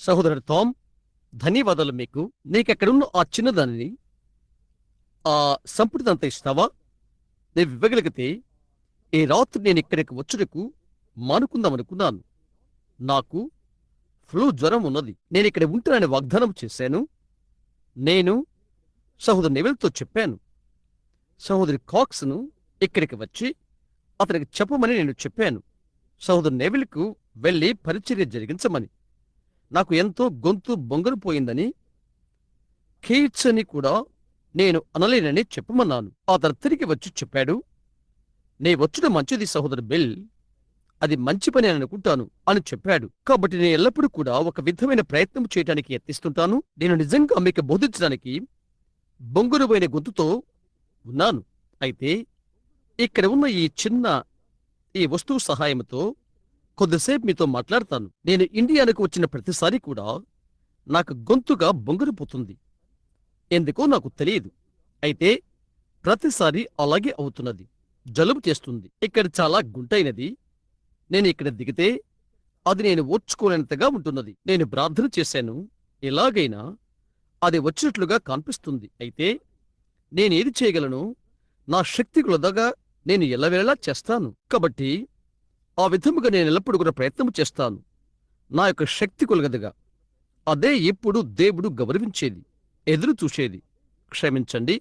సహోదరుడు టామ్, ధన్యవాదాలు మీకు. నీకెక్కడున్న ఆ చిన్నదానిని ఆ సంపుటిదంతా ఇస్తావా? నేను ఇవ్వగలిగితే ఈ రాత్రి నేను ఇక్కడికి వచ్చుటకు మానుకుందామనుకున్నాను. నాకు ఫ్లూ జ్వరం ఉన్నది. నేను ఇక్కడ ఉంటానని వాగ్దానం చేశాను. నేను సహోదరు నెవిల్తో చెప్పాను. సహోదరి కాక్స్ను ఇక్కడికి వచ్చి అతనికి చెప్పమని నేను చెప్పాను. సహోదరు నెవిల్కు వెళ్లి పరిచర్య జరిగించమని. నాకు ఎంతో గొంతు బొంగరుపోయిందని, కీట్స్ అని కూడా నేను అనలేనని చెప్పమన్నాను. అతను తిరిగి వచ్చి చెప్పాడు, నే వచ్చుట మంచిది సహోదరు బిల్, అది మంచి పని అని అనుకుంటాను అని చెప్పాడు. కాబట్టి నేను ఎల్లప్పుడూ కూడా ఒక విధమైన ప్రయత్నం చేయడానికి యత్నిస్తుంటాను. నేను నిజంగా మీకు బోధించడానికి బొంగురుపోయిన గొంతుతో ఉన్నాను. అయితే ఇక్కడ ఉన్న ఈ వస్తువు సహాయంతో కొద్దిసేపు మీతో మాట్లాడతాను. నేను ఇండియాకు వచ్చిన ప్రతిసారి కూడా నాకు గొంతుగా బొంగురుపోతుంది. ఎందుకో నాకు తెలియదు. అయితే ప్రతిసారి అలాగే అవుతున్నది. జలుబు చేస్తుంది. ఇక్కడ చాలా గుంటైనది. నేను ఇక్కడ దిగితే అది నేను ఓర్చుకోలేనంతగా ఉంటున్నది. నేను ప్రార్థన చేశాను, ఎలాగైనా అది వచ్చినట్లుగా కనిపిస్తుంది. అయితే నేనేది చేయగలను? నా శక్తి కొలదగా నేను ఎల్లవేళలా చేస్తాను. కాబట్టి ఆ విధముగా నేను ఎల్లప్పుడూ కూడా ప్రయత్నం చేస్తాను, నా యొక్క శక్తి కొలగదగా. అదే ఎప్పుడు దేవుడు గౌరవించేది, ఎదురు చూసేది. క్షమించండి,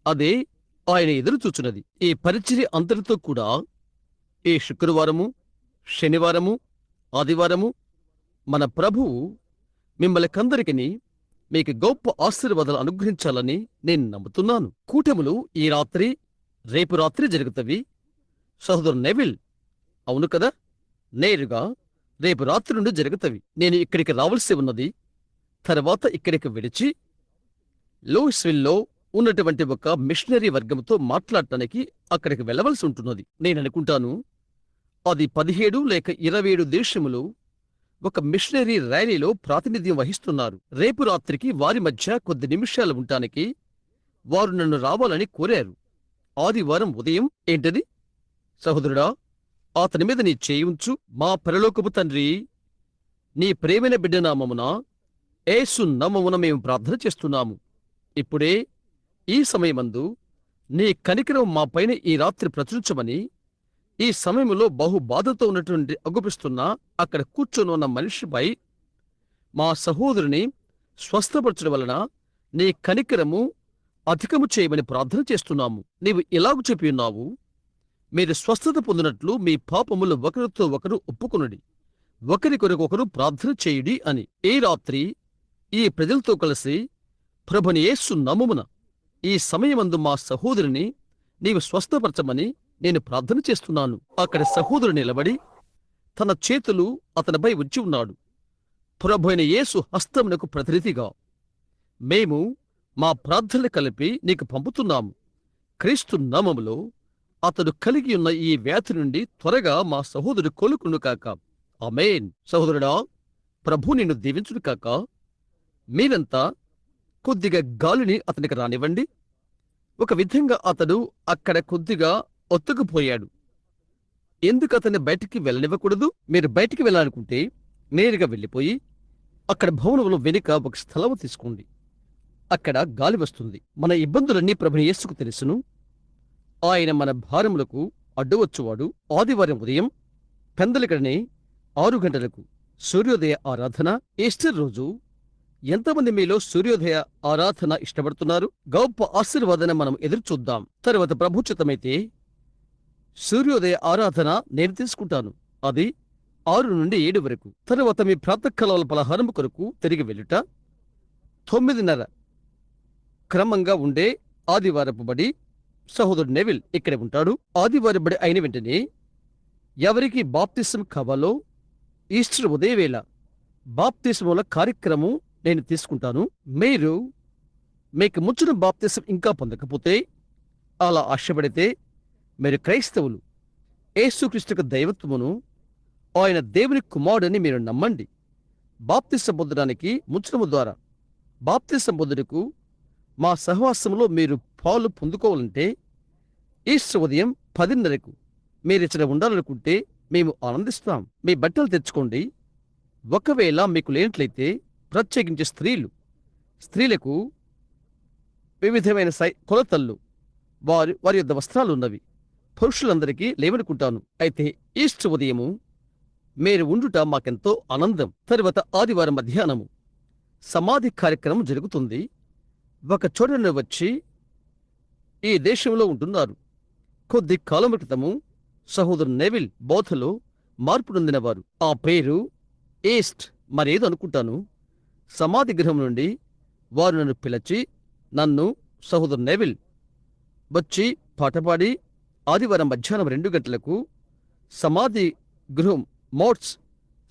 అదే ఆయన ఎదురు చూచున్నది. ఈ పరిచర్య అంతటితో కూడా ఈ శుక్రవారము, శనివారము, ఆదివారము మన ప్రభువు మిమ్మల్ని కందరికిని మీకు గొప్ప ఆశీర్వాదాలు అనుగ్రహించాలని నేను నమ్ముతున్నాను. కూటములు ఈ రాత్రి, రేపు రాత్రి జరుగుతవి. సహోదరు నెవిల్, అవును కదా, నేరుగా రేపు రాత్రి నుండి జరుగుతవి. నేను ఇక్కడికి రావాల్సి ఉన్నది. తర్వాత ఇక్కడికి విడిచి లూయిస్విల్లో ఉన్నటువంటి ఒక మిషనరీ వర్గంతో మాట్లాడటానికి అక్కడికి వెళ్ళవలసి ఉంటున్నది. నేననుకుంటాను అది 17 లేక 27 దేశములు ఒక మిషనరీ ర్యాలీలో ప్రాతినిధ్యం వహిస్తున్నారు. రేపు రాత్రికి వారి మధ్య కొద్ది నిమిషాలు ఉండటానికి వారు నన్ను రావాలని కోరారు. ఆదివారం ఉదయం. ఏంటది? సహోదరుడా, అతని మీద నీ చేయి ఉంచు. మా పరలోకపు తండ్రి, నీ ప్రేమైన బిడ్డ నామమున, యేసు నామమున మేము ప్రార్థన చేస్తున్నాము. ఇప్పుడే ఈ సమయమందు నీ కనికరం మా పైన ఈ రాత్రి ప్రచురించమని, ఈ సమయంలో బహుబాధతో ఉన్నటువంటి అగుపిస్తున్న అక్కడ కూర్చొని ఉన్న మనిషిపై మా సహోదరుని స్వస్థపరచడం వలన నీ కనికరము అధికము చేయమని ప్రార్థన చేస్తున్నాము. నీవు ఇలాగు చెప్పి ఉన్నావు, మీరు స్వస్థత పొందినట్లు మీ పాపములు ఒకరితో ఒకరు ఒప్పుకొనుడి, ఒకరి కొరకొకరు ప్రార్థన చేయుడి అని. ఈ రాత్రి ఈ ప్రజలతో కలిసి ప్రభుని యేసు నామమున ఈ సమయమందు మా సహోదరుని నీవు స్వస్థపరచమని నేను ప్రార్థన చేస్తున్నాను. అక్కడ సహోదరుడు నిలబడి తన చేతులు అతనిపై ఉంచి ఉన్నాడు. ప్రభువైన యేసు హస్తమునకు ప్రతినిధిగా మేము మా ప్రార్థనలు కలిపి నీకు పంపుతున్నాము. క్రీస్తు నామములో అతడు కలిగి ఉన్న ఈ వ్యాధి నుండి త్వరగా మా సహోదరుడు కోలుకును కాక. ఆమేన్. సహోదరుడా, ప్రభు నిన్ను దీవించును కాక. మీరంతా కొద్దిగా గాలిని అతనికి రానివ్వండి. ఒక విధంగా అతడు అక్కడ కొద్దిగా ఒత్తుకుపోయాడు. ఎందుకు అతన్ని బయటికి వెళ్ళనివ్వకూడదు? మీరు బయటికి వెళ్ళాలనుకుంటే నేరుగా వెళ్ళిపోయి అక్కడ భవనంలో వెనుక ఒక స్థలం తీసుకోండి. అక్కడ గాలి వస్తుంది. మన ఇబ్బందులన్నీ ప్రభుని యేసుకు తెలుసును. ఆయన మన భారములకు అడ్డువచ్చువాడు. ఆదివారం ఉదయం పెందలికడనే 6 గంటలకు సూర్యోదయ ఆరాధన. ఈస్టర్ రోజు ఎంతమంది మీలో సూర్యోదయ ఆరాధన ఇష్టపడుతున్నారు? గొప్ప ఆశీర్వాదన మనం ఎదురుచూద్దాం. తరువాత ప్రభుచితమైతే సూర్యోదయ ఆరాధన నేను తీసుకుంటాను. అది 6 నుండి 7 వరకు. తరువాత మీ ప్రాతకాల పలహారం కొరకు తిరిగి వెళ్ళుట. 9:30 క్రమంగా ఉండే ఆదివారపు బడి. సహోదరుడు నెవిల్ ఇక్కడే ఉంటాడు. ఆదివారం బడి అయిన వెంటనే ఎవరికి బాప్తిసం కావాలో ఈస్టర్ ఉదయవేళ బాప్తిసముల కార్యక్రమం నేను తీసుకుంటాను. మీకు ముచ్చిన బాప్తిసం ఇంకా పొందకపోతే, అలా ఆశపడితే, మీరు క్రైస్తవులు, యేసుక్రీస్తుకు దైవత్వమును, ఆయన దేవుని కుమారుడని మీరు నమ్మండి. బాప్తిసం పొందడానికి ముచ్చటము ద్వారా బాప్తిసం పొందుటకు మా సహవాసంలో మీరు పాలు పొందుకోవాలంటే ఈస్టర్ ఉదయం 10:30కు మీరిచ్చట ఉండాలనుకుంటే మేము ఆనందిస్తాం. మీ బట్టలు తెచ్చుకోండి. ఒకవేళ మీకు లేనట్లయితే ప్రత్యేకించి స్త్రీలకు వివిధమైన కొలతల్లో వారి యొద్ద వస్త్రాలున్నవి. పురుషులందరికీ లేవనుకుంటాను. అయితే ఈస్ట్ ఉదయము మీరు ఉండుట మాకెంతో ఆనందం. తరువాత ఆదివారం మధ్యాహ్నము సమాధి కార్యక్రమం జరుగుతుంది. ఒక చోటను వచ్చి ఈ దేశంలో ఉంటున్నారు. కొద్ది కాలం క్రితము సహోదరు నెవిల్ బోధలో మార్పు నొందినవారు. ఆ పేరు ఈస్ట్ మరేదో అనుకుంటాను. సమాధి గృహం నుండి వారు నన్ను పిలిచి నన్ను సహోదరు నెవిల్ వచ్చి పాటపాడి ఆదివారం మధ్యాహ్నం 2 గంటలకు సమాధి గృహం మోట్స్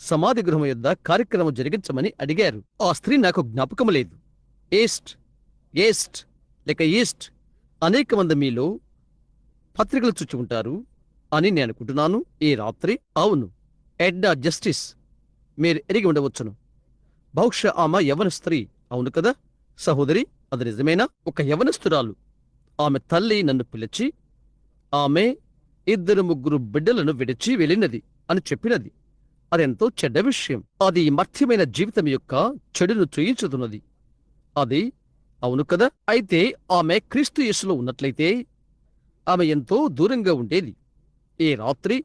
సమాధి గృహం యొద్ద కార్యక్రమం జరిగించమని అడిగారు. ఆ స్త్రీ నాకు జ్ఞాపకం లేదు. ఈస్ట్ అనేక మంది మీలో పత్రికలు చుచ్చి ఉంటారు అని నేను అనుకుంటున్నాను. ఈ రాత్రి అవును, ఎడ్నా జస్టిస్ మీరు ఎరిగి ఉండవచ్చును. బహుశా ఆమె యవన స్త్రీ, అవును కదా సహోదరి? అది నిజమేనా? ఒక యవనస్తురాలు. ఆమె తల్లి నన్ను పిలిచి ఆమె 2-3 బిడ్డలను విడిచి వెళ్ళినది అని చెప్పినది. అదెంతో చెడ్డ విషయం. అది మర్త్యమైన జీవితం యొక్క చెడును చూయించుతున్నది. అది అవును కదా? అయితే ఆమె క్రీస్తు యేసులో ఉన్నట్లయితే ఆమె ఎంతో దూరంగా ఉండేది. ఈ రాత్రి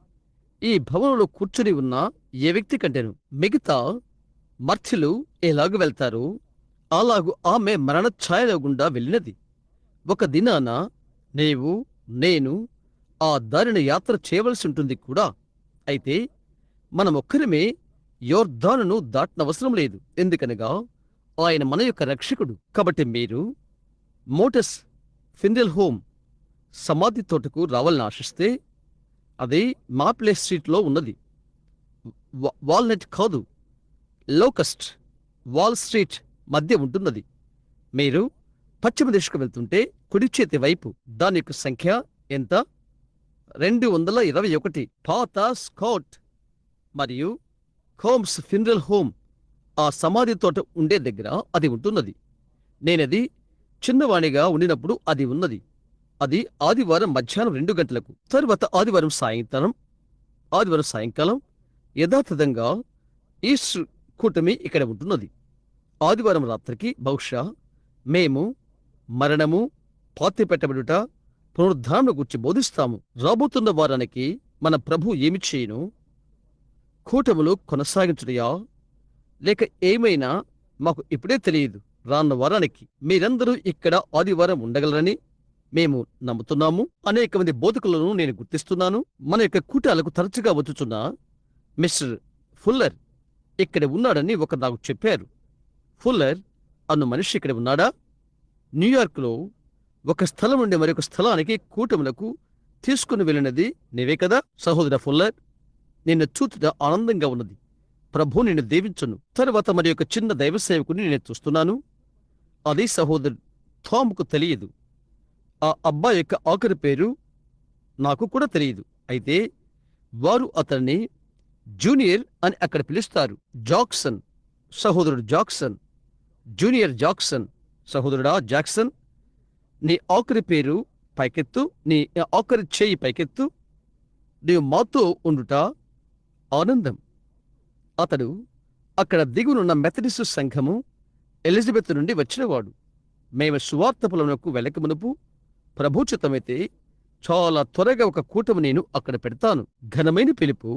ఈ భవనంలో కూర్చుని ఉన్న ఏ వ్యక్తి కంటేను మిగతా మర్త్యులు ఎలాగు వెళ్తారో అలాగు ఆమె మరణ ఛాయల గుండా వెళ్ళినది. ఒక దినాన నేను ఆ దారిన యాత్ర చేయవలసి ఉంటుంది కూడా. అయితే మనమొక్కరమే యోర్దానును దాటనవసరం లేదు. ఎందుకనగా ఆయన మన యొక్క రక్షకుడు. కాబట్టి మీరు మోటస్ ఫిండెల్ హోమ్ సమాధి తోటకు రావాలని ఆశిస్తే అది మాప్లే స్ట్రీట్లో ఉన్నది. వాల్నట్ కాదు, లోకస్ట్ వాల్ స్ట్రీట్ మధ్య ఉంటున్నది. మీరు పశ్చిమ దిశకు వెళ్తుంటే కుడి చేతి వైపు దాని యొక్క సంఖ్య ఎంత? 221. పాత స్కాట్ మరియు హోమ్స్ ఫినరల్ హోమ్ ఆ సమాధి తోట ఉండే దగ్గర అది ఉంటున్నది. నేనది చిన్నవాణిగా ఉండినప్పుడు అది ఉన్నది. అది ఆదివారం మధ్యాహ్నం 2 గంటలకు. తరువాత ఆదివారం సాయంకాలం యథాతథంగా ఈస్టర్ కూటమి ఇక్కడ ఉంటున్నది. ఆదివారం రాత్రికి బహుశా మేము మరణము, పాతిపెట్టబడుట, పునరుద్ధారణ గురించి బోధిస్తాము. రాబోతున్న వారానికి మన ప్రభు ఏమి చేయను? కూటములు కొనసాగించుటయా లేక ఏమైనా మాకు ఇప్పుడే తెలియదు. రాన్న వారానికి మీరందరూ ఇక్కడ ఆదివారం ఉండగలరని మేము నమ్ముతున్నాము. అనేక మంది బోధకులను నేను గుర్తిస్తున్నాను. మన యొక్క కూటాలకు తరచుగా వచ్చుచున్న మిస్టర్ ఫుల్లర్ ఇక్కడ ఉన్నాడని ఒకరు నాకు చెప్పారు. ఫుల్లర్ అన్న మనిషి ఇక్కడ ఉన్నాడా? న్యూయార్క్లో ఒక స్థలం నుండి మరొక స్థలానికి కూటములకు తీసుకుని వెళ్ళినది నీవే కదా సహోదర ఫుల్లర్? నిన్ను చూచుట ఆనందంగా ఉన్నది. ప్రభు నిన్ను దీవించును. తరువాత మరి ఒక చిన్న దైవ సేవకుని నేను చూస్తున్నాను. అది సహోదరు థామ్కు తెలియదు. ఆ అబ్బాయి యొక్క ఆఖరి పేరు నాకు కూడా తెలియదు. అయితే వారు అతన్ని జూనియర్ అని అక్కడ పిలుస్తారు. జాక్సన్, సహోదరుడు జాక్సన్, జూనియర్ జాక్సన్. సహోదరుడా జాక్సన్, నీ ఆఖరి పేరు పైకెత్తు, నీ ఆఖరి చేయి పైకెత్తు. నీవు మాతో ఉండుట ఆనందం. అతడు అక్కడ దిగునున్న మెథడిస్టు సంఘము ఎలిజబెత్ నుండి వచ్చినవాడు. మేము సువార్తపులకు వెళ్ళకమునుపు ప్రభుచితమైతే చాలా త్వరగా ఒక కూటమి నేను అక్కడ పెడతాను. ఘనమైన పిలుపు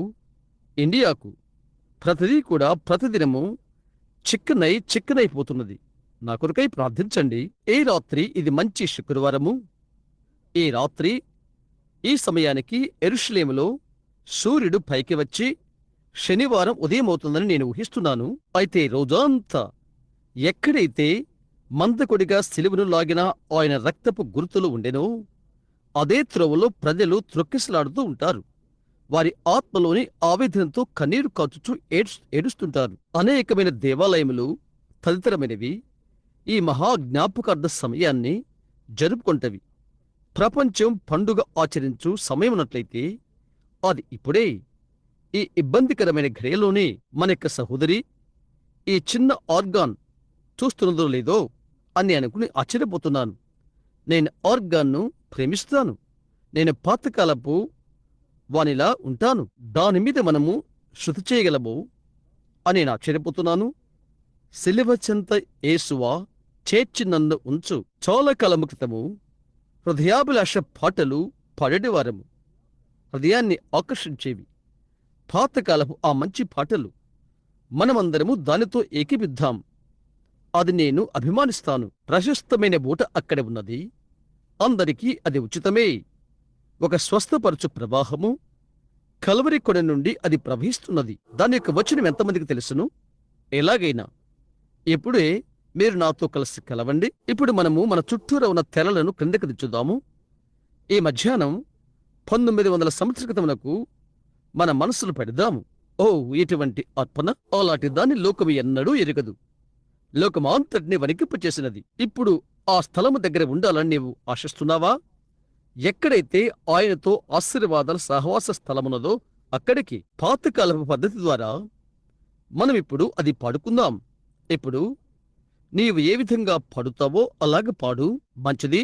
ఇండియాకు. ప్రతిదీ కూడా ప్రతిదినము చిక్కనైపోతున్నది. నా కొరకై ప్రార్థించండి. ఈ రాత్రి ఇది మంచి శుక్రవారము. ఈ రాత్రి ఈ సమయానికి యెరూషలేములో సూర్యుడు పైకి వచ్చి శనివారం ఉదయమవుతుందని నేను ఊహిస్తున్నాను. అయితే రోజంతా ఎక్కడైతే మందకొడిగా సిలువను లాగిన ఆయన రక్తపు గుర్తులు ఉండెనో అదే త్రోవలో ప్రజలు త్రొక్కిసలాడుతూ ఉంటారు. వారి ఆత్మలోని ఆవేదనతో కన్నీరు కాచుచూ ఏడుస్తుంటారు. అనేకమైన దేవాలయములు తదితరమైనవి ఈ మహాజ్ఞాపకార్థ సమయాన్ని జరుపుకొంటవి. ప్రపంచం పండుగ ఆచరించు సమయమున్నట్లయితే అది ఇప్పుడే. ఈ ఇబ్బందికరమైన ఘడియలోనే మన యొక్క సహోదరి ఈ చిన్న ఆర్గాన్ చూస్తున్నదో లేదో అని అనుకుని ఆశ్చర్యపోతున్నాను. నేను ఆర్గాన్ను ప్రేమిస్తాను. నేను పాతకాలపు వానిలా ఉంటాను. దానిమీద మనము శృతి చేయగలము. అని నేను ఆశ్చర్యపోతున్నాను. సిలువ చెంత యేసువా చేర్చి నన్ను ఉంచు. చాలా కాలము క్రితము హృదయాభిలాష పాటలు పాడేవారము. హృదయాన్ని ఆకర్షించేవి పాతకాలపు ఆ మంచి పాటలు. మనమందరము దానితో ఏకీభిద్దాం. అది నేను అభిమానిస్తాను. ప్రశస్తమైన ఊట అక్కడ ఉన్నది. అందరికీ అది ఉచితమే. ఒక స్వస్థపరచు ప్రవాహము కల్వరి కొన నుండి అది ప్రవహిస్తున్నది. దాని యొక్క వచనం ఎంతమందికి తెలుసును? ఎలాగైనా ఇప్పుడే మీరు నాతో కలిసి కలవండి. ఇప్పుడు మనము మన చుట్టూరా ఉన్న తెరలను క్రిందకి దించుదాము. ఈ మధ్యాహ్నం 1900 సంవత్సరాల క్రితమునకు మన మనసులు పెడదాము. ఓ, ఇటువంటి అర్పణ! అలాంటి దాన్ని లోకము ఎన్నడూ ఎరగదు. లోకమాంతటిని వణికింపచేసినది. ఇప్పుడు ఆ స్థలము దగ్గర ఉండాలని నీవు ఆశిస్తున్నావా? ఎక్కడైతే ఆయనతో ఆశీర్వాదాల సహవాస స్థలమున్నదో అక్కడికి. పాతకాలపు పద్ధతి ద్వారా మనమిప్పుడు అది పాడుకుందాం. ఇప్పుడు నీవు ఏ విధంగా పాడుతావో అలాగ పాడు. మంచిది.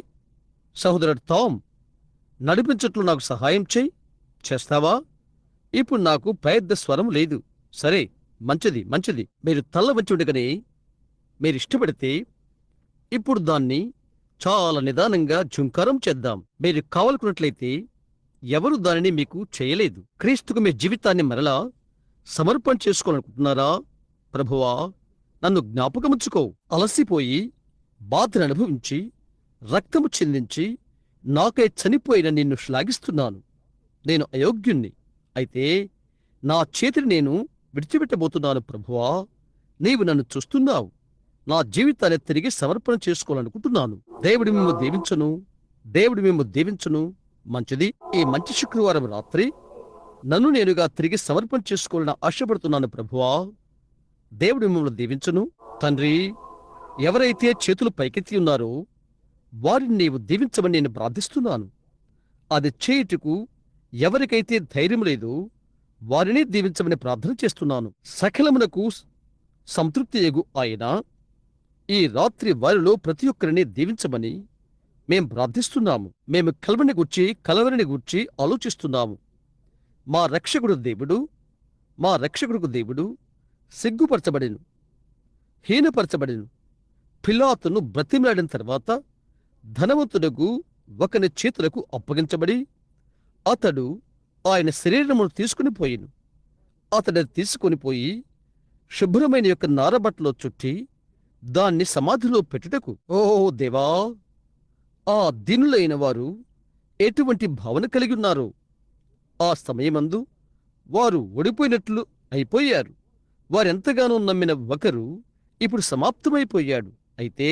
సహోదరుడు టామ్, నడిపించట్లు నాకు సహాయం చేయి. చేస్తావా? ఇప్పుడు నాకు పెద్ద స్వరం లేదు. సరే, మంచిది మంచిది. మీరు తల్ల వంచి ఉండగానే మీరిష్టపడితే ఇప్పుడు దాన్ని చాలా నిదానంగా ఝుంకారం చేద్దాం. మీరు కావాలనుకున్నట్లయితే ఎవరు దానిని మీకు చేయలేదు. క్రీస్తుకు మీ జీవితాన్ని మరలా సమర్పణ చేసుకోవాలనుకుంటున్నారా? ప్రభువా, నన్ను జ్ఞాపకముంచుకో. అలసిపోయి బాధను అనుభవించి రక్తము చిందించి నాకై చనిపోయిన నిన్ను శ్లాఘిస్తున్నాను. నేను అయోగ్యుణ్ణి. అయితే నా చేతిని నేను విడిచిపెట్టబోతున్నాను. ప్రభువా, నీవు నన్ను చూస్తున్నావు. నా జీవితాన్ని తిరిగి సమర్పణ చేసుకోవాలనుకుంటున్నాను. దేవుడు మేము దీవించును. దేవుడు మేము దీవించును. మంచిది. ఈ మంచి శుక్రవారం రాత్రి నన్ను నేనుగా తిరిగి సమర్పణ చేసుకోవాలని ఆశపడుతున్నాను. ప్రభువా, దేవుడు మిమ్మల్ని దీవించును. తండ్రి, ఎవరైతే చేతులు పైకెత్తి ఉన్నారో వారిని నీవు దీవించమని నేను ప్రార్థిస్తున్నాను. అది చేయుటకు ఎవరికైతే ధైర్యం లేదో వారిని దీవించమని ప్రార్థన చేస్తున్నాను. సకలమునకు సంతృప్తి ఎగు ఆయన ఈ రాత్రి వారిలో ప్రతి ఒక్కరిని దీవించమని మేం ప్రార్థిస్తున్నాము. మేము కలవరిని గూర్చి ఆలోచిస్తున్నాము. మా రక్షకుడు దేవుడు సిగ్గుపరచబడెను, హీనపరచబడెను. పిలాతును బ్రతిమలాడిన తర్వాత ధనవంతుడకు ఒకని చేతులకు అప్పగించబడి అతడు ఆయన శరీరమును తీసుకుని పోయిను. అతడిని తీసుకుని పోయి శుభ్రమైన యొక్క నారబట్టలో చుట్టి దాన్ని సమాధిలో పెట్టుటకు. ఓ దేవా, ఆ దీనులైన వారు ఎటువంటి భావన కలిగి ఉన్నారు! ఆ సమయమందు వారు ఓడిపోయినట్లు అయిపోయారు. వారెంతగానో నమ్మిన ఒకరు ఇప్పుడు సమాప్తమైపోయాడు. అయితే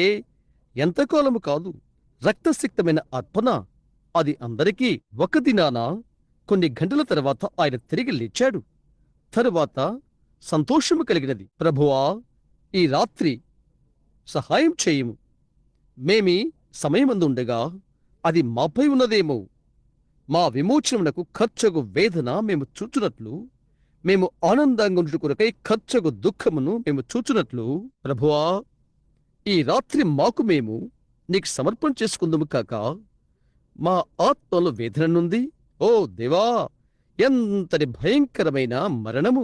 ఎంతకాలము కాదు, రక్తసిక్తమైన అర్పణ. అది అందరికీ. ఒక దినాన కొన్ని గంటల తర్వాత ఆయన తిరిగి లేచాడు. తరువాత సంతోషము కలిగినది. ప్రభువా, ఈ రాత్రి సహాయం చేయము. మేమీ సమయమందు ఉండగా అది మాపై ఉన్నదేమో. మా విమోచనకు ఖర్చగు వేదన మేము చూచునట్లు, మేము ఆనందంగా ఉండుట కొరకై ఖర్చగు దుఃఖమును మేము చూచునట్లు, ప్రభువా, ఈ రాత్రి మాకు మేము నీకు సమర్పణ చేసుకుందుము కాక మా ఆత్మలో వేదన నుండి, ఓ దేవా, ఎంతటి భయంకరమైన మరణము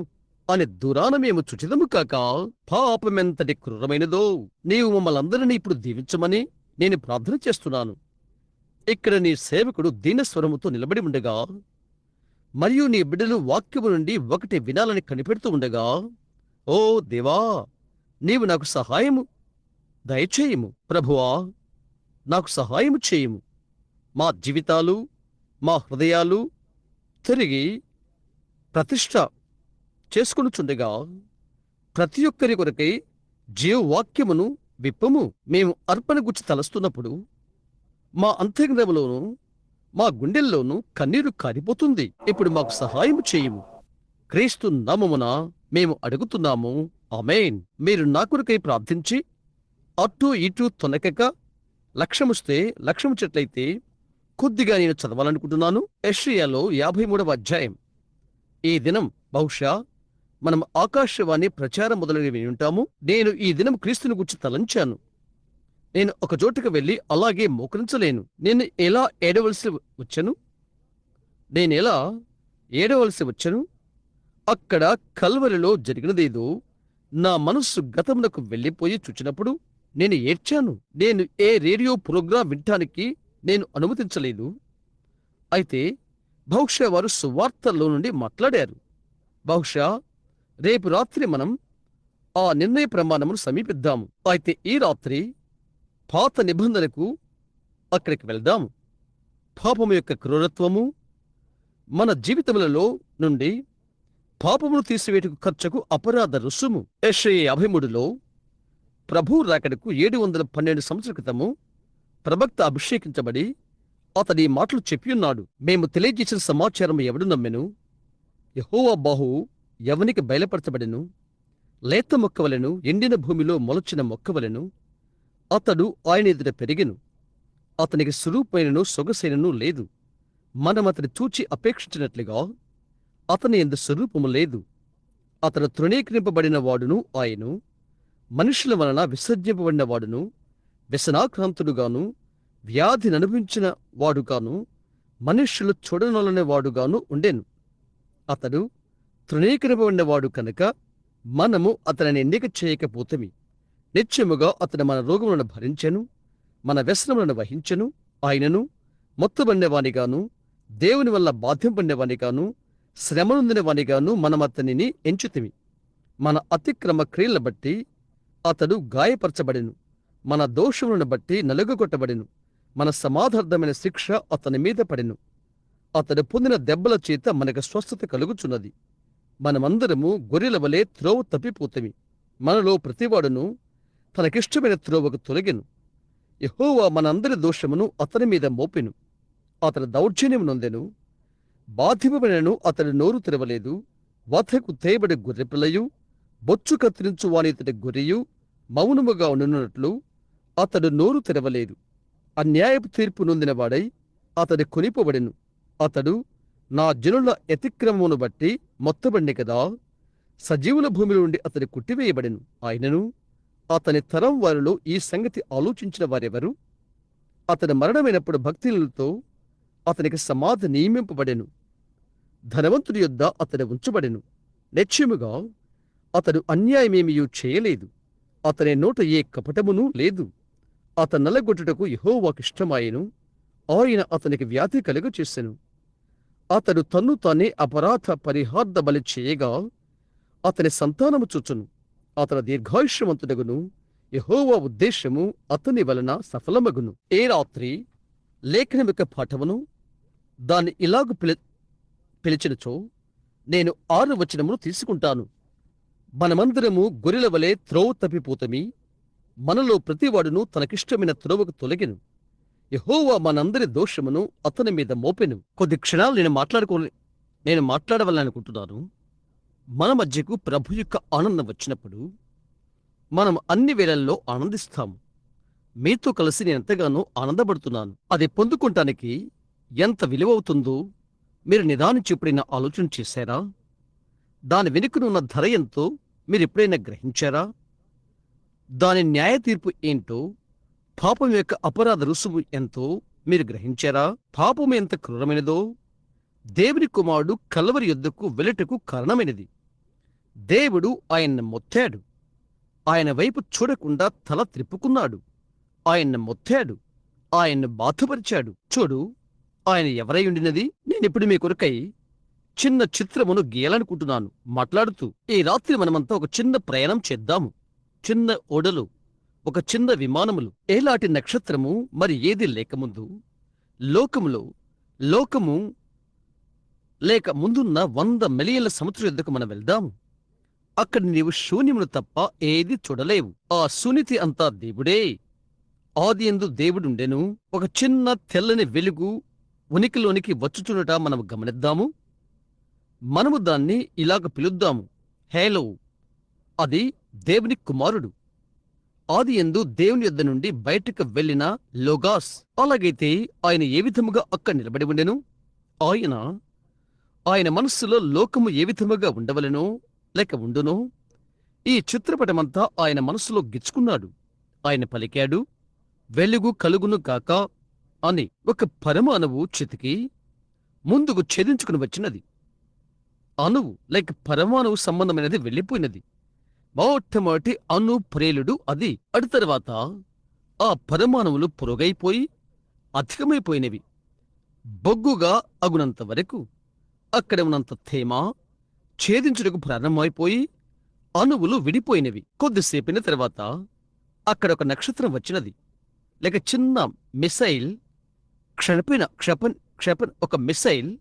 అనే దూరాన మేము చుచిదము కాక పాపమెంతటి క్రూరమైనదో. నీవు మమ్మల్ందరినీ ఇప్పుడు దీవించమని నేను ప్రార్థన చేస్తున్నాను. ఇక్కడ నీ సేవకుడు దీనస్వరముతో నిలబడి ఉండగా మరియు నీ బిడ్డలు వాక్యము నుండి ఒకటి వినాలని కనిపెడుతూ ఉండగా, ఓ దేవా, నీవు నాకు సహాయము దయచేయము. ప్రభువా, నాకు సహాయము చేయము. మా జీవితాలు, మా హృదయాలు తిరిగి ప్రతిష్ఠ చేసుకొనుచుండగా ప్రతి ఒక్కరి కొరకై జీవవాక్యమును విప్పము. మేము అర్పణ గుచ్చి తలస్తున్నప్పుడు మా అంతరంగంలోనూ మా గుండెల్లోనూ కన్నీరు కారిపోతుంది. ఇప్పుడు మాకు సహాయము చేయము. క్రీస్తు నామమున మేము అడుగుతున్నాము. ఆమేన్. మీరు నా కొరకై ప్రార్థించి అటు ఇటు తొనకక లక్ష్యముచ్చేట్లయితే కొద్దిగా నేను చదవాలనుకుంటున్నాను. యెషయాలో 53వ అధ్యాయం. ఈ దినం బహుశా మనం ఆకాశవాణి ప్రచారం మొదలైన వినుంటాము. నేను ఈ దినం క్రీస్తుని గురించి తలంచాను. నేను ఒక చోటుకు వెళ్ళి అలాగే మోకరించలేను. నేను ఎలా ఏడవలసి వచ్చను? అక్కడ కల్వరిలో జరిగినదేదో నా మనస్సు గతమునకు వెళ్ళిపోయి చూచినప్పుడు నేను ఏడ్చాను. నేను ఏ రేడియో ప్రోగ్రాం వినటానికి నేను అనుమతించలేదు. అయితే బహుశా వారు సువార్తల్లో నుండి మాట్లాడారు. బహుశా రేపు రాత్రి మనం ఆ నిర్ణయ ప్రమాణమును సమీపిద్దాము. అయితే ఈ రాత్రి పాత నిబంధనకు అక్కడికి వెళ్దాము. పాపము యొక్క క్రూరత్వము మన జీవితములలో నుండి పాపమును తీసివేటుకు ఖర్చుకు అపరాధ రుసుము. యెషయా 53లో ప్రభు రాకడకు 712 సంవత్సరాల క్రితము ప్రవక్త అభిషేకించబడి అతడి మాటలు చెప్పియున్నాడు. మేము తెలియజేసిన సమాచారం ఎవడు నమ్మెను? యెహోవా బాహువు ఎవనికి బయలుపరచబడెను? లేత మొక్కవలెను, ఎండిన భూమిలో మొలచిన మొక్కవలెను అతడు ఆయన ఎదుట పెరిగెను. అతనికి సురూపైనను సొగసైనను లేదు. మనం అతని చూచి అపేక్షించినట్లుగా అతని యందు స్వరూపము లేదు. అతడు తృణీకరింపబడిన వాడును ఆయను, మనుషుల వలన విసర్జింపబడిన వాడును, వ్యసనాక్రాంతుడుగాను, వ్యాధిని అనుభవించిన వాడుగాను, మనుష్యులు చూడనొలని వాడుగాను ఉండెను. అతడు తృణీకరింపబడిన వాడు కనుక మనము అతనిని ఎన్నిక చేయకపోతమి. నిశ్చయముగా అతడు మన రోగములను భరించెను, మన వ్యసనములను వహించెను. ఆయనను మొత్తబడినవానిగాను, దేవుని వల్ల బాధ్యంపడినవానిగాను, శ్రమనొందినవానిగాను మనమతనిని ఎంచుతిమి. మన అతిక్రమ క్రియలను బట్టి అతడు గాయపరచబడెను, మన దోషములను బట్టి నలుగగొట్టబడెను. మన సమాధార్థమైన శిక్ష అతని మీద పడెను. అతడు పొందిన దెబ్బల చేత మనకు స్వస్థత కలుగుచున్నది. మనమందరము గొర్రెల వలె త్రోవ తప్పిపోతమి. మనలో ప్రతివాడును తనకిష్టమైన త్రోవకు తొలగెను. యెహోవా మనందరి దోషమును అతని మీద మోపెను. అతడు దౌర్జన్యము నొందెను, బాధింపబడినను అతడు నోరు తెరవలేదు. వధకు తేబడి గొర్రెపిల్లయు, బొచ్చు కత్తిరించు వానితడి గొర్రెయు మౌనముగా ఉండునట్లు అతడు నోరు తెరవలేదు. అన్యాయపు తీర్పు నొందినవాడై అతడు కొనిపోబడెను. అతడు నా జనుల అతిక్రమమును బట్టి మొత్తబడిన కదా. సజీవుల భూమిలో నుండి అతడు కుట్టివేయబడెను. ఆయనను అతని తరం వారిలో ఈ సంగతి ఆలోచించిన వారెవరు? అతడు మరణమైనప్పుడు భక్తులతో అతనికి సమాధి నియమింపబడెను. ధనవంతుడి యొద్ద అతడు ఉంచబడెను. నిశ్చయముగా అతడు అన్యాయమేమియూ చేయలేదు. అతని నోట ఏ కపటమునూ లేదు. అతని నలగొట్టుటకు యెహోవాకిష్టమాయెను. ఆయన అతనికి వ్యాధి కలుగచేసెను. అతడు తన్ను తానే అపరాధ పరిహార్థ బలి చేయగా అతని సంతానము చూచును. అతడు దీర్ఘాయుష్యవంతుడగును. యెహోవా ఉద్దేశము అతని వలన సఫలమగును. ఏ రాత్రి లేఖనం యొక్క పాఠమును దాన్ని ఇలాగు పిలిచినచో నేను 6వ వచనమును తీసుకుంటాను. మనమందరము గొర్రెల వలె త్రోవ తప్పిపోతమి. మనలో ప్రతివాడును తనకిష్టమైన త్రోవకు తొలగెను. యెహోవా మనందరి దోషమును అతని మీద మోపెను. కొద్ది క్షణాలు నేను మాట్లాడవాలనుకుంటున్నాను. మన మధ్యకు ప్రభు యొక్క ఆనందం వచ్చినప్పుడు మనం అన్ని వేళల్లో ఆనందిస్తాము. మీతో కలిసి నేనెంతగానో ఆనందపడుతున్నాను. అది పొందుకుంటానికి ఎంత విలువవుతుందో మీరు నిదానించి ఎప్పుడైనా ఆలోచన చేశారా? దాని వెనుకనున్న ధర ఎంతో మీరెప్పుడైనా గ్రహించారా? దాని న్యాయ తీర్పు ఏంటో, పాపం యొక్క అపరాధ రుసుము ఎంతో మీరు గ్రహించారా? పాపము ఎంత క్రూరమైనదో దేవుని కుమారుడు కల్వరి యొద్దకు వెళ్ళటకు కారణమైనది. దేవుడు ఆయన్ని మొత్తాడు. ఆయన వైపు చూడకుండా తల త్రిప్పుకున్నాడు. ఆయన్ని మొత్తాడు. ఆయన్ను బాధపరిచాడు. చూడు, ఆయన ఎవరై ఉండినది. నేనిప్పుడు మీ కొరకై చిన్న చిత్రమును గీయాలనుకుంటున్నాను. మాట్లాడుతూ ఈ రాత్రి మనమంతా ఒక చిన్న ప్రయాణం చేద్దాము. చిన్న ఓడలు, ఒక చిన్న విమానములు, ఏలాంటి నక్షత్రము మరి ఏది లేకముందు లోకము లేక ముందున్న 100 మిలియన్ల సంవత్సరం యొద్దకు మనం వెళ్దాము. అక్కడ నీవు శూన్యమును తప్ప ఏది చూడలేవు. ఆ శూన్యత అంతా దేవుడే. ఆదియందు దేవుడుండెను. ఒక చిన్న తెల్లని వెలుగు ఉనికిలోనికి వచ్చుచునుట మనం గమనిద్దాము. మనము దాన్ని ఇలాగ పిలుద్దాము, హేలో. అది దేవుని కుమారుడు. ఆదియందు దేవుని యొద్ద నుండి బయటకు వెళ్ళిన లోగాస్. అలాగైతే ఆయన ఏ విధముగా అక్కడ నిలబడి ఉండెను? ఆయన మనస్సులో లోకము ఏ విధముగా ఉండవలెనో లేక ఉండునో ఈ చిత్రపటమంతా ఆయన మనస్సులో గిచ్చుకున్నాడు. ఆయన పలికాడు, వెలుగు కలుగును కాక అని. ఒక పరమాణువు చితికి ముందుకు ఛేదించుకుని వచ్చినది. అణువు లేక పరమాణువు సంబంధమైనది వెళ్ళిపోయినది. మొట్టమొదటి అణు ప్రేలుడు అది. అటు తర్వాత ఆ పరమాణువులు పొరుగైపోయి అధికమైపోయినవి. బొగ్గుగా అగునంత వరకు అక్కడ ఉన్నంత తేమ ఛేదించుటకు ప్రారంభమైపోయి అణువులు విడిపోయినవి. కొద్దిసేపిన తర్వాత అక్కడ ఒక నక్షత్రం వచ్చినది. లేక చిన్న మిసైల్ క్షపన్ ఒక మిసైల్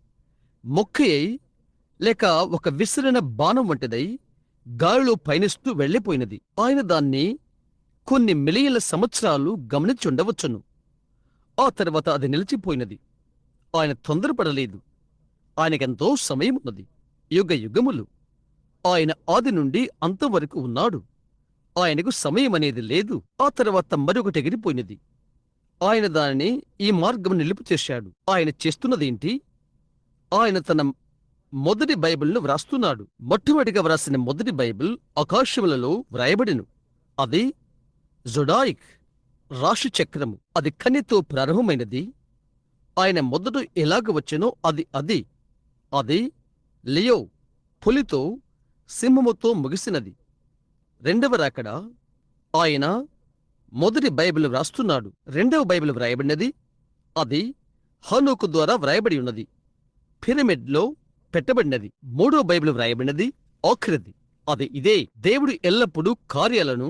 మొక్కయ్యి లేక ఒక విసిరిన బాణం వంటిదై గాలిలో పయనిస్తూ వెళ్ళిపోయినది. ఆయన దాన్ని కొన్ని మిలియన్ల సంవత్సరాలు గమనించుండవచ్చును. ఆ తర్వాత అది నిలిచిపోయినది. ఆయన తొందరపడలేదు. ఆయనకెంతో సమయం ఉన్నది. యుగ యుగములు. ఆయన ఆది నుండి అంతవరకు ఉన్నాడు. ఆయనకు సమయం అనేది లేదు. ఆ తర్వాత మరొకటి ఎగిరిపోయినది. ఆయన దానిని ఈ మార్గం నిలుపు చేశాడు. ఆయన చేస్తున్నదేంటి? ఆయన తన మొదటి బైబిల్ను వ్రాస్తున్నాడు. మొట్టమొదటిగా వ్రాసిన మొదటి బైబిల్ ఆకాశములలో వ్రాయబడిను. అది జొడాయిక్ రాశి చక్రము. అది కన్యతో ప్రారంభమైనది. ఆయన మొదట ఎలాగ వచ్చెనో అది లియో పులితో సింహముతో ముగిసినది. రెండవ రాకడ ఆయన మొదటి బైబిల్ వ్రాస్తున్నాడు. రెండవ బైబిల్ వ్రాయబడినది. అది హనోకు ద్వారా వ్రాయబడి ఉన్నది. పిరమిడ్లో పెట్టబడినది. మూడో బైబిల్ వ్రాయబడినది ఆఖరిది. అది ఇదే. దేవుడు ఎల్లప్పుడూ కార్యాలను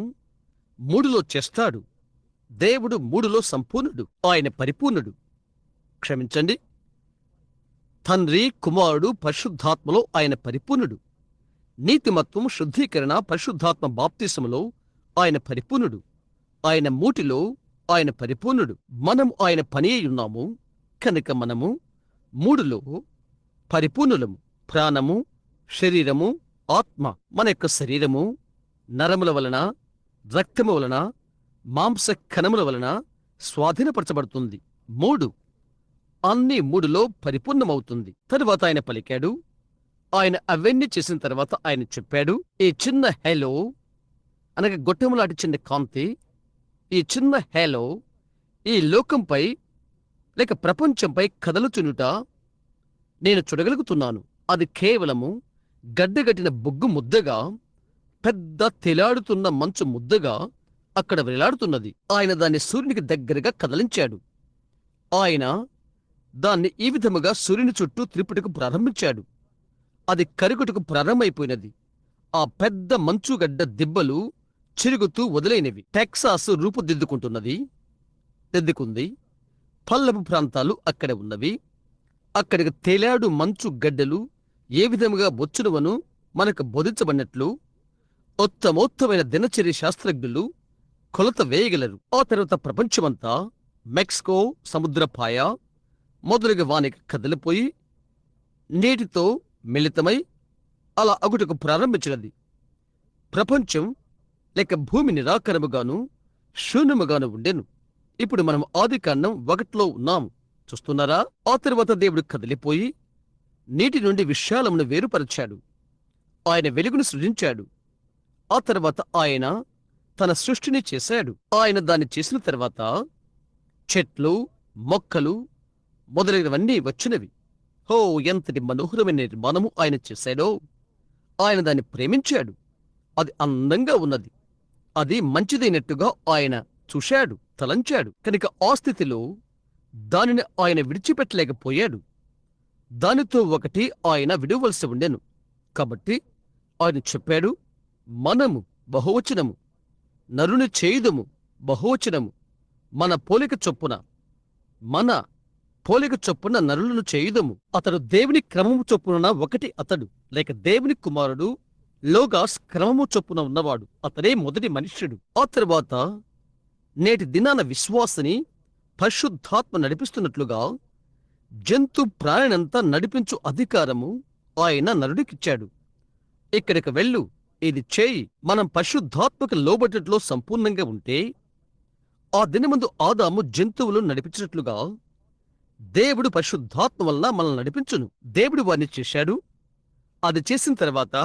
మూడులో చేస్తాడు. దేవుడు మూడులో సంపూర్ణుడు. ఆయన పరిపూర్ణుడు. క్షమించండి, తండ్రి, కుమారుడు, పరిశుద్ధాత్మలో ఆయన పరిపూర్ణుడు. నీతిమత్వం, శుద్ధీకరణ, పరిశుద్ధాత్మ బాప్తిసములో ఆయన పరిపూర్ణుడు. ఆయన మూటిలో ఆయన పరిపూర్ణుడు. మనం ఆయన పని అయ్యున్నాము కనుక మనము మూడులో పరిపూర్ణులము. ప్రాణము, శరీరము, ఆత్మ. మన యొక్క శరీరము నరముల వలన, రక్తము వలన, మాంస కణముల వలన స్వాధీనపరచబడుతుంది. మూడు అన్ని మూడులో పరిపూర్ణమవుతుంది. తరువాత ఆయన పలికాడు. ఆయన అవన్నీ చేసిన తర్వాత ఆయన చెప్పాడు, ఈ చిన్న హేలో అనగా గొట్టములాంటి చిన్న కాంతి, ఈ చిన్న హేలో ఈ లోకంపై లేక ప్రపంచంపై కదలుచునుట నేను చూడగలుగుతున్నాను. అది కేవలము గడ్డగట్టిన బొగ్గు ముద్దగా, పెద్ద తెలాడుతున్న మంచు ముద్దగా అక్కడ వేలాడుతున్నది. ఆయన దాన్ని సూర్యునికి దగ్గరగా కదలించాడు. ఆయన దాన్ని ఈ విధముగా సూర్యుని చుట్టూ త్రిపుటకు ప్రారంభించాడు. అది కరుగుటకు ప్రారంభమైపోయినది. ఆ పెద్ద మంచుగడ్డ దిబ్బలు చిరుగుతూ వదిలేనివి. టెక్సాస్ దిద్దుకుంది. పల్లపు ప్రాంతాలు అక్కడ ఉన్నవి. అక్కడికి తేలాడు మంచు గడ్డలు ఏ విధముగా బొచ్చునువను మనకు బోధించబడినట్లు ఉత్తమోత్తమైన దినచర్య శాస్త్రజ్ఞులు కొలత వేయగలరు. ఆ తర్వాత ప్రపంచమంతా మెక్సికో సముద్రపాయ మొదలుగా వానికి కదిలిపోయి నీటితో మిళితమై అలా అగుటకు ప్రారంభించినది. ప్రపంచం లేక భూమి నిరాకరముగాను శూన్యముగాను ఉండెను. ఇప్పుడు మనం ఆదికాండం 1లో ఉన్నాము. చూస్తున్నారా? ఆ తరువాత దేవుడు కదిలిపోయి నీటి నుండి విశాలమును వేరుపరచాడు. ఆయన వెలుగును సృజించాడు. ఆ తర్వాత ఆయన తన సృష్టిని చేశాడు. ఆయన దాన్ని చేసిన తర్వాత చెట్లు, మొక్కలు మొదలైనవన్నీ వచ్చినవి. హో, ఎంతటి మనోహరమైన నిర్మాణము ఆయన చేశాడో! ఆయన దాన్ని ప్రేమించాడు. అది అందంగా ఉన్నది. అది మంచిదైనట్టుగా ఆయన చూశాడు, తలంచాడు. కనుక ఆ స్థితిలో దానిని ఆయన విడిచిపెట్టలేకపోయాడు. దానితో ఒకటి ఆయన విడవలసి ఉండెను. కాబట్టి ఆయన చెప్పాడు, మనము బహువచనము నరుని చేయుదము బహువచనము మన పోలిక చొప్పున నరులను చేయుదము. అతడు దేవుని క్రమము చొప్పున ఒకటి అతడు, లేక దేవుని కుమారుడు లోగాస్ క్రమము చొప్పున ఉన్నవాడు. అతడే మొదటి మనుష్యుడు. ఆ తరువాత నేటి దినాన విశ్వాసని పరిశుద్ధాత్మ నడిపిస్తున్నట్లుగా జంతు ప్రాణినంతా నడిపించు అధికారము ఆయన నరుడికిచ్చాడు. ఇక్కడికి వెళ్ళు, ఇది చేయి. మనం పరిశుద్ధాత్మకు లోబడిలో సంపూర్ణంగా ఉంటే ఆ దినమందు ఆదాము జంతువులను నడిపించినట్లుగా దేవుడు పరిశుద్ధాత్మ వలన మనల్ని నడిపించును. దేవుడు వారిని చేశాడు. అది చేసిన తర్వాత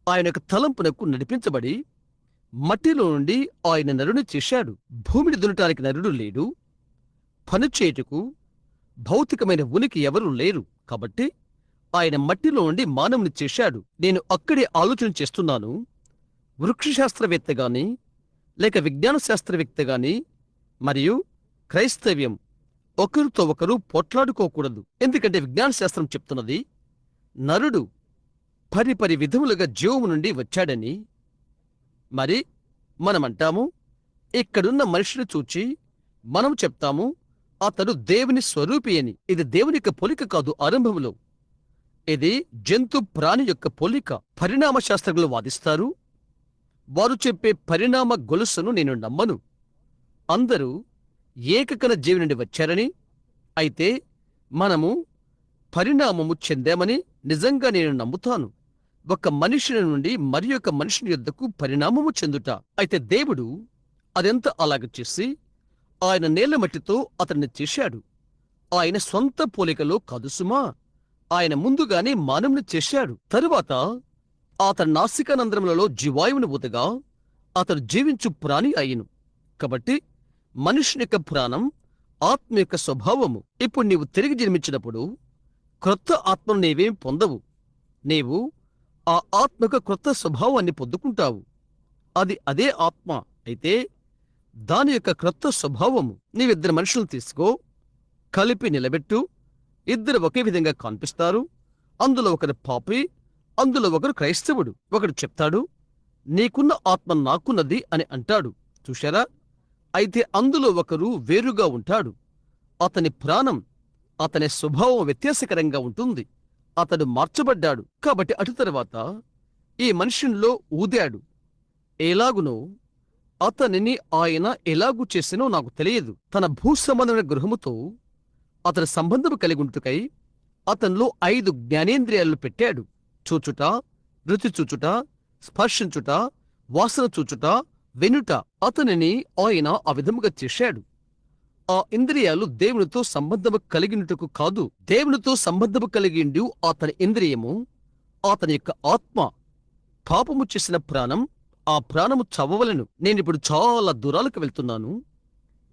ఆయన యొక్క తలంపునకు నడిపించబడి మట్టిలో నుండి ఆయన నరుని చేశాడు. భూమిని దున్నటానికి నరుడు లేడు. పనిచేయుటకు భౌతికమైన ఉనికి ఎవరూ లేరు. కాబట్టి ఆయన మట్టిలో నుండి మానవుని చేశాడు. నేను అక్కడే ఆలోచన చేస్తున్నాను. వృక్షశాస్త్రవేత్త గాని లేక విజ్ఞాన శాస్త్రవేత్త గాని మరియు క్రైస్తవ్యం ఒకరితో ఒకరు పోట్లాడుకోకూడదు. ఎందుకంటే విజ్ఞాన శాస్త్రం చెప్తున్నది నరుడు పరిపరి విధములుగా జీవము నుండి వచ్చాడని. మరి మనమంటాము ఇక్కడున్న మనిషిని చూచి మనం చెప్తాము అతడు దేవుని స్వరూపి అని. ఇది దేవుని యొక్క పోలిక కాదు. ఆరంభంలో ఇది జంతు ప్రాణి యొక్క పోలిక. పరిణామ శాస్త్రజ్ఞులు వాదిస్తారు. వారు చెప్పే పరిణామ గొలుసును నేను నమ్మను. అందరూ ఏకకణ జీవి నుండి వచ్చారని, అయితే మనము పరిణామము చెందామని నిజంగా నేను నమ్ముతాను. ఒక మనిషిని నుండి మరి ఒక మనిషిని యొద్దకు పరిణామము చెందుట. అయితే దేవుడు అదెంత అలాగ చేసి ఆయన నేల మట్టితో అతన్ని చేశాడు. ఆయన స్వంత పోలికలో కాదు సుమా, ఆయన ముందుగానే మానవుని చేశాడు. తరువాత అతని నాసికానంద్రములలో జీవాయువును ఊతగా అతడు జీవించు ప్రాణి అయ్యను. కాబట్టి మనుషుని యొక్క ప్రాణం ఆత్మ యొక్క స్వభావము. ఇప్పుడు నీవు తిరిగి జన్మించినప్పుడు క్రొత్త ఆత్మను నీవేం పొందవు. నీవు ఆ ఆత్మకు క్రొత్త స్వభావాన్ని పొందుకుంటావు. అది అదే ఆత్మ. అయితే దాని యొక్క క్రొత్త స్వభావము. నీవిద్దరు మనుషులను తీసుకో, కలిపి నిలబెట్టు. ఇద్దరు ఒకే విధంగా కనిపిస్తారు. అందులో ఒకరు పాపి, అందులో ఒకరు క్రైస్తవుడు. ఒకడు చెప్తాడు నీకున్న ఆత్మ నాకున్నది అని అంటాడు. చూశారా? అయితే అందులో ఒకరు వేరుగా ఉంటాడు. అతని ప్రాణం, అతని స్వభావం వ్యత్యాసకరంగా ఉంటుంది. అతడు మార్చబడ్డాడు. కాబట్టి అటు తరువాత ఈ మనుషుల్లో ఊదాడు. ఎలాగునో అతనిని ఆయన ఎలాగూ చేసినో నాకు తెలియదు. తన భూసంబంధమైన గృహముతో అతని సంబంధము కలిగి ఉంటుకై అతనిలో 5 జ్ఞానేంద్రియాలను పెట్టాడు. చూచుట, రుచి చూచుట, స్పర్శించుట, వాసన చూచుట, వెనుట. అతనిని ఆయన ఆ విధముగా చేశాడు. ఆ ఇంద్రియాలు దేవునితో సంబంధము కలిగినట్టుకు కాదు. దేవునితో సంబంధము కలిగిండు అతని ఇంద్రియము, అతని యొక్క ఆత్మ. పాపము చేసిన ప్రాణం, ఆ ప్రాణము చవవలను. నేనిప్పుడు చాలా దూరాలకు వెళ్తున్నాను.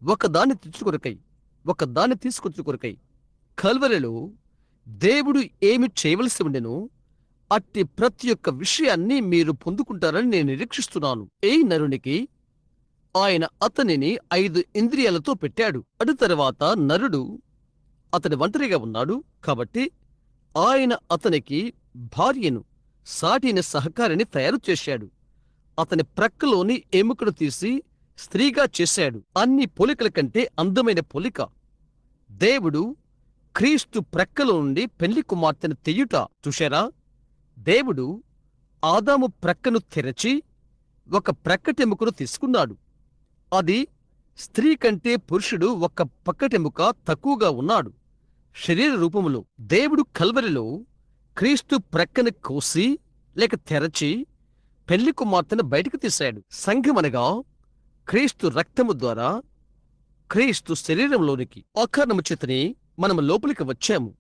ఒకదాన్ని తీసుకొచ్చు కొరకై కల్వరిలో దేవుడు ఏమి చేయవలసి ఉండెనో అట్టి ప్రతి ఒక్క విషయాన్ని మీరు పొందుకుంటారని నేను నిరీక్షిస్తున్నాను. ఈ నరునికి ఆయన అతనిని 5 ఇంద్రియాలతో పెట్టాడు. అటు తరువాత నరుడు అతని ఒంటరిగా ఉన్నాడు. కాబట్టి ఆయన అతనికి భార్యను, సాటిన సహకారిని తయారు చేశాడు. అతని ప్రక్కలోని ఎముకను తీసి స్త్రీగా చేశాడు. అన్ని పోలికల కంటే అందమైన పోలిక. దేవుడు క్రీస్తు ప్రక్కలో నుండి పెళ్లి కుమార్తెను తెయ్యుట. చూశారా? దేవుడు ఆదాము ప్రక్కను తెరచి ఒక ప్రక్కటెముకను తీసుకున్నాడు. అది స్త్రీ కంటే పురుషుడు ఒక పక్కటెముక తక్కువగా ఉన్నాడు శరీర రూపములో. దేవుడు కల్వరిలో క్రీస్తు ప్రక్కను కోసి లేక తెరచి పెళ్లి కుమార్తెను బయటకు తీశాడు. సంఘమనగా క్రీస్తు రక్తము ద్వారా క్రీస్తు శరీరంలోనికి అకారణము చేతని మనము లోపలికి వచ్చాము.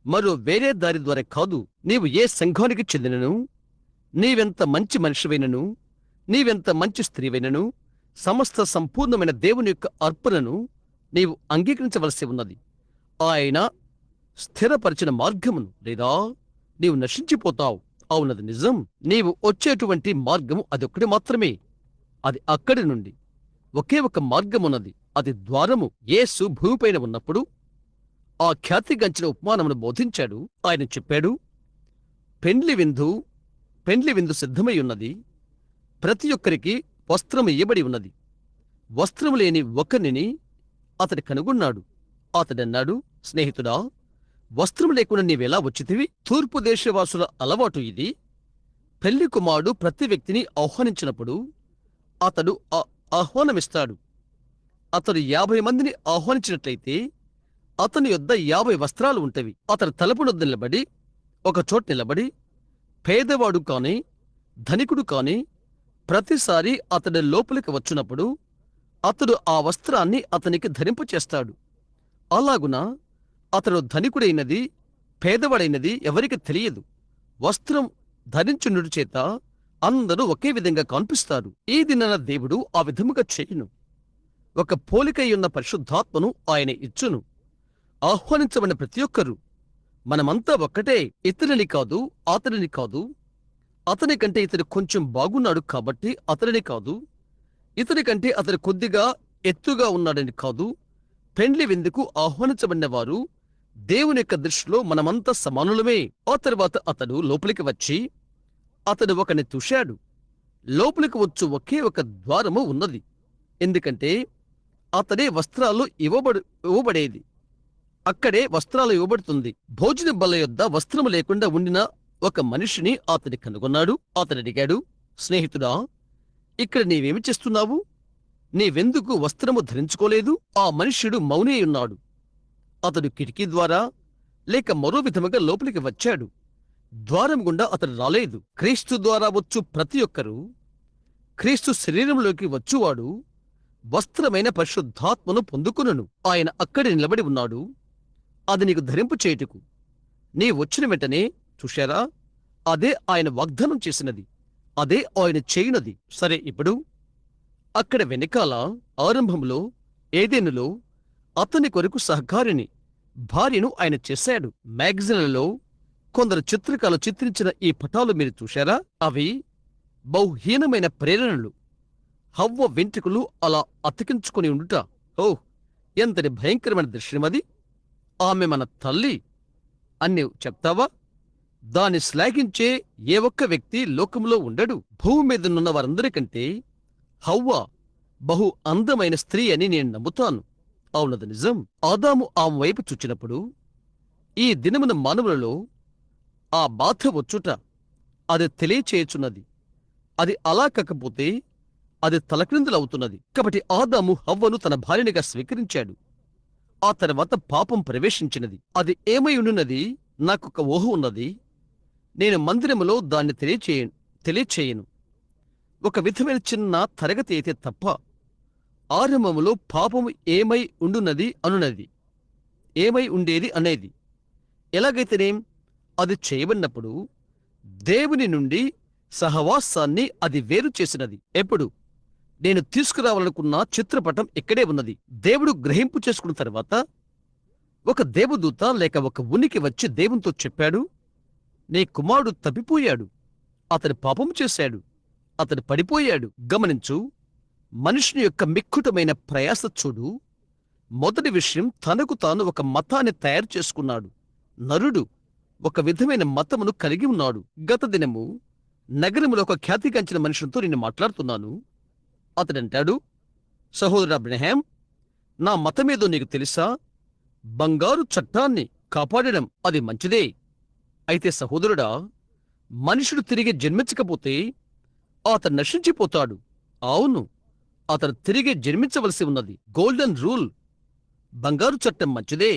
మరో వేరే దారి ద్వారా కాదు. నీవు ఏ సంఘానికి చెందినను, నీవెంత మంచి మనిషివైనను, నీవెంత మంచి స్త్రీవైనను, సమస్త సంపూర్ణమైన దేవుని యొక్క అర్పణను నీవు అంగీకరించవలసి ఉన్నది. ఆయన స్థిరపరిచిన మార్గమును, లేదా నీవు నశించిపోతావు. అవునది నిజం. నీవు వచ్చేటువంటి మార్గము అదొక్కటి మాత్రమే. అది అక్కడి నుండి ఒకే ఒక మార్గమున్నది. అది ద్వారము. యేసు భూమిపైన ఉన్నప్పుడు ఆ ఖ్యాతిగంచిన ఉపమానమును బోధించాడు. ఆయన చెప్పాడు, పెండ్లి విందు సిద్ధమై ఉన్నది. ప్రతి ఒక్కరికి వస్త్రము ఇయ్యబడి ఉన్నది. వస్త్రము లేని ఒకరిని అతడు కనుగొన్నాడు. అతడన్నాడు, స్నేహితుడా, వస్త్రము లేకుండా నీవెలా వచ్చితివి? తూర్పు దేశవాసుల అలవాటు ఇది. పెళ్లి కుమారుడు ప్రతి వ్యక్తిని ఆహ్వానించినప్పుడు అతడు ఆహ్వానమిస్తాడు. అతడు 50 మందిని ఆహ్వానించినట్లయితే అతని యొద్ద 50 వస్త్రాలు ఉంటవి. అతడు తలుపునొద్ద నిలబడి, ఒక చోట నిలబడి, పేదవాడు కాని ధనికుడు కాని ప్రతిసారి అతడి లోపలికి వచ్చినప్పుడు అతడు ఆ వస్త్రాన్ని అతనికి ధరింపచేస్తాడు. అలాగున అతడు ధనికుడైనది పేదవాడైనది ఎవరికి తెలియదు. వస్త్రం ధరించుండు చేత అందరూ ఒకే విధంగా కనిపిస్తారు. ఈ దినాన దేవుడు ఆ విధముగా చేయును. ఒక పోలికయున్న పరిశుద్ధాత్మను ఆయన ఇచ్చును. ఆహ్వానించబడిన ప్రతి ఒక్కరూ మనమంతా ఒక్కటే. ఇతరుని కాదు, అతనిని కాదు, అతని కంటే ఇతడు కొంచెం బాగున్నాడు కాబట్టి అతడిని కాదు, ఇతని కంటే అతడు కొద్దిగా ఎత్తుగా ఉన్నాడని కాదు. పెండ్లి విందుకు ఆహ్వానించబడిన వారు దేవుని యొక్క దృష్టిలో మనమంతా సమానులమే. ఆ తర్వాత అతడు లోపలికి వచ్చి అతడు ఒకని చూశాడు. లోపలికి వచ్చు ఒకే ఒక ద్వారము ఉన్నది, ఎందుకంటే అతడే వస్త్రాలు ఇవ్వబడేది. అక్కడే వస్త్రాలు ఇవ్వబడుతుంది. భోజన బల్ల యొద్ద వస్త్రము లేకుండా ఉండిన ఒక మనిషిని అతడి కనుగొన్నాడు. అతడడిగాడు, స్నేహితుడా, ఇక్కడ నీవేమి చేస్తున్నావు? నీవెందుకు వస్త్రము ధరించుకోలేదు? ఆ మనుష్యుడు మౌనే ఉన్నాడు. అతడు కిటికీ ద్వారా లేక మరో విధముగా లోపలికి వచ్చాడు. ద్వారం గుండా అతడు రాలేదు. క్రీస్తు ద్వారా వచ్చు ప్రతి ఒక్కరూ, క్రీస్తు శరీరంలోకి వచ్చువాడు వస్త్రమైన పరిశుద్ధాత్మను పొందుకును. ఆయన అక్కడే నిలబడి ఉన్నాడు, అది నీకు ధరింపు చేయుటకు. నీ వచ్చిన వెంటనే చూశారా, అదే ఆయన వాగ్దానం చేసినది, అదే ఆయన చేయునది. సరే, ఇప్పుడు అక్కడ వెనకాల ఆరంభంలో ఏదెనులో అతని కొరకు సహకారిని భార్యను ఆయన చేశాడు. మ్యాగజైన్లలో కొందరు చిత్రకాలు చిత్రించిన ఈ పటాలు మీరు చూశారా? అవి బహుహీనమైన ప్రేరణలు. హవ్వ వెంట్రుకలు అలా అతికించుకుని ఉండుట, ఓహ్, ఎంతటి భయంకరమైన దృశ్యమది! ఆమె మన తల్లి అని నీవు చెప్తావా? దాన్ని శ్లాఘించే ఏ ఒక్క వ్యక్తి లోకంలో ఉండడు. భూమి మీదనున్న వారందరికంటే హవ్వ బహు అందమైన స్త్రీ అని నేను నమ్ముతాను. అవునది నిజం. ఆదాము ఆమె వైపు చూచినప్పుడు ఈ దినమున మానవులలో ఆ బాధ వచ్చుట అది తెలియచేయుచున్నది. అది అలా కాకపోతే అది తలక్రిందులవుతున్నది. కాబట్టి ఆదాము హవ్వను తన భార్యనిగా స్వీకరించాడు. ఆ తర్వాత పాపం ప్రవేశించినది. అది ఏమై ఉండున్నది? నాకొక ఊహ ఉన్నది. నేను మందిరములో దాన్ని తెలియచేయను. ఒక విధమైన చిన్న తరగతి అయితే తప్ప ఆరంభములో పాపము ఏమై ఉండున్నది అనున్నది, ఏమై ఉండేది అనేది. ఎలాగైతేనేం అది చేయబడినప్పుడు దేవుని నుండి సహవాసాన్ని అది వేరు చేసినది. ఎప్పుడు? నేను తీసుకురావాలనుకున్న చిత్రపటం ఇక్కడే ఉన్నది. దేవుడు గ్రహింపు చేసుకున్న తర్వాత ఒక దేవదూత లేక ఒక ఉనికి వచ్చి దేవునితో చెప్పాడు, నీ కుమారుడు తప్పిపోయాడు, అతడు పాపం చేశాడు, అతడు పడిపోయాడు. గమనించు, మనుషుని యొక్క మిక్కుటమైన ప్రయాస చూడు. మొదటి విషయం, తనకు తాను ఒక మతాన్ని తయారు చేసుకున్నాడు. నరుడు ఒక విధమైన మతమును కలిగి ఉన్నాడు. గత దినము నగరములో ఒక ఖ్యాతిగాంచిన మనుషులతో నేను మాట్లాడుతున్నాను. అతడంటాడు, సహోదరు అబ్రహాం, నా మతమేదో నీకు తెలుసా? బంగారు చట్టాన్ని కాపాడడం అది మంచిదే. అయితే సహోదరుడా, మనుషుడు తిరిగి జన్మించకపోతే అతను నశించిపోతాడు. అవును, అతను తిరిగి జన్మించవలసి ఉన్నది. గోల్డెన్ రూల్, బంగారు చట్టం మంచిదే.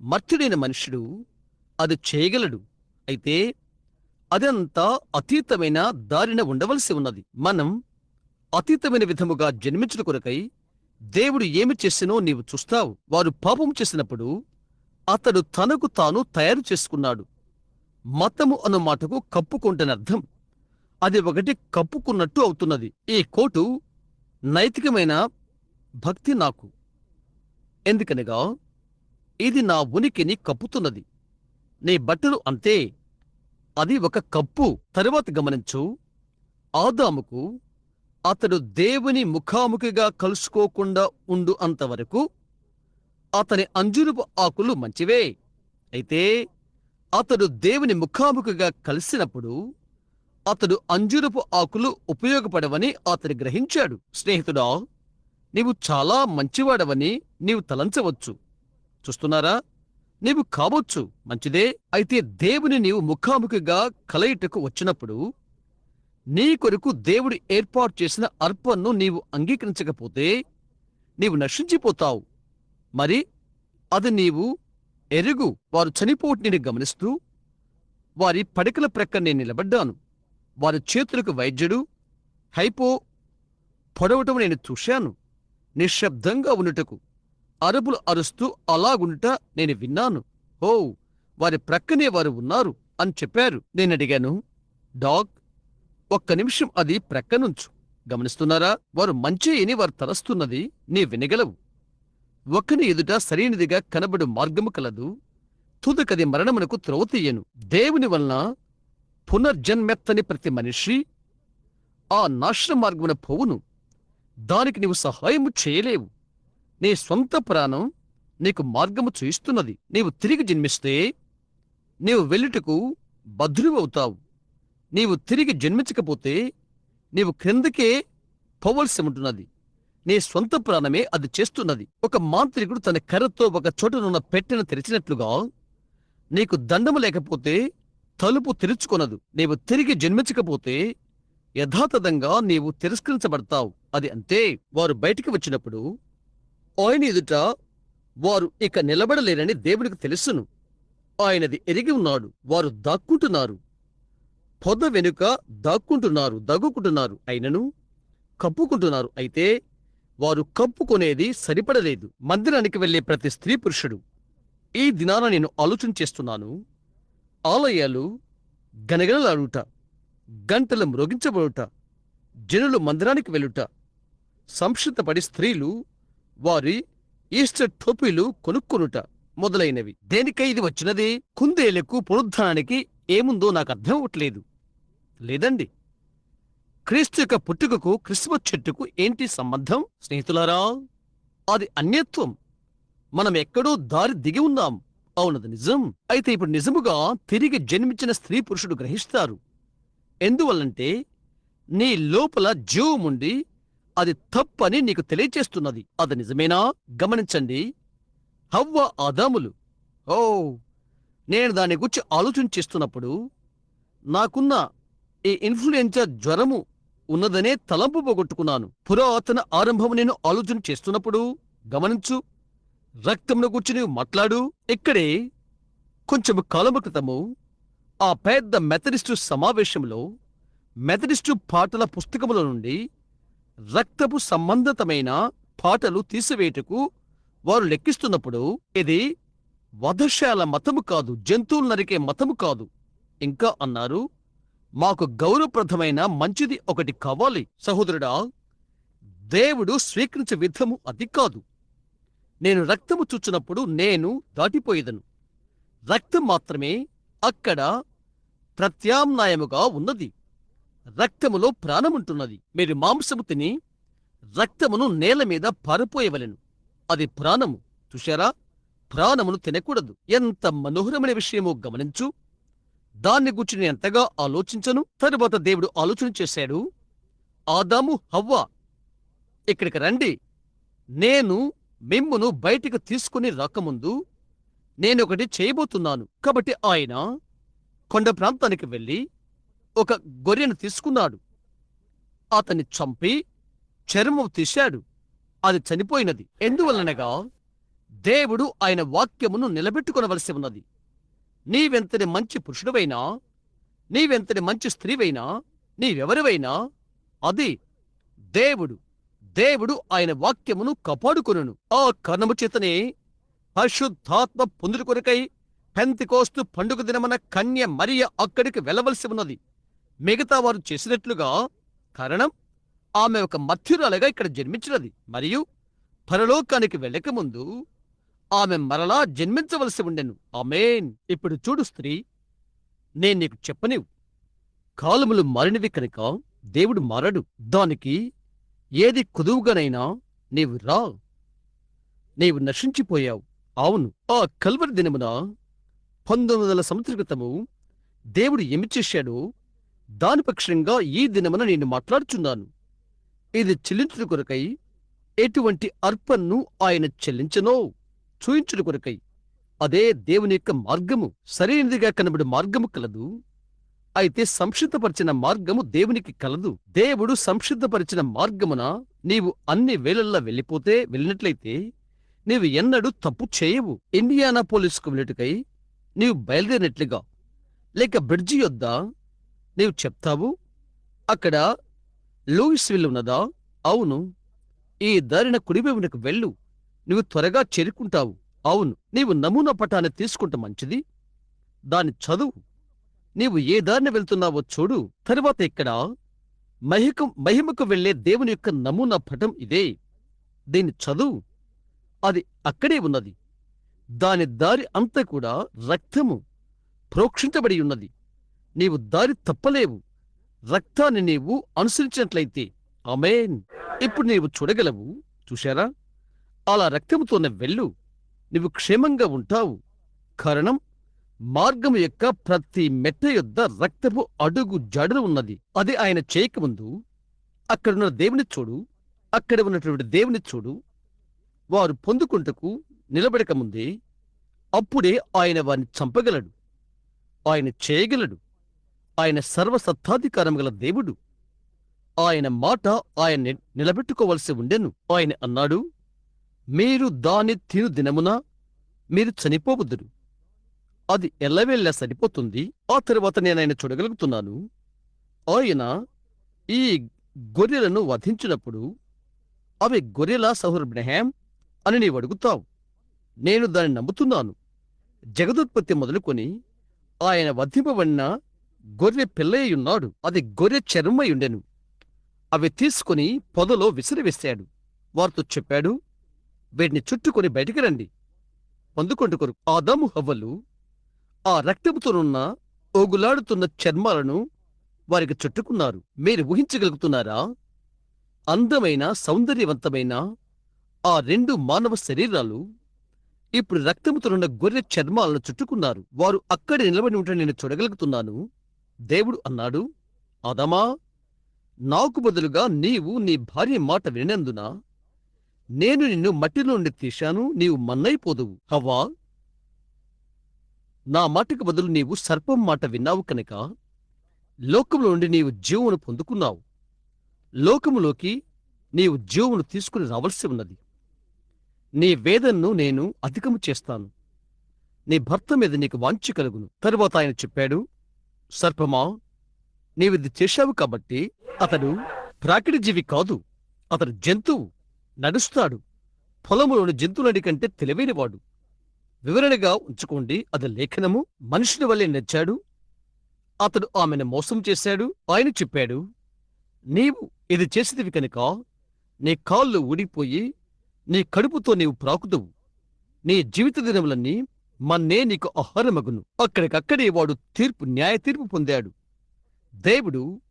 మర్త్యుడైన మనుష్యుడు అది చేయగలడు. అయితే అదంతా అతీతమైన దారిన ఉండవలసి ఉన్నది. మనం అతీతమైన విధముగా జన్మించుట కొరకై దేవుడు ఏమి చేసినో నీవు చూస్తావు. వారు పాపం చేసినప్పుడు అతడు తనకు తాను తయారు చేసుకున్నాడు. మతము అన్న మాటకు కప్పుకుంటనర్థం. అది ఒకటి కప్పుకున్నట్టు అవుతున్నది. ఈ కోటు నైతికమైన భక్తి నాకు, ఎందుకనగా ఇది నా ఉనికిని కప్పుతున్నది. నీ బట్టలు అంతే, అది ఒక కప్పు. తరువాత గమనించు, ఆదాముకు అతడు దేవుని ముఖాముఖిగా కలుసుకోకుండా ఉండు అంతవరకు అతని అంజూరపు ఆకులు మంచివే. అయితే అతడు దేవుని ముఖాముఖిగా కలిసినప్పుడు అతడు అంజూరపు ఆకులు ఉపయోగపడవని అతడు గ్రహించాడు. స్నేహితుడా, నీవు చాలా మంచివాడవని నీవు తలంచవచ్చు. చూస్తున్నారా, నీవు కావచ్చు, మంచిదే. అయితే దేవుని నీవు ముఖాముఖిగా కలయిటకు వచ్చినప్పుడు నీ కొరకు దేవుడు ఏర్పాటు చేసిన అర్పణను నీవు అంగీకరించకపోతే నీవు నశించిపోతావు. మరి అది నీవు ఎరుగు. వారు చనిపోవటం నేను గమనిస్తూ వారి పడకల ప్రక్కన నేను నిలబడ్డాను. వారి చేతులకు వైద్యుడు హైపో పొడవటం నేను చూశాను. నిశ్శబ్దంగా ఉండుటకు అరుపులు అరుస్తూ అలాగుంట నేను విన్నాను. ఓ, వారి ప్రక్కనే వారు ఉన్నారు అని చెప్పారు. నేనడిగాను, డాగ్, ఒక్క నిమిషం అది ప్రక్కనుంచు. గమనిస్తున్నారా, వారు మంచి అని వారు తలస్తున్నది నీ వినగలవు. ఒకని ఎదుట సరైనదిగా కనబడు మార్గము కలదు, తుదకది మరణమునకు త్రోవ తీయను. దేవుని వలన పునర్జన్మెత్తని ప్రతి మనిషి ఆ నాశన మార్గమున పోవును. దానికి నీవు సహాయము చేయలేవు. నీ స్వంత ప్రాణం నీకు మార్గము చూయిస్తున్నది. నీవు తిరిగి జన్మిస్తే నీవు వెళ్ళుటకు బద్ధుడివవుతావు. నీవు తిరిగి జన్మించకపోతే నీవు క్రిందకే పోవలసి ఉంటున్నది. నీ స్వంత ప్రాణమే అది చేస్తున్నది. ఒక మాంత్రికుడు తన కర్రతో ఒక చోటనున్న పెట్టెను తెరిచినట్లుగా నీకు దండము లేకపోతే తలుపు తెరుచుకొనదు. నీవు తిరిగి జన్మించకపోతే యథాతథంగా నీవు తిరస్కరించబడతావు. అది అంతే. వారు బయటికి వచ్చినప్పుడు ఆయన ఎదుట వారు ఇక నిలబడలేరని దేవునికి తెలుసును. ఆయనది ఎరిగి ఉన్నాడు. వారు దాక్కుంటున్నారు, పొద వెనుక దగ్గుకుంటున్నారు, అయినను కప్పుకుంటున్నారు. అయితే వారు కప్పుకొనేది సరిపడలేదు. మందిరానికి వెళ్లే ప్రతి స్త్రీ పురుషుడు ఈ దినాన నేను ఆలోచన చేస్తున్నాను. ఆలయాలు గనగనలాడుట, గంటలు మ్రోగించబడుట, జనులు మందిరానికి వెళ్ళుట, సంక్షిప్తపడి స్త్రీలు వారి ఈస్టర్ టోపీలు కొనుక్కొనుట మొదలైనవి. దేనికై ఇది వచ్చినది? కుందేలకు పునరుద్ధానానికి ఏముందో నాకు అర్థం అవట్లేదు. లేదండి, క్రీస్తు యొక్క పుట్టుకకు క్రిస్మస్ చెట్టుకు ఏంటి సంబంధం? స్నేహితులారా, అది అన్యత్వం. మనం ఎక్కడో దారి దిగి ఉన్నాం. అవునది నిజం. అయితే ఇప్పుడు నిజముగా తిరిగి జన్మించిన స్త్రీ పురుషుడు గ్రహిస్తారు. ఎందువల్లంటే నీ లోపల జీవముండి అది తప్పని నీకు తెలియచేస్తున్నది. అది నిజమేనా? గమనించండి, హవ్వ ఆదాములు. ఓ, నేను దాని గురించి ఆలోచన చేస్తున్నప్పుడు నాకున్న ఈ ఇన్ఫ్లుయెంజా జ్వరము ఉన్నదనే తలంపు పోగొట్టుకున్నాను. పురాతన ఆరంభము నేను ఆలోచన చేస్తున్నప్పుడు గమనించు, రక్తమును గురించి నీవు మాట్లాడు. ఇక్కడే కొంచెము కాలము క్రితము ఆ పెద్ద మెథడిస్టు సమావేశంలో మెథడిస్టు పాటల పుస్తకముల నుండి రక్తపు సంబంధితమైన పాటలు తీసివేయుటకు వారు లెక్కిస్తున్నప్పుడు ఇది వధశాల మతము కాదు, జంతువులు నరికే మతము కాదు. ఇంకా అన్నారు, మాకు గౌరవప్రదమైన మంచిది ఒకటి కావాలి. సహోదరుడా, దేవుడు స్వీకరించే విధము అది కాదు. నేను రక్తము చూచినప్పుడు నేను దాటిపోయేదను. రక్తం మాత్రమే అక్కడ ప్రత్యామ్నాయముగా ఉన్నది. రక్తములో ప్రాణముంటున్నది. మీరు మాంసము తిని రక్తమును నేల మీద పారిపోయవలెను. అది ప్రాణము. చూశారా? ప్రాణమును తినకూడదు. ఎంత మనోహరమైన విషయమో గమనించు. దాన్ని గురించి నేను ఎంతగా ఆలోచించను. తరువాత దేవుడు ఆలోచన చేశాడు, ఆదాము, హవ్వ, ఇక్కడికి రండి. నేను మిమ్మును బయటికి తీసుకుని రాకముందు నేనొకటి చేయబోతున్నాను. కాబట్టి ఆయన కొండ ప్రాంతానికి వెళ్ళి ఒక గొర్రెను తీసుకున్నాడు. అతన్ని చంపి చర్మం తీశాడు. అది చనిపోయినది. ఎందువలనగా దేవుడు ఆయన వాక్యమును నిలబెట్టుకొనవలసి ఉన్నది. నీవెంతటి మంచి పురుషుడవైనా, నీవెంతటి మంచి స్త్రీవైనా, నీవెవరివైనా, అది దేవుడు ఆయన వాక్యమును కాపాడుకొనును. ఆ కారణము చేతనే పరిశుద్ధాత్మ పొందుట కొరకై పెంతెకోస్తు పండుగ దినమన కన్య మరియ అక్కడికి వెళ్ళవలసి ఉన్నది. మిగతా వారు చేసినట్లుగా. కారణం, ఆమె ఒక మధ్యురాలుగా ఇక్కడ జన్మించినది మరియు పరలోకానికి వెళ్ళకముందు ఆమె మరలా జన్మించవలసి ఉండెను. ఆమేన్. ఇప్పుడు చూడు స్త్రీ, నేను నీకు చెప్పనివు. కాలములు మారినవి కనుక దేవుడు మారడు. దానికి ఏది కుదువుగానైనా నీవు రా. నీవు నశించిపోయావు. అవును, ఆ కల్వరి దినమున 1900 సంవత్సరాల క్రితము దేవుడు ఏమి చేశాడో దాని పక్షంగా ఈ దినమున నేను మాట్లాడుచున్నాను. ఇది చెల్లించుట కొరకై ఎటువంటి అర్పణను ఆయన చెల్లించనో చూయించుట కొరకై. అదే దేవుని యొక్క మార్గము. సరైనదిగా కనబడి మార్గము కలదు. అయితే సంసిద్ధపరిచిన మార్గము దేవునికి కలదు. దేవుడు సంసిద్ధపరిచిన మార్గమున నీవు అన్ని వేళల్లో వెళ్ళినట్లయితే నీవు ఎన్నడూ తప్పు చేయవు. ఇండియానాపోలిస్కు వెళ్ళుటకై నీవు బయలుదేరినట్లుగా లేక బ్రిడ్జి యొద్ద నీవు చెప్తావు, అక్కడ లూయిస్విల్ ఉన్నదా? అవును, ఈ దారిన కుడివైపునకు వెళ్ళు, నువ్వు త్వరగా చేరుకుంటావు. అవును, నీవు నమూనా పటాన్ని తీసుకుంటే మంచిది. దాన్ని చదువు. నీవు ఏ దారిన వెళ్తున్నావో చూడు. తరువాత ఇక్కడ మహిమకు వెళ్లే దేవుని యొక్క నమూనా పటం ఇదే. దీన్ని చదువు. అది అక్కడే ఉన్నది. దాని దారి అంతా కూడా రక్తము ప్రోక్షించబడి ఉన్నది. నీవు దారి తప్పలేవు. రక్తాన్ని నీవు అనుసరించినట్లయితే. ఆమేన్. ఇప్పుడు నీవు చూడగలవు. చూశారా? అలా రక్తముతోన వెళ్ళు, నీవు క్షేమంగా ఉంటావు. కారణం, మార్గము యొక్క ప్రతి మెట్ట యొద్ద రక్తపు అడుగు జాడలు ఉన్నది. అది ఆయన చేయకముందు అక్కడున్న దేవుని చూడు, అక్కడ ఉన్నటువంటి దేవుని చూడు. వారు పొందుకుంటకు నిలబడకముందే అప్పుడే ఆయన వారిని చంపగలడు. ఆయన చేయగలడు. ఆయన సర్వసత్తాధికారం గల దేవుడు. ఆయన మాట ఆయన నిలబెట్టుకోవలసి ఉండెను. ఆయన అన్నాడు, మీరు దాని తిను దినమున మీరు చనిపోవద్దురు. అది ఎల్లవేళ్ళ సరిపోతుంది. ఆ తరువాత నేనాయన చూడగలుగుతున్నాను. ఆయన ఈ గొర్రెలను వధించినప్పుడు అవి గొర్రెల సహోదరుబ్రహాం అని నీవు అడుగుతావు. నేను దాన్ని నమ్ముతున్నాను. జగదుత్పత్తి మొదలుకొని ఆయన వధింపబడిన గొర్రె పిల్లయ్యున్నాడు. అది గొర్రె చర్మయుండెను. అవి తీసుకుని పొదలో విసిరివేశాడు. వారితో చెప్పాడు, వీటిని చుట్టుకొని బయటికి రండి, పొందుకొంటుకొరు. ఆదాము హవ్వలు ఆ రక్తముతోనున్న ఓగులాడుతున్న చర్మాలను వారికి చుట్టుకున్నారు. మీరు ఊహించగలుగుతున్నారా? అందమైన సౌందర్యవంతమైన ఆ రెండు మానవ శరీరాలు ఇప్పుడు రక్తముతోనున్న గొర్రె చర్మాలను చుట్టుకున్నారు. వారు అక్కడే నిలబడి ఉంటే నేను చూడగలుగుతున్నాను. దేవుడు అన్నాడు, ఆదామా, నాకు బదులుగా నీవు నీ భార్య మాట వినందున నేను నిన్ను మట్టిలో నుండి తీశాను, నీవు మన్నైపోదువు. హవ్వా, నా మాటకు బదులు నీవు సర్పం మాట విన్నావు కనుక లోకములో నుండి నీవు జీవమును పొందుకున్నావు. లోకములోకి నీవు జీవమును తీసుకుని రావలసి ఉన్నది. నీ వేదనను నేను అధికము చేస్తాను. నీ భర్త మీద నీకు వాంఛ కలుగును. తరువాత ఆయన చెప్పాడు, సర్పమా, నీవిది చేశావు కాబట్టి అతడు ప్రాకిడి జీవి కాదు, అతడు జంతువు, నడుస్తాడు. పొలములోని జంతువులడి కంటే తెలివైనవాడు. వివరణగా ఉంచుకోండి, అది లేఖనము. మనుషుని వల్లే నచ్చాడు. అతడు ఆమెను మోసం చేశాడు. ఆయన చెప్పాడు, నీవు ఇది చేసేదివి కనుక నీ కాళ్ళు ఊడిపోయి నీ కడుపుతో నీవు ప్రాకుదువు. నీ జీవిత దినములన్నీ మన్నే నీకు ఆహారమగును. అక్కడికక్కడే వాడు న్యాయ తీర్పు పొందాడు. దేవుడు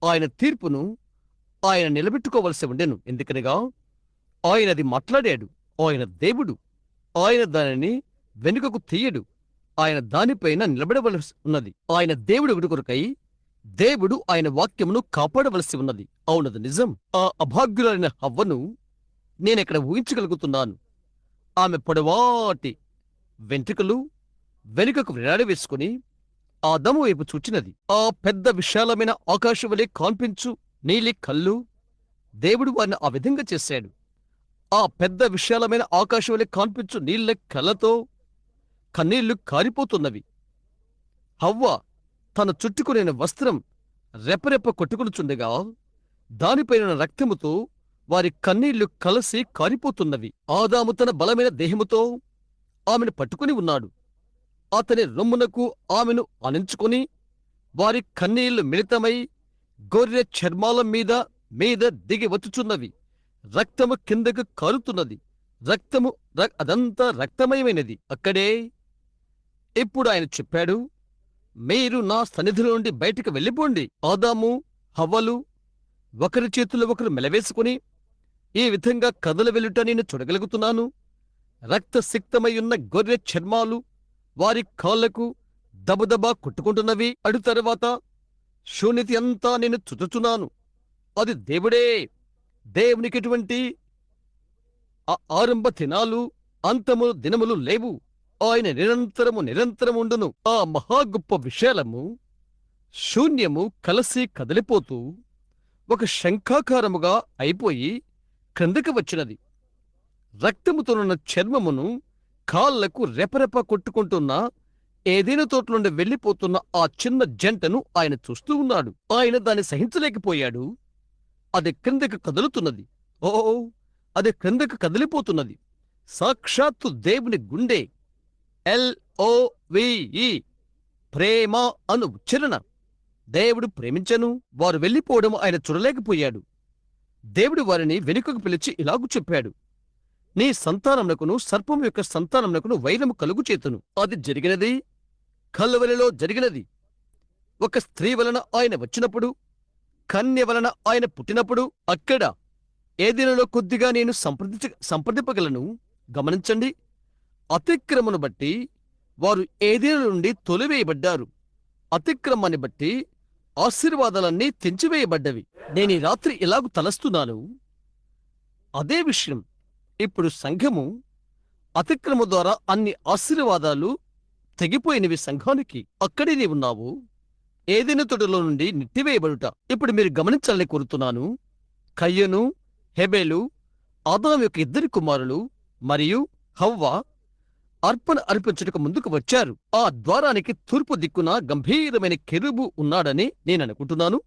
ఆయన తీర్పును ఆయన నిలబెట్టుకోవలసి ఉండెను. ఎందుకనగా ఆయనది మాట్లాడాడు. ఆయన దేవుడు. ఆయన దానిని వెనుకకు తీయడు. ఆయన దానిపైన నిలబడవలసి ఉన్నది. ఆయన దేవుడు ఒకటి కొరకై దేవుడు ఆయన వాక్యమును కాపాడవలసి ఉన్నది. అవునది నిజం. ఆ అభాగ్యులైన హవ్వను నేనెక్కడ ఊహించగలుగుతున్నాను. ఆమె పొడవాటి వెంట్రుకలు వెనుకకు వేసుకుని ఆదాము వైపు చూచినది. ఆ పెద్ద విశాలమైన ఆకాశం వలె కాన్పించు నీలి కళ్ళు. దేవుడు వారిని ఆ విధంగా చేశాడు. ఆ పెద్ద విశాలమైన ఆకాశం వలె కాన్పించు నీళ్ల కళ్ళతో కన్నీళ్లు కారిపోతున్నవి. హవ్వ తన చుట్టుకునే వస్త్రం రెపరెప కొట్టుకునుచుండగా దానిపైన రక్తముతో వారి కన్నీళ్లు కలసి కారిపోతున్నవి. ఆదాము తన బలమైన దేహముతో ఆమెను పట్టుకుని ఉన్నాడు. అతని రొమ్మునకు ఆమెను ఆనించుకొని వారి కన్నీళ్లు మిళితమై గొర్రె చర్మాల మీద మీద దిగి వచ్చుచున్నవి. రక్తము కిందకు కారుతున్నది. రక్తము అదంతా రక్తమయమైనది. అక్కడే ఇప్పుడు ఆయన చెప్పాడు, మీరు నా సన్నిధిలో నుండి బయటికి వెళ్ళిపోండి. ఆదాము హవ్వలు ఒకరి చేతుల్లో ఒకరు మెలవేసుకుని ఈ విధంగా కదలు వెళ్ళుట నేను చూడగలుగుతున్నాను. రక్తసిక్తమయ్యున్న గొర్రె చర్మాలు వారి కాళ్లకు దబదబా కొట్టుకుంటున్నవి. అడు తరువాత శూన్యత అంతా నేను చుట్టుచున్నాను. అది దేవుడే. దేవునికి ఎటువంటి ఆరంభ దినాలు అంతము దినములు లేవు. ఆయన నిరంతరముండును. ఆ మహా గొప్ప విశాలము శూన్యము కలసి కదిలిపోతూ ఒక శంఖాకారముగా అయిపోయి క్రిందకి వచ్చినది. రక్తముతోనున్న చర్మమును కాళ్లకు రెపరెప కొట్టుకుంటున్న ఏదైనా తోటలుండి వెళ్లిపోతున్న ఆ చిన్న జంటను ఆయన చూస్తూ ఉన్నాడు. ఆయన దాన్ని సహించలేకపోయాడు. అది క్రిందకు కదులుతున్నది. ఓ, అది క్రిందకు కదిలిపోతున్నది. సాక్షాత్తు దేవుని గుండె. LOVE, ప్రేమ అను ఉచ్చారణ. దేవుడు ప్రేమించను. వారు వెళ్లిపోవడం ఆయన చూడలేకపోయాడు. దేవుడు వారిని వెనుకకు పిలిచి ఇలాగు చెప్పాడు, నీ సంతానమునకును సర్పం యొక్క సంతానమునకును వైరము కలుగు చేతును. అది జరిగినది, కల్వరిలో జరిగినది. ఒక స్త్రీ వలన ఆయన వచ్చినప్పుడు, కన్య వలన ఆయన పుట్టినప్పుడు, అక్కడ ఏదైనాలో కొద్దిగా నేను సంప్రదింపగలను. గమనించండి, అతిక్రమను బట్టి వారు ఏదైనా నుండి తొలివేయబడ్డారు. అతిక్రమాన్ని బట్టి ఆశీర్వాదాలన్నీ తెంచివేయబడ్డవి. నేను ఈ రాత్రి ఇలాగూ తలస్తున్నాను. అదే విషయం ఇప్పుడు సంఘము అతిక్రమ ద్వారా అన్ని ఆశీర్వాదాలు తెగిపోయినవి. సంఘానికి అక్కడే నీవు ఉన్నావు. ఏదైనా తొడిలో నుండి నెట్టివేయబడుట ఇప్పుడు మీరు గమనించాలని కోరుతున్నాను. కయ్యను, హెబెలు, ఆదాము యొక్క ఇద్దరి కుమారులు మరియు హవ్వ అర్పణ అర్పించుటకు ముందుకు వచ్చారు. ఆ ద్వారానికి తూర్పు దిక్కున గంభీరమైన కెరూబు ఉన్నాడని నేననుకుంటున్నాను.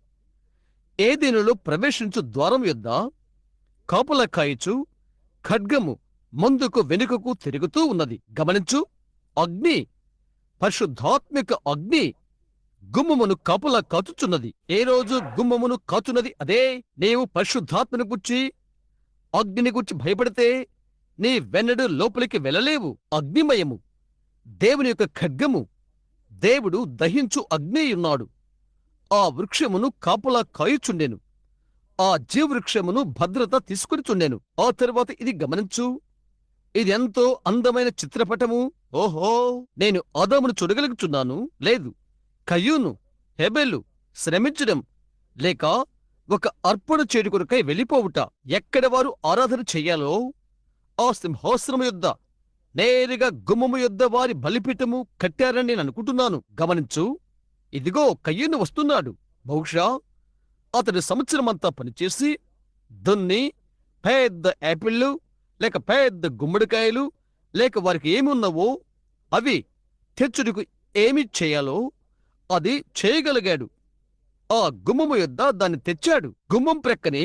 ఏదెనులో ప్రవేశించు ద్వారం యొద్ద కాపలా కాయచు ఖడ్గము ముందుకు వెనుకకు తిరుగుతూ ఉన్నది. గమనించు, అగ్ని, పరిశుద్ధాత్మిక అగ్ని గుమ్మమును కాపలా కాచుచున్నది. ఏ రోజు గుమ్మమును కాచున్నది అదే. నీవు పరిశుద్ధాత్మను గుర్చి, అగ్నిని గుర్చి భయపడితే నీ వెన్నడు లోపలికి వెళ్ళలేవు. అగ్నిమయము, దేవుని యొక్క ఖడ్గము. దేవుడు దహించు అగ్నియున్నాడు. ఆ వృక్షమును కాపులా కాయుచుండెను. ఆ జీవవృక్షమును భద్రత తీసుకునిచుండెను. ఆ తరువాత ఇది గమనించు, ఇది ఎంతో అందమైన చిత్రపటము. ఓహో, నేను ఆదామును చూడగలుగుచున్నాను. లేదు, కయ్యూను, హెబెలు శ్రమించడం లేక ఒక అర్పణ చేడు కొరకై వెళ్ళిపోవుట. ఎక్కడ వారు ఆరాధన చెయ్యాలో ఆ సింహాసనము యొద్ద నేరుగా గుమ్మము యొద్ద వారి బలిపీఠము కట్టారని నేను అనుకుంటున్నాను. గమనించు, ఇదిగో కయ్యూను వస్తున్నాడు. బహుశా అతడు సంవత్సరమంతా పనిచేసి దున్ని పెద్ద యాపిళ్ళు లేక పెద్ద గుమ్మడికాయలు లేక వారికి ఏమి ఉన్నావో అవి తెచ్చుటకు ఏమి చేయాలో అది చేయగలిగాడు. ఆ గుమ్మము యొద్ద దాన్ని తెచ్చాడు. గుమ్మం ప్రక్కనే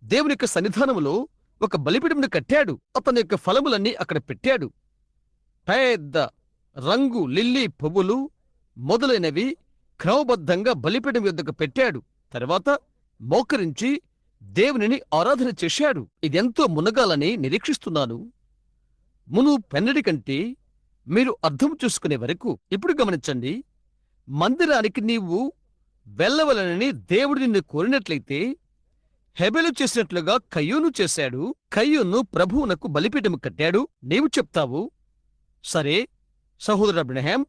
దేవుని యొక్క సన్నిధానములో ఒక బలిపీఠమును కట్టాడు. అతని యొక్క ఫలములన్నీ అక్కడ పెట్టాడు. పెద్ద రంగు లిల్లీ పువ్వులు మొదలైనవి క్రమబద్ధంగా బలిపీఠం యొద్దకు పెట్టాడు. తర్వాత మోకరించి దేవునిని ఆరాధన చేశాడు. ఇదెంతో మునగాలని నిరీక్షిస్తున్నాను. పెన్నడి కంటే మీరు అర్థం చూసుకునే వరకు ఇప్పుడు గమనించండి. మందిరానికి నీవు వెళ్ళవలనని దేవుడు నిన్ను కోరినట్లయితే హెబెలు చేసినట్లుగా కయ్యూను చేశాడు. కయ్యూను ప్రభువునకు బలిపీఠము కట్టాడు. నీవు చెప్తావు, సరే సహోదరు అబ్రహాం,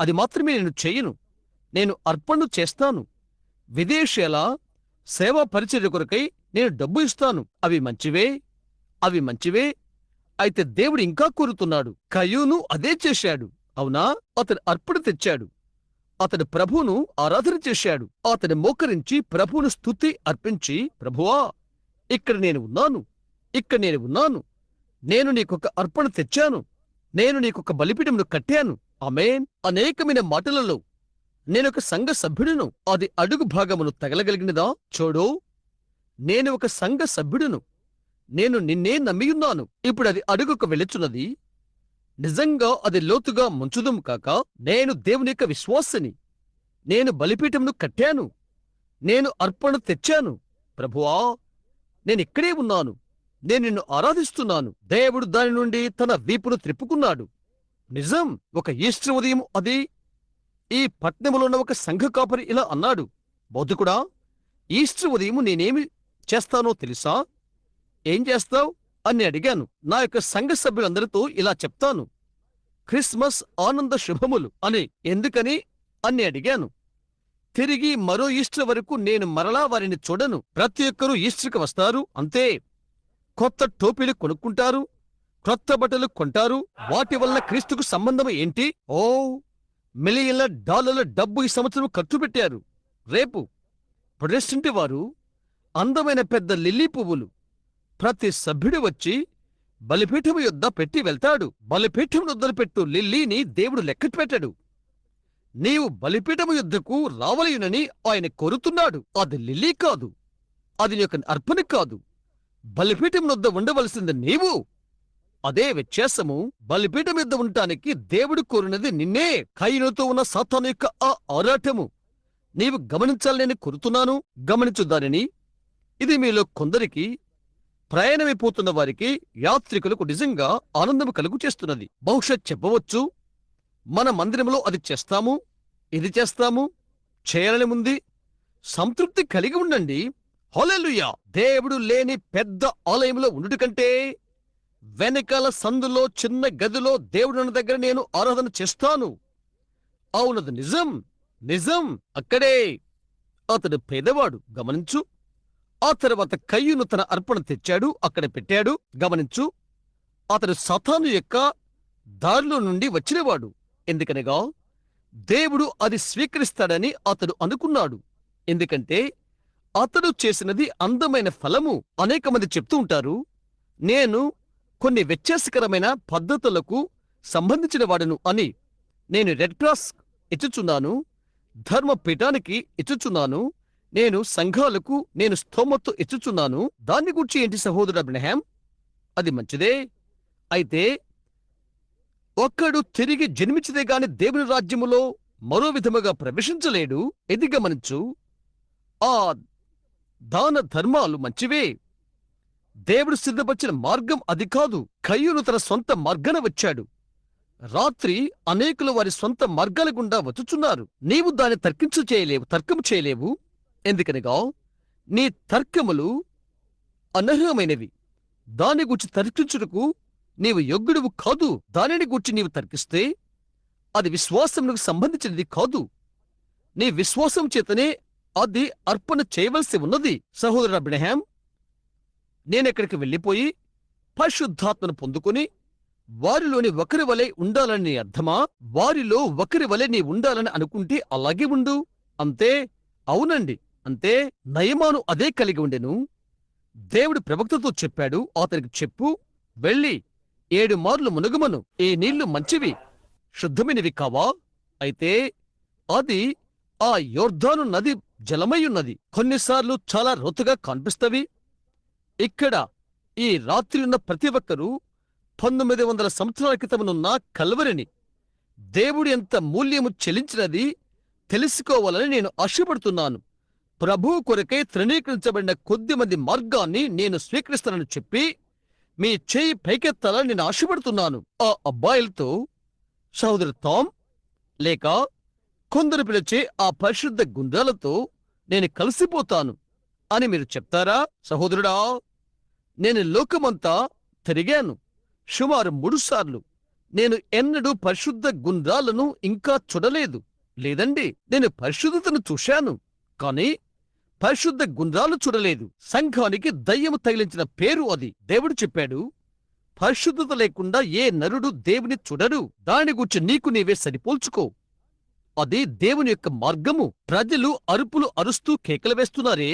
అది మాత్రమే నేను చెయ్యను. నేను అర్పణలు చేస్తాను. విదేశీయుల సేవా పరిచర్య కొరకై నేను డబ్బు ఇస్తాను. అవి మంచివే. అయితే దేవుడు ఇంకా కోరుతున్నాడు. కయ్యూను అదే చేశాడు. అవునా? అతడు అర్పణ తెచ్చాడు. అతడు ప్రభువును ఆరాధన చేశాడు. అతడు మోకరించి ప్రభువును స్తుతి అర్పించి, ప్రభువా, ఇక్కడ నేను ఉన్నాను. నేను నీకొక అర్పణ తెచ్చాను. నేను నీకొక బలిపీఠమును కట్టాను. ఆమేన్. అనేకమైన మాటలలో నేనొక సంఘ సభ్యుడును. అది అడుగు భాగమును తగలగలిగినదా? చూడు, నేను ఒక సంఘ సభ్యుడును. నేను నిన్నే నమ్మియున్నాను. ఇప్పుడు అది అడుగుకు వెళుచున్నది. నిజంగా అది లోతుగా ముంచుదుం కాక, నేను దేవుని యొక్క విశ్వాసిని. నేను బలిపీఠమును కట్టాను. నేను అర్పణ తెచ్చాను. ప్రభువా, నేనిక్కడే ఉన్నాను. నేను నిన్ను ఆరాధిస్తున్నాను. దేవుడు దాని నుండి తన వీపును త్రిప్పుకున్నాడు. నిజం. ఒక ఈస్టర్ ఉదయం అది ఈ పట్నములో ఉన్న ఒక సంఘ కాపరి ఇలా అన్నాడు, బౌద్ధకుడా, ఈస్టర్ ఉదయం నేనేమి చేస్తానో తెలుసా? ఏం చేస్తావు అని అడిగాను. నా యొక్క సంఘ సభ్యులందరితో ఇలా చెప్తాను, క్రిస్మస్ ఆనంద శుభములు అని. ఎందుకని అని అడిగాను. తిరిగి మరో ఈస్టర్ వరకు నేను మరలా వారిని చూడను. ప్రతి ఒక్కరూ ఈస్టర్కి వస్తారు, అంతే. కొత్త టోపీలు కొనుక్కుంటారు, క్రొత్త బట్టలు కొంటారు. వాటి వల్ల క్రీస్తుకు సంబంధం ఏంటి? ఓ, మిలియన్ల డాలర్ల డబ్బు ఈ సంవత్సరం ఖర్చు పెట్టారు. రేపు ప్రొటెస్టెంట్ వారు అందమైన పెద్ద లిల్లీ పువ్వులు ప్రతి సభ్యుడు వచ్చి బలిపీఠము యొద్ద పెట్టి వెళ్తాడు. బలిపీఠం వద్దలు పెట్టు లిల్లీని దేవుడు లెక్క పెట్టాడు. నీవు బలిపీఠము యుద్ధకు రావలయునని ఆయన కోరుతున్నాడు. అది లిల్లీ కాదు, అది నీ యొక్క అర్పణ కాదు. బలిపీఠం వద్ద ఉండవలసింది నీవు. అదే వ్యత్యాసము. బలిపీఠం మీద ఉండటానికి దేవుడు కోరినది నిన్నే. కయీనుతో ఉన్న సాతాను యొక్క ఆ ఆరాటము నీవు గమనించాలని కోరుతున్నాను. గమనించు దానిని. ఇది మీలో కొందరికి, ప్రయాణమైపోతున్న వారికి, యాత్రికులకు నిజంగా ఆనందము కలుగు చేస్తున్నది. బహుశా చెప్పవచ్చు, మన మందిరంలో అది చేస్తాము, ఇది చేస్తాము, చేయాలని ఉంది. సంతృప్తి కలిగి ఉండండి. హల్లెలూయా. దేవుడు లేని పెద్ద ఆలయంలో ఉండుట కంటే వెనకాల సందులో చిన్న గదిలో దేవుడున్న దగ్గర నేను ఆరాధన చేస్తాను. అవునది నిజం, నిజం. అక్కడే అతడు పేదవాడు, గమనించు. ఆ తర్వాత కయ్యూను తన అర్పణ తెచ్చాడు, అక్కడ పెట్టాడు, గమనించు. అతడు సతాను యొక్క దారిలో నుండి వచ్చినవాడు. ఎందుకనగా దేవుడు అది స్వీకరిస్తాడని అతడు అనుకున్నాడు. ఎందుకంటే అతడు చేసినది అందమైన ఫలము. అనేక మంది చెప్తూ ఉంటారు, నేను కొన్ని వ్యత్యాసకరమైన పద్ధతులకు సంబంధించిన వాడును అని. నేను రెడ్ క్రాస్ ఇచ్చుచున్నాను, ధర్మపీఠానికి ఇచ్చుచున్నాను, నేను సంఘాలకు నేను స్తోమత్తు ఇచ్చుచున్నాను. దాన్ని గురించి ఏంటి సహోదరుడు అబ్రహాం? అది మంచిదే. అయితే ఒక్కడు తిరిగి జన్మించితే గాని దేవుని రాజ్యములో మరో విధముగా ప్రవేశించలేడు. ఇది గమనించు. ఆ దాన ధర్మాలు మంచివే. దేవుడు సిద్ధపరిచిన మార్గం అది కాదు. కయ్యూను తన సొంత మార్గాన వచ్చాడు. రాత్రి అనేకులు వారి సొంత మార్గాల గుండా వచ్చుచున్నారు. నీవు దాన్ని తర్కము చేయలేవు. ఎందుకనగా నీ తర్కములు అనర్హమైనవి. దాని గురించి తర్కించుటకు నీవు యోగ్యుడువు కాదు. దానిని గూర్చి నీవు తర్కిస్తే అది విశ్వాసమునకు సంబంధించినది కాదు. నీ విశ్వాసం చేతనే అది అర్పణ చేయవలసి ఉన్నది. సహోదరుడు అబ్రహాం, నేనెక్కడికి వెళ్ళిపోయి పరిశుద్ధాత్మను పొందుకుని వారిలోని ఒకరి వలె ఉండాలని నీ అర్థమా? వారిలో ఒకరి వలె నీ ఉండాలని అనుకుంటే అలాగే ఉండు. అంతే. అవునండి, అంతే. నయమాను అదే కలిగి ఉండెను. దేవుడు ప్రవక్తతో చెప్పాడు, అతనికి చెప్పు, వెళ్ళి 7 మార్లు మునుగుమను. ఈ నీళ్లు మంచివి, శుద్ధమైనవి కావా? అయితే అది ఆ యొర్దాను నది జలమయ్యున్నది. కొన్నిసార్లు చాలా రోతుగా కనిపిస్తవి. ఇక్కడ ఈ రాత్రి ఉన్న ప్రతి ఒక్కరూ 1900 సంవత్సరాల క్రితమునున్న కల్వరిని దేవుడు ఎంత మూల్యము చెల్లించినది తెలుసుకోవాలని నేను ఆశపడుతున్నాను. ప్రభువు కొరకై తృణీకరించబడిన కొద్దిమంది మార్గాన్ని నేను స్వీకరిస్తానని చెప్పి మీ చేయి పైకెత్తాలని నేను ఆశపడుతున్నాను. ఆ అబ్బాయిలతో సహోదరు టామ్ లేక కొందరు పిలిచే ఆ పరిశుద్ధ గుండాలతో నేను కలిసిపోతాను అని మీరు చెప్తారా? సహోదరుడా, నేను లోకమంతా తిరిగాను సుమారు 3 సార్లు. నేను ఎన్నడూ పరిశుద్ధ గుండ్రాలను ఇంకా చూడలేదు. లేదండి, నేను పరిశుద్ధతను చూశాను, కాని పరిశుద్ధ గుండ్రాలు చూడలేదు. సంఘానికి దయ్యము తగిలించిన పేరు అది. దేవుడు చెప్పాడు, పరిశుద్ధత లేకుండా ఏ నరుడు దేవుని చూడడు. దాని గురించి నీకు నీవే సరిపోల్చుకో. అది దేవుని యొక్క మార్గము. ప్రజలు అరుపులు అరుస్తూ కేకలు వేస్తున్నారే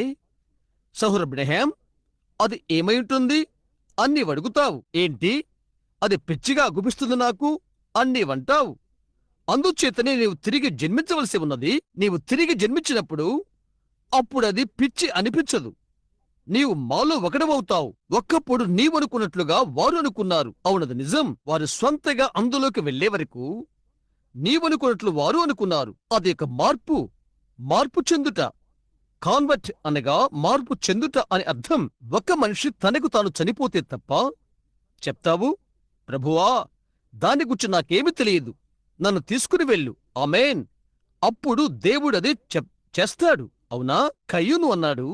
సహోదరు అబ్రహాం, అది ఏమైంటుంది అని నీవడుగుతావు. ఏంటి, అది పిచ్చిగా గుపిస్తుంది నాకు అని నీవంటావు. అందుచేతనే నీవు తిరిగి జన్మించవలసి ఉన్నది. నీవు తిరిగి జన్మించినప్పుడు అప్పుడది పిచ్చి అనిపించదు. నీవు మాలో ఒకడవవుతావు. ఒక్కప్పుడు నీవనుకున్నట్లుగా వారు అనుకున్నారు. అవునది నిజం. వారు స్వంతగా అందులోకి వెళ్లే వరకు నీవనుకున్నట్లు వారు అనుకున్నారు. అది ఒక మార్పు చెందుట. కాన్వర్ట్ అనగా మార్పు చెందుట అని అర్థం. ఒక మనిషి తనకు తాను చనిపోతే తప్ప చెప్తావు, ప్రభువా దాని గురించి నాకేమీ తెలియదు, నన్ను తీసుకుని వెళ్ళు, ఆమేన్. అప్పుడు దేవుడది చేస్తాడు. అవునా? కయ్యూను అన్నాడు,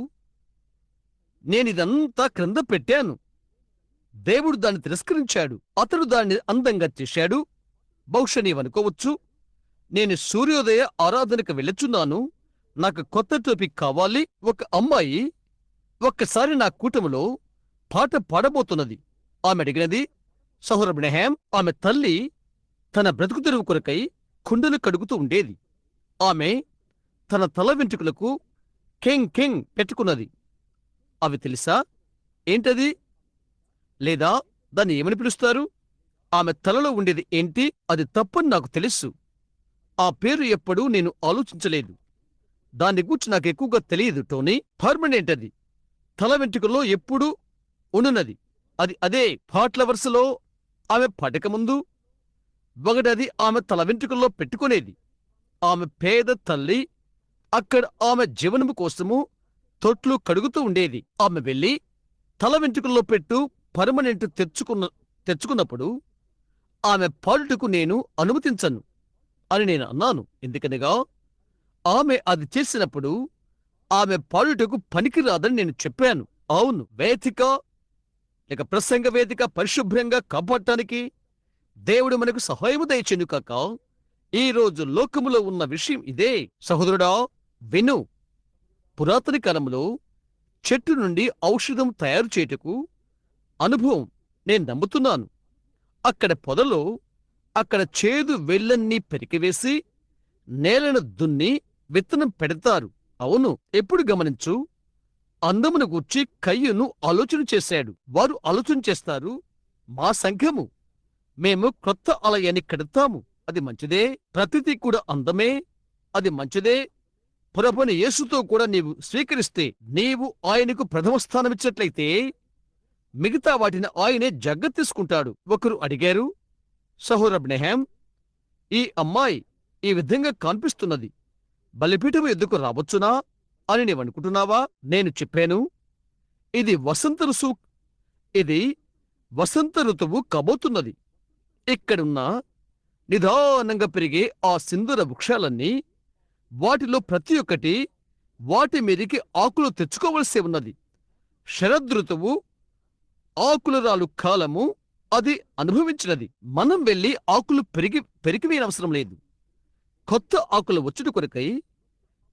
నేనిదంతా క్రింద పెట్టాను. దేవుడు దాన్ని తిరస్కరించాడు. అతడు దాన్ని అందంగా చేశాడు. బహుశా నీవనుకోవచ్చు, నేను సూర్యోదయ ఆరాధనకు వెళ్ళుచున్నాను, నాకు కొత్త టోపీ కావాలి. ఒక అమ్మాయి ఒక్కసారి నా కూటములో పాట పాడబోతున్నది. ఆమె అడిగినది, సహోదరు అబ్రహాం, ఆమె తల్లి తన బ్రతుకు తెరువు కొరకై కుండలు కడుగుతూ ఉండేది. ఆమె తన తల వెంట్రుకలకు కింగ్ పెట్టుకున్నది. అవి తెలుసా? ఏంటది? లేదా దాన్ని ఏమని పిలుస్తారు? ఆమె తలలో ఉండేది ఏంటి? అది తప్పని నాకు తెలుసు. ఆ పేరు ఎప్పుడూ నేను ఆలోచించలేదు. దాన్ని గూర్చి నాకు ఎక్కువగా తెలియదు టోనీ. పర్మనెంట్ అది. తల వెంట్రుకల్లో ఎప్పుడూ ఉండునది. అదే పాటల వరుసలో ఆమె పడకముందు ఒకటది ఆమె తల వెంట్రుకల్లో పెట్టుకునేది. ఆమె పేద తల్లి అక్కడ ఆమె జీవనము కోసము తొట్లు కడుగుతూ ఉండేది. ఆమె వెళ్ళి తల వెంట్రుకల్లో పెట్టు పర్మనెంట్ తెచ్చుకున్నప్పుడు ఆమె పాడుటకు నేను అనుమతించను అని నేను అన్నాను. ఎందుకనగా ఆమె అది చేసినప్పుడు ఆమె పాడుటకు పనికిరాదని నేను చెప్పాను. అవును, వేదిక లేక ప్రసంగ వేదిక పరిశుభ్రంగా కాపాడటానికి దేవుడు మనకు సహాయము దయచెను కాక. ఈ రోజు లోకములో ఉన్న విషయం ఇదే. సహోదరుడా, విను. పురాతన కాలంలో చెట్టు నుండి ఔషధం తయారు చేయుటకు అనుభవం నేను నమ్ముతున్నాను. అక్కడ పొదలో అక్కడ చేదు వెల్లన్నీ పెరికివేసి నేలను దున్ని విత్తనం పెడతారు. అవును, ఎప్పుడు గమనించు, అందమును గూర్చి కయ్యూను ఆలోచన చేశాడు. వారు ఆలోచన చేస్తారు, మా సంఘము, మేము క్రొత్త ఆలయాన్ని కడతాము, అది మంచిదే. ప్రతిదీ కూడా అందమే, అది మంచిదే. ప్రభువైన యేసుతో కూడా నీవు స్వీకరిస్తే, నీవు ఆయనకు ప్రథమ స్థానమిచ్చినట్లయితే మిగతా వాటిని ఆయనే జగ్గ తీసుకుంటాడు. ఒకరు అడిగారు, సహోదర బ్రహ్మాం, ఈ అమ్మాయి ఈ విధంగా కనిపిస్తున్నది, బలిపీఠము ఎద్దుకు రావచ్చునా అని నీవనుకుంటున్నావా? నేను చెప్పాను, ఇది వసంత ఋతువు కాబోతున్నది. ఇక్కడున్న నిదానంగా పెరిగే ఆ సింధూర వృక్షాలన్నీ, వాటిలో ప్రతి ఒక్కటి వాటి మీదికి ఆకులు తెచ్చుకోవలసి ఉన్నది. శరదృతువు ఆకులు రాలు కాలము అది అనుభవించినది. మనం వెళ్లి ఆకులు పెరికివేయనవసరం లేదు. కొత్త ఆకులు వచ్చుట కొరకై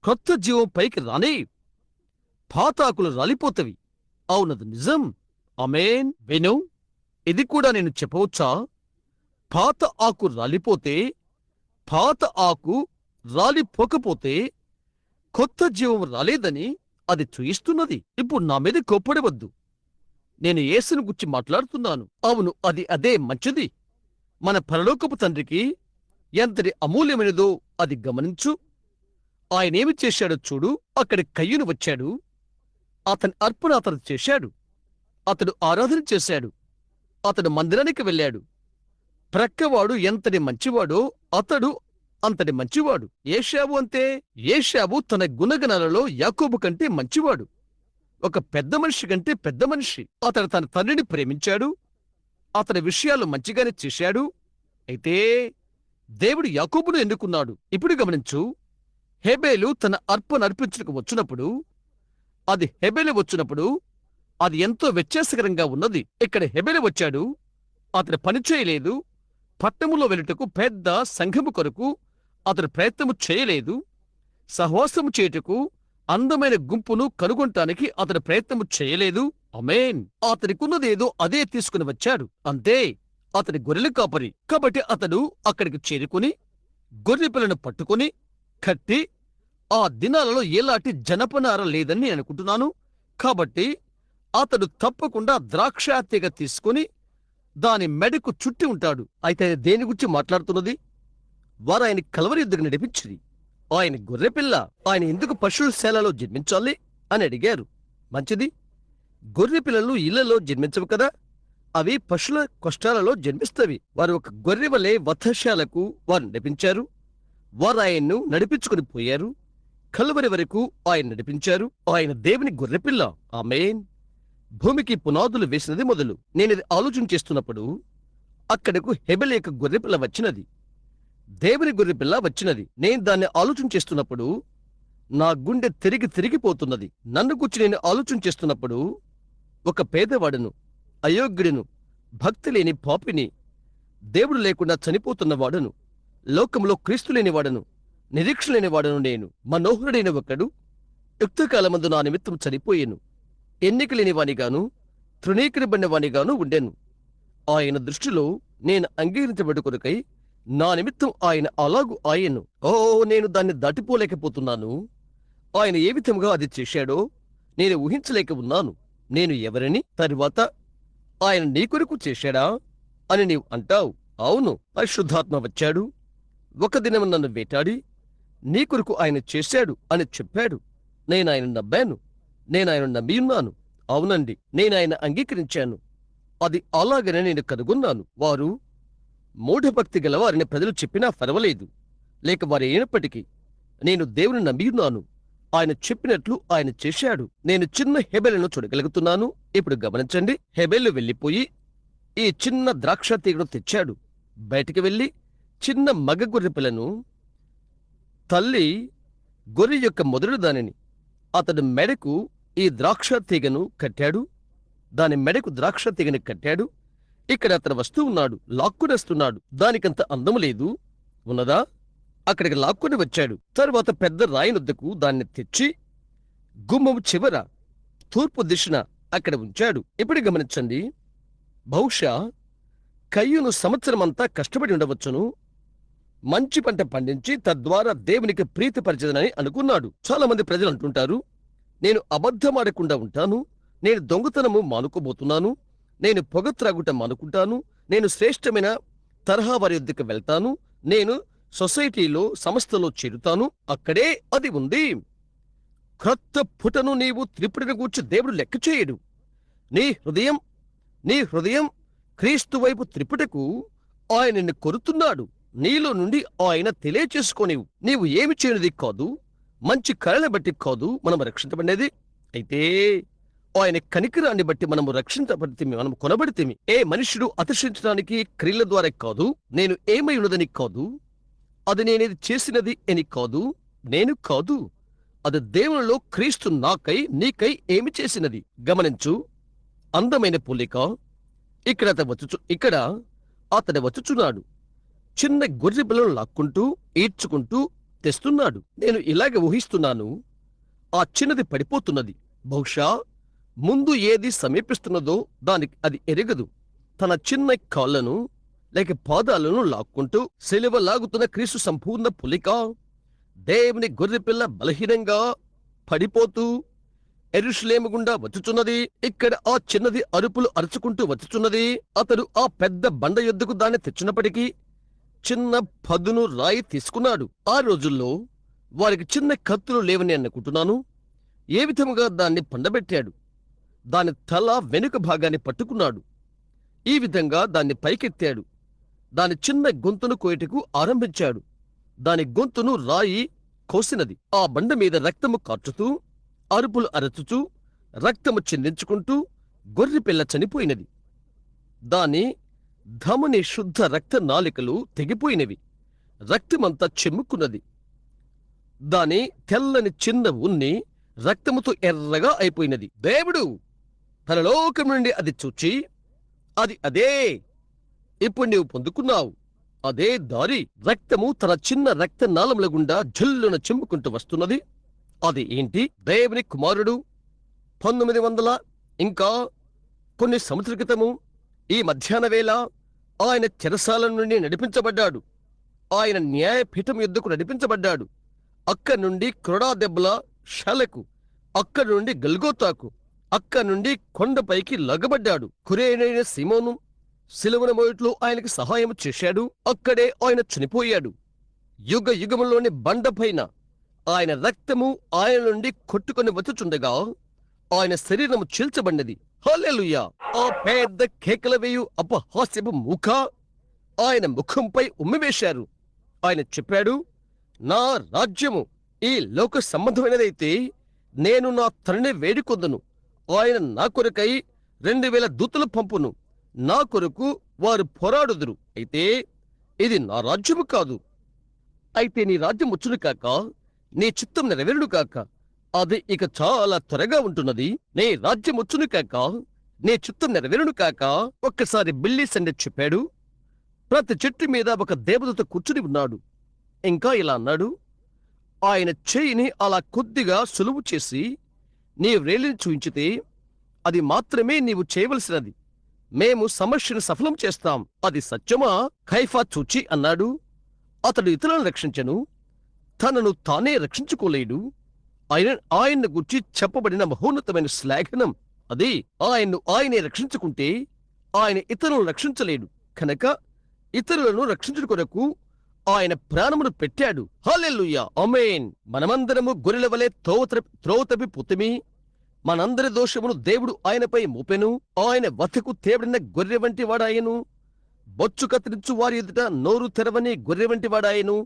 కొత్త జీవం పైకి రానే, పాత ఆకులు రాలిపోతవి. అవునది నిజం. ఆమేన్. విను, ఇది కూడా నేను చెప్పవచ్చా? పాత ఆకు రాలిపోతే, పాత ఆకు రాలిపోకపోతే కొత్త జీవం రాలేదని అది చూయిస్తున్నది. ఇప్పుడు నా మీద కోప్పడవద్దు, నేను యేసును గురించి మాట్లాడుతున్నాను. అవును, అదే మంచిది. మన పరలోకపు తండ్రికి ఎంతటి అమూల్యమైనదో అది గమనించు. ఆయనేమి చేశాడో చూడు. అక్కడి కయ్యూను వచ్చాడు, అతని అర్పణ అతడు చేశాడు, అతడు ఆరాధన చేశాడు, అతడు మందిరానికి వెళ్ళాడు. ప్రక్కవాడు ఎంతటి మంచివాడో అతడు అంతటి మంచివాడు. ఏశావు అంతే. ఏశావు తన గుణగణాలలో యాకోబు కంటే మంచివాడు, ఒక పెద్ద మనిషి కంటే పెద్ద మనిషి. అతడు తన తండ్రిని ప్రేమించాడు, అతని విషయాలు మంచిగానే చేశాడు. అయితే దేవుడు యాకోబును ఎన్నుకున్నాడు. ఇప్పుడు గమనించు, హెబేలు తన అర్పణ అర్పించుటకు వచ్చినప్పుడు, అది ఎంతో వ్యత్యాసకరంగా ఉన్నది. ఇక్కడ హెబేలు వచ్చాడు, అతడు పనిచేయలేదు. పట్టణములో వెళ్ళుటకు పెద్ద సంఘము కొరకు అతడు ప్రయత్నము చేయలేదు. సహవాసము చేయుటకు అందమైన గుంపును కనుగొనటానికి అతడు ప్రయత్నము చేయలేదు. ఆమేన్. అతడికున్నదేదో అదే తీసుకుని వచ్చాడు, అంతే. అతడి గొర్రెల కాపరి కాబట్టి అతడు అక్కడికి చేరుకుని గొర్రె పిల్లను పట్టుకుని కట్టి, ఆ దినాలలో ఎలాంటి జనపనార లేదని నేను అనుకుంటున్నాను. కాబట్టి అతడు తప్పకుండా ద్రాక్షాతీగ తీసుకుని దాని మెడకు చుట్టి ఉంటాడు. అయితే దేని గురించి మాట్లాడుతున్నది? వారు ఆయన కలవరి ఎద్దుకు నడిపించింది. ఆయన గొర్రెపిల్ల, ఆయన ఎందుకు పశుశాలలో జన్మించాలి అని అడిగారు. మంచిది, గొర్రె పిల్లలు ఇళ్లలో జన్మించవు కదా, అవి పశుల కొష్టాలలో జన్మిస్తవి. వారు ఒక గొర్రె వలె వధశాలకు వారు నడిపించారు. వారు ఆయన్ను నడిపించుకుని పోయారు. కలువరి వరకు ఆయన నడిపించారు. ఆయన దేవుని గొర్రెపిల్ల. ఆమేన్. భూమికి పునాదులు వేసినది మొదలు. నేనిది ఆలోచన చేస్తున్నప్పుడు అక్కడకు హెబెల్ యొక్క గొర్రెపిల్ల వచ్చినది, దేవుని గొర్రెపిల్ల వచ్చినది. నేను దాన్ని ఆలోచన చేస్తున్నప్పుడు నా గుండె తిరిగిపోతున్నది. నన్ను గురించి నేను ఆలోచన చేస్తున్నప్పుడు ఒక పేదవాడును, అయోగ్యుడును, భక్తి లేని పాపిని, దేవుడు లేకుండా చనిపోతున్నవాడును, లోకంలో క్రీస్తు లేనివాడను, నిరీక్ష లేనివాడను నేను. మనోహరుడైన ఒకడు యుక్తకాలమందు నా నిమిత్తం చనిపోయేను. ఎన్నిక లేనివానిగాను తృణీకరించబడినవానిగాను ఉండెను. ఆయన దృష్టిలో నేను అంగీకరించబడు కొరకై నా నిమిత్తం ఆయన అలాగు ఆయను. నేను దాన్ని దాటిపోలేకపోతున్నాను. ఆయన ఏ విధంగా అది చేశాడో నేను ఊహించలేక ఉన్నాను. నేను ఎవరని? తరువాత ఆయన నీ కొరకు చేశాడా అని నీవు అంటావు. అవును, పరిశుద్ధాత్మ వచ్చాడు, ఒక దినం నన్ను వేటాడి నీ కొరకు ఆయన చేశాడు అని చెప్పాడు. నేను ఆయన నమ్మాను, నేను ఆయన నమ్మియున్నాను. అవునండి, నేను ఆయన అంగీకరించాను. అది అలాగనే నేను కనుగొన్నాను. వారు మూఢభక్తి గల వారిని ప్రజలు చెప్పినా పర్వాలేదు, లేక వారు అయినప్పటికీ నేను దేవుని నమ్మియున్నాను. ఆయన చెప్పినట్లు ఆయన చేశాడు. నేను చిన్న హెబెలును చూడగలుగుతున్నాను. ఇప్పుడు గమనించండి, హెబెలు వెళ్ళిపోయి ఈ చిన్న ద్రాక్ష తీగను తెచ్చాడు. బయటికి వెళ్లి చిన్న మగ గొర్రె పిల్లను తల్లి గొర్రె యొక్క మొదటి దానిని అతడు మెడకు ఈ ద్రాక్ష తీగను కట్టాడు. దాని మెడకు ద్రాక్ష తీగని కట్టాడు. ఇక్కడ అతను వస్తూ ఉన్నాడు, లాక్కునేస్తున్నాడు. దానికంత అందము లేదు, ఉన్నదా? అక్కడికి లాక్కుని వచ్చాడు. తరువాత పెద్ద రాయినొద్దకు దాన్ని తెచ్చి గుమ్మము చివర తూర్పు దిశన అక్కడ ఉంచాడు. ఇప్పుడు గమనించండి, బహుశా కయ్యూను సంవత్సరమంతా కష్టపడి ఉండవచ్చును, మంచి పంట పండించి తద్వారా దేవునికి ప్రీతిపరచదనని అనుకున్నాడు. చాలా మంది ప్రజలు అంటుంటారు, నేను అబద్ధమాడకుండా ఉంటాను, నేను దొంగతనము మానుకోబోతున్నాను, నేను పొగ త్రాగుట మానుకుంటాను, నేను శ్రేష్టమైన తరహా వారి యొద్దకు వెళ్తాను, నేను సొసైటీలో సంస్థలో చేరుతాను. అక్కడే అది ఉంది. క్రొత్త పుటను నీవు త్రిపుడిని గూర్చి దేవుడు లెక్క చేయడు. నీ హృదయం క్రీస్తు వైపు త్రిపుటకు ఆయన నిన్ను కొరుతున్నాడు. నీలో నుండి ఆయన తెలియచేసుకోనివు. నీవు ఏమి చేయనిది కాదు, మంచి కళని బట్టి కాదు మనం రక్షించబడినది. అయితే ఆయన కనికరాన్ని బట్టి మనము రక్షించబడితే, మనము కొనబడితే. ఏ మనుషుడు అతిశయించడానికి క్రియల ద్వారా కాదు, నేను ఏమై ఉన్నదని కాదు, అది నేనేది చేసినది అని కాదు, నేను కాదు, అది దేవునిలో క్రీస్తు నాకై నీకై ఏమి చేసినది. గమనించు, అందమైన పోలిక. ఇక్కడ అతడు వచ్చుచున్నాడు, చిన్న గొర్రె పిల్లను లాక్కుంటూ ఈడ్చుకుంటూ తెస్తున్నాడు. నేను ఇలాగ ఊహిస్తున్నాను, ఆ చిన్నది పడిపోతున్నది. బహుశా ముందు ఏది సమీపిస్తున్నదో దానికి అది ఎరగదు. తన చిన్న కాళ్లను లేక పాదాలను లాక్కుంటూ సిలువ లాగుతున్న క్రీస్తు సంపూర్ణ పులిక. దేవుని గొర్రెపిల్ల బలహీనంగా పడిపోతూ యెరూషలేము గుండా వచ్చుచున్నది. ఇక్కడ ఆ చిన్నది అరుపులు అరుచుకుంటూ వచ్చుచున్నది. అతడు ఆ పెద్ద బండ యొద్దకు దాన్ని తెచ్చినప్పటికీ చిన్న పదును రాయి తీసుకున్నాడు. ఆ రోజుల్లో వారికి చిన్న కత్తులు లేవని అనుకుంటున్నాను. ఏ విధముగా దాన్ని పండబెట్టాడు. దాని తల వెనుక భాగాన్ని పట్టుకున్నాడు. ఈ విధంగా దాన్ని పైకెత్తాడు. దాని చిన్న గొంతును కోయటకు ఆరంభించాడు. దాని గొంతును రాయి కోసినది. ఆ బండ మీద రక్తము కార్చుతూ, అరుపులు అరచుచూ, రక్తము చిందించుకుంటూ గొర్రెపిల్ల చనిపోయినది. దాని ధమని శుద్ధ రక్త నాలికలు తెగిపోయినవి. రక్తమంతా చెమ్ముకున్నది. దాని తెల్లని చిన్న ఉన్ని రక్తముతో ఎర్రగా అయిపోయినది. దేవుడు పరలోకం నుండి అది చూచి, అదే ఇప్పుడు నీవు పొందుకున్నావు, అదే దారి. రక్తము తన చిన్న రక్త నాళముల గుండా జల్లున చెమ్ముకుంటూ వస్తున్నది. అది ఏంటి? దేవుని కుమారుడు 1900 ఇంకా కొన్ని సంవత్సరాల క్రితము ఈ మధ్యాహ్న వేళ ఆయన చెరసాల నుండి నడిపించబడ్డాడు. ఆయన న్యాయపీఠం యుద్ధకు నడిపించబడ్డాడు. అక్కడి నుండి క్రొడా దెబ్బల శాలకు, అక్కడి నుండి గల్గోతాకు, అక్కడి నుండి కొండపైకి లగబడ్డాడు. కురేనైన సీమోను సిలువన మోయట్లో ఆయనకి సహాయం చేశాడు. అక్కడే ఆయన చనిపోయాడు. యుగ యుగములోని బండపైన ఆయన రక్తము ఆయన నుండి కొట్టుకొని వచ్చుచుండగా ఆయన శరీరము చీల్చబడినది. హల్లెలూయా! ఆ పెద్ద కేకల వేయు అపహాస్యపు ముఖ ఆయన ముఖంపై ఉమ్మివేశారు. ఆయన చెప్పాడు, నా రాజ్యము ఈ లోక సంబంధమైనదైతే నేను నా తండ్రిని వేడుకొందును. ఆయన నా కొరకై 2000 దూతలు పంపును. నా కొరకు వారు పోరాడుదురు. అయితే ఇది నా రాజ్యము కాదు. అయితే నీ రాజ్యం వచ్చును కాక, నీ చిత్తం నెరవేరును కాక. అది ఇక చాలా త్వరగా ఉంటున్నది. నీ రాజ్యం వచ్చును కాక, నీ చిత్తం నెరవేరును కాక. ఒక్కసారి బిల్లీ సండే చెప్పాడు, ప్రతి చెట్టు మీద ఒక దేవదూత కూర్చుని ఉన్నాడు. ఇంకా ఇలా అన్నాడు, ఆయన చేయిని అలా కొద్దిగా సులువు చేసి నీ వ్రేలిని చూయించితే అది మాత్రమే నీవు చేయవలసినది. మేము సమస్యను సఫలం చేస్తాం. అది సత్యమా? కైఫా చూచి అన్నాడు. అతడు ఇతరులను రక్షించను, తనను తానే రక్షించుకోలేడు. ఆయన్ను గురించి చెప్పబడిన మహోన్నతమైన శ్లాఘనం అది. ఆయనే రక్షించుకుంటే ఆయన ఇతరులను రక్షించలేడు. కనుక ఇతరులను రక్షించుట కొరకు ఆయన ప్రాణమును పెట్టాడు. హల్లెలూయా, ఆమేన్. మనమందరము గొర్రెల వలె త్రోవ తప్పిపోతిమి. మనందరి దోషమును దేవుడు ఆయనపై మోపెను. ఆయన వద్దకు తేబడిన గొర్రె వంటి వాడాయను. బొచ్చు కత్తిరించు వారి ఎదుట నోరు తెరవని గొర్రె వంటి వాడాయను.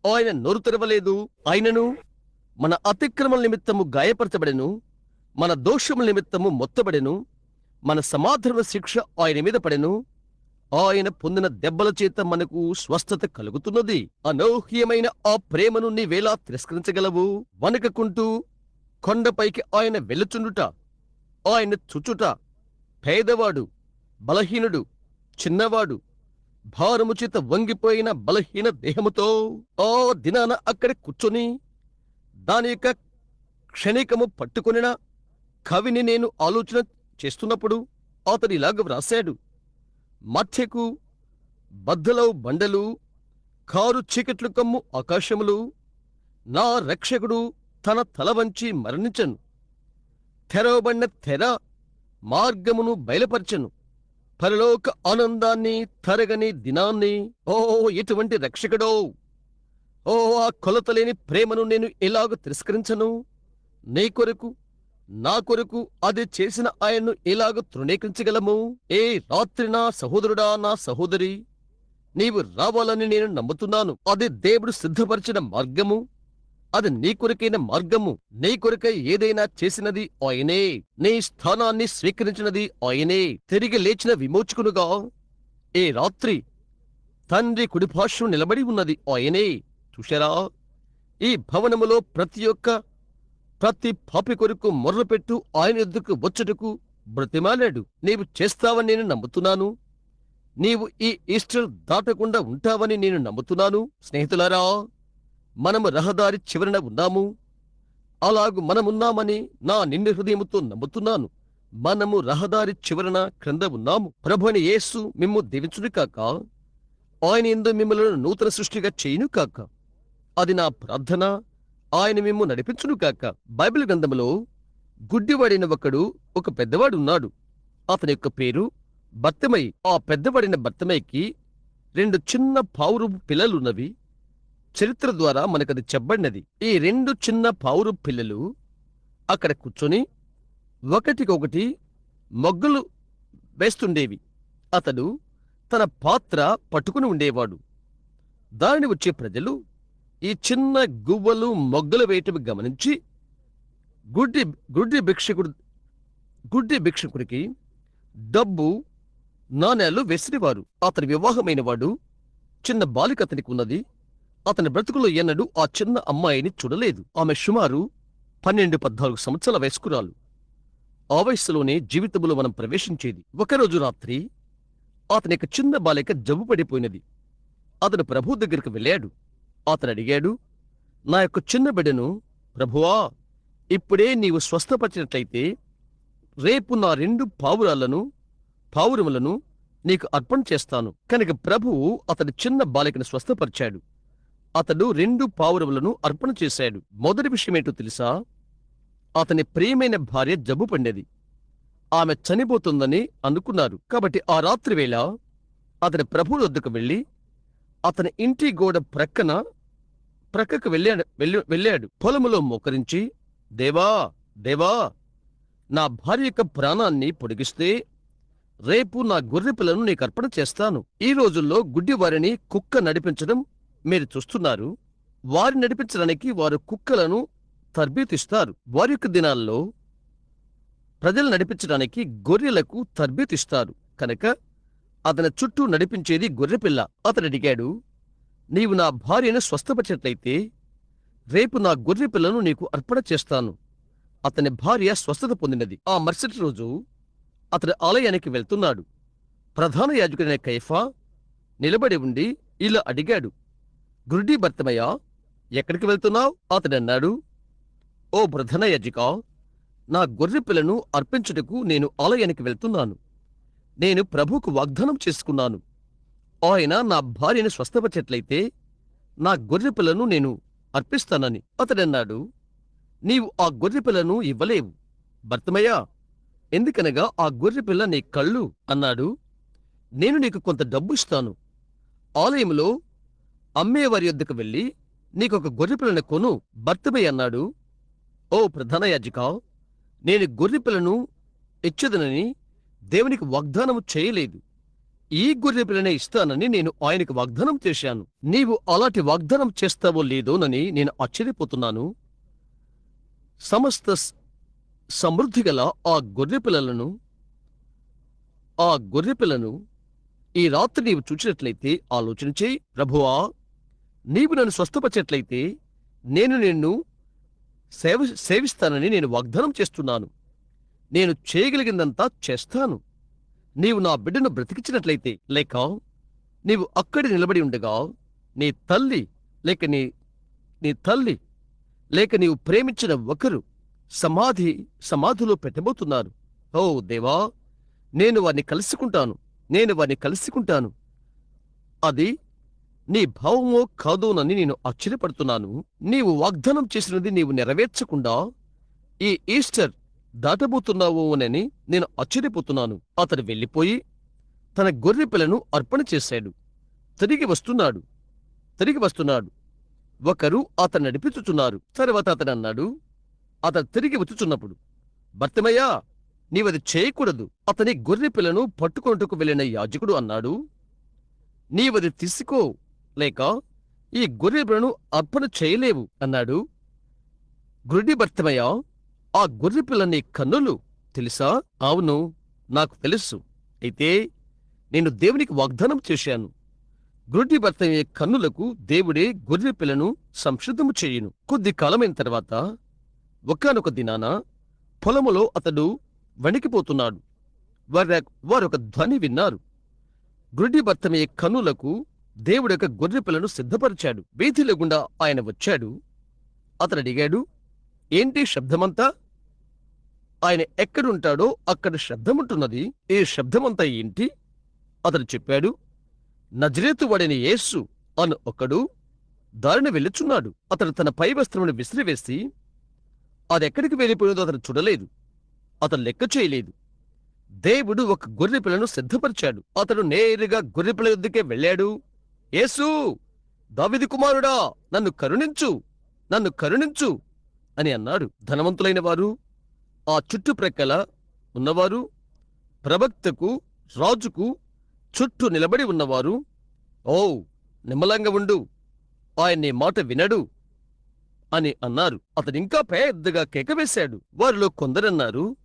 ఆయన నోరు తెరవలేదు. ఆయనను మన అతిక్రమల నిమిత్తము గాయపరచబడెను, మన దోషముల నిమిత్తము మొత్తబడెను. మన సమాధాన శిక్ష ఆయన మీద పడెను. ఆయన పొందిన దెబ్బల చేత మనకు స్వస్థత కలుగుతున్నది. అనూహ్యమైన ఆ ప్రేమను నీవేలా తిరస్కరించగలవు? వణకకుంటూ కొండపైకి ఆయన వెళ్ళుచుండుట, ఆయన చుచుట, పేదవాడు, బలహీనుడు, చిన్నవాడు, భారము చేత వంగిపోయిన బలహీన దేహముతో ఆ దినాన అక్కడ కూర్చొని దాని యొక్క క్షణికము పట్టుకొనిన కవిని నేను ఆలోచన చేస్తున్నప్పుడు అతడు ఇలాగ వ్రాశాడు: మధ్యకు బద్దలవు బండలు, కారు చీకట్లు కమ్ము ఆకాశములు, నా రక్షకుడు తన తల వంచి మరణించను. తెరవబడిన తెర మార్గమును బయలుపరచను. పరలోక ఆనందాన్ని, తరగని దినాన్ని. ఓ ఎటువంటి రక్షకుడో! ఓ ఆ కొలతలేని ప్రేమను నేను ఎలాగ తిరస్కరించను? నీ కొరకు, నా కొరకు అది చేసిన ఆయన్ను ఎలాగ తృణీకరించగలము? ఏ రాత్రి నా సహోదరుడా, నా సహోదరి, నీవు రావాలని నేను నమ్ముతున్నాను. అది దేవుడు సిద్ధపరిచిన మార్గము. అది నీ కొరకైన మార్గము. నీ కొరకై ఏదైనా చేసినది ఆయనే. నీ స్థానాన్ని స్వీకరించినది ఆయనే. తిరిగి లేచిన విమోచకునుగా ఏ రాత్రి తండ్రి కుడిపార్శ్వం నిలబడి ఉన్నది ఆయనే. చూశారా? ఈ భవనములో ప్రతి పాపి కొరకు మొర్రపెట్టు ఆయన ఎద్దుకు వచ్చుటకు బ్రతిమాలాడు. నీవు చేస్తావని నేను నమ్ముతున్నాను. నీవు ఈ ఈస్టర్ దాటకుండా ఉంటావని నేను నమ్ముతున్నాను. స్నేహితులారా, మనము రహదారి చివరన ఉన్నాము. అలాగు మనమున్నామని నా నిండు హృదయముతో నమ్ముతున్నాను. మనము రహదారి చివరన క్రింద ఉన్నాము. ప్రభువైన యేసు మిమ్ము దీవించును కాక. ఆయన యందు మిమ్మల్ని నూతన సృష్టిగా చేయును కాక. అది నా ప్రార్థన. ఆయన మిమ్ము నడిపించును కాక. బైబిల్ గ్రంథములో గుడ్డివాడిన ఒక పెద్దవాడు ఉన్నాడు. అతని యొక్క పేరు బర్తిమయి. ఆ పెద్దవాడిన బర్తిమయికి 2 చిన్న పావురపు పిల్లలున్నవి. చరిత్ర ద్వారా మనకది చెప్పబడినది. ఈ 2 చిన్న పావురపు పిల్లలు అక్కడ కూర్చొని ఒకటికొకటి మొగ్గలు వేస్తుండేవి. అతడు తన పాత్ర పట్టుకుని ఉండేవాడు. దానిని వచ్చే ప్రజలు ఈ చిన్న గువ్వలు మొగ్గలు వేయటం గమనించి గుడ్డి భిక్షకుడికి డబ్బు నాణేలు వేసినవారు. అతని వివాహమైన వాడు, చిన్న బాలిక అతనికి ఉన్నది. అతని బ్రతుకులో ఎన్నడూ ఆ చిన్న అమ్మాయిని చూడలేదు. ఆమె సుమారు 12-14 సంవత్సరాల వయస్కురాలు. ఆ వయస్సులోనే జీవితంలో మనం ప్రవేశించేది. ఒకరోజు రాత్రి అతని యొక్క చిన్న బాలిక జబ్బు పడిపోయినది. అతను ప్రభు దగ్గరికి వెళ్ళాడు. అతను అడిగాడు, నా యొక్క చిన్న బిడ్డను ప్రభువా, ఇప్పుడే నీవు స్వస్థపరిచినట్లయితే రేపు నా 2 పావురములను నీకు అర్పణ చేస్తాను. కనుక ప్రభువు అతడి చిన్న బాలికను స్వస్థపరిచాడు. అతడు 2 పావురములను అర్పణ చేశాడు. మొదటి విషయమేంటో తెలుసా? అతని ప్రియమైన భార్య జబ్బు పడినది. ఆమె చనిపోతుందని అనుకున్నారు. కాబట్టి ఆ రాత్రి వేళ అతని ప్రభువు వద్దకు వెళ్ళి అతని ఇంటి గోడ ప్రక్కకు వెళ్ళాడు. పొలములో మోకరించి, దేవా దేవా, నా భార్య యొక్క ప్రాణాన్ని పొడిగిస్తే రేపు నా గొర్రె పిల్లను నీకు అర్పణ చేస్తాను. ఈ రోజుల్లో గుడ్డివారిని కుక్క నడిపించడం మీరు చూస్తున్నారు. వారి నడిపించడానికి వారు కుక్కలను తర్బీతిస్తారు. వారి యొక్క దినాల్లో ప్రజలు నడిపించడానికి గొర్రెలకు తర్బీతిస్తారు. కనుక అతని చుట్టూ నడిపించేది గొర్రెపిల్ల. అతను అడిగాడు, నీవు నా భార్యను స్వస్థపరిచినట్లయితే రేపు నా గొర్రెపిల్లను నీకు అర్పణ చేస్తాను. అతని భార్య స్వస్థత పొందినది. ఆ మరుసటి రోజు అతడు ఆలయానికి వెళ్తున్నాడు. ప్రధాన యాజకుడైన కయఫా నిలబడి ఉండి ఇలా అడిగాడు, గురుడి బర్తిమయ్య, ఎక్కడికి వెళ్తున్నావు? అతడన్నాడు, ఓ ప్రధాన యాజకా, నా గొర్రెపిల్లను అర్పించుటకు నేను ఆలయానికి వెళ్తున్నాను. నేను ప్రభువుకు వాగ్దానం చేసుకున్నాను. ఆయన నా భార్యను స్వస్థపరిచినట్లయితే నా గొర్రెపిల్లను నేను అర్పిస్తానని. అతడన్నాడు, నీవు ఆ గొర్రెపిల్లను ఇవ్వలేవు బర్తిమయ్య, ఎందుకనగా ఆ గొర్రెపిల్ల నీ కళ్ళు అన్నాడు. నేను నీకు కొంత డబ్బు ఇస్తాను. ఆలయంలో అమ్మేవారి యొద్దకు వెళ్ళి నీకొక గొర్రెపిల్లను కొను. బర్తిమయ్య అన్నాడు, ఓ ప్రధాన యాజకా, నేను గొర్రెపిల్లను ఇచ్చదనని దేవునికి వాగ్దానము చేయలేదు. ఈ గొర్రెపిల్లనే ఇస్తానని నేను ఆయనకు వాగ్దానం చేశాను. నీవు అలాంటి వాగ్దానం చేస్తావో లేదోనని నేను ఆశ్చర్యపోతున్నాను. సమస్త సమృద్ధి గల ఆ గొర్రెపిల్లను ఈ రాత్రి నీవు చూచినట్లయితే ఆలోచన చేయి. ప్రభువా, నీవు నన్ను స్వస్థపరిచినట్లయితే నేను నిన్ను సేవిస్తానని నేను వాగ్దానం చేస్తున్నాను. నేను చేయగలిగిందంతా చేస్తాను. నీవు నా బిడ్డను బ్రతికించినట్లయితే, లేక నీవు అక్కడి నిలబడి ఉండగా నీ తల్లి లేక నీవు ప్రేమించిన ఒకరు సమాధిలో పెట్టబోతున్నారు. ఓ దేవా, నేను వారిని కలుసుకుంటాను. అది నీ భావమో కాదోనని నేను ఆశ్చర్యపడుతున్నాను. నీవు వాగ్దానం చేసినది నీవు నెరవేర్చకుండా ఈ ఈస్టర్ దాటబోతున్నావోనని నేను ఆశ్చర్యపోతున్నాను. అతడు వెళ్ళిపోయి తన గొర్రె పిల్లను అర్పణ చేశాడు. తిరిగి వస్తున్నాడు. ఒకరు అతను నడిపించుచున్నారు. తర్వాత అతను అన్నాడు, అతను తిరిగి వచ్చుచున్నప్పుడు, బర్తిమయ్యా, నీవది చేయకూడదు. అతని గొర్రె పిల్లను పట్టుకొనుటకు వెళ్ళిన యాజకుడు అన్నాడు, నీవది తీసుకో, లేక ఈ గొర్రె పిల్లను అర్పణ చేయలేవు అన్నాడు. గుడ్డి బర్తిమయ్య, ఆ గొర్రె పిల్ల నీ కన్నులు తెలుసా? అవును, నాకు తెలుసు. అయితే నేను దేవునికి వాగ్దానం చేశాను. గుడ్డి బర్తిమయ్య కన్నులకు దేవుడే గొర్రె పిల్లను సంసిద్ధము చేయును. కొద్ది కాలమైన తర్వాత ఒకానొక దినాన పొలములో అతడు వణికిపోతున్నాడు. వారొక ధ్వని విన్నారు. గుడ్డి బర్తిమయ్య కన్నులకు దేవుడొక గొర్రె పిల్లను సిద్ధపరిచాడు. వీధిలో గుండా ఆయన వచ్చాడు. అతడు అడిగాడు, ఏంటి శబ్దమంతా? ఆయన ఎక్కడుంటాడో అక్కడ శబ్దముంటున్నది. ఈ శబ్దమంతా ఏంటి? అతడు చెప్పాడు, నజరేతు వాడైన యేసు అను ఒకడు దారిన వెళ్ళుచున్నాడు. అతడు తన పై వస్త్రమును విసిరివేసి అదెక్కడికి వెళ్ళిపోయిందో అతను చూడలేదు. అతను లెక్క చేయలేదు. దేవుడు ఒక గొర్రె పిల్లను సిద్ధపరిచాడు. అతడు నేరుగా గొర్రె పిల్ల యొద్దకే వెళ్ళాడు. యేసు, దావీదు కుమారుడా, నన్ను కరుణించు అని అన్నాడు. ధనవంతులైన వారు, ఆ చుట్టుప్రక్కల ఉన్నవారు, ప్రవక్తకు రాజుకు చుట్టూ నిలబడి ఉన్నవారు, ఓ నిమ్మలంగా ఉండు, ఆయన నీ మాట వినడు అని అన్నారు. అతనింకా పెద్దగా కేకవేశాడు. వారిలో కొందరన్నారు,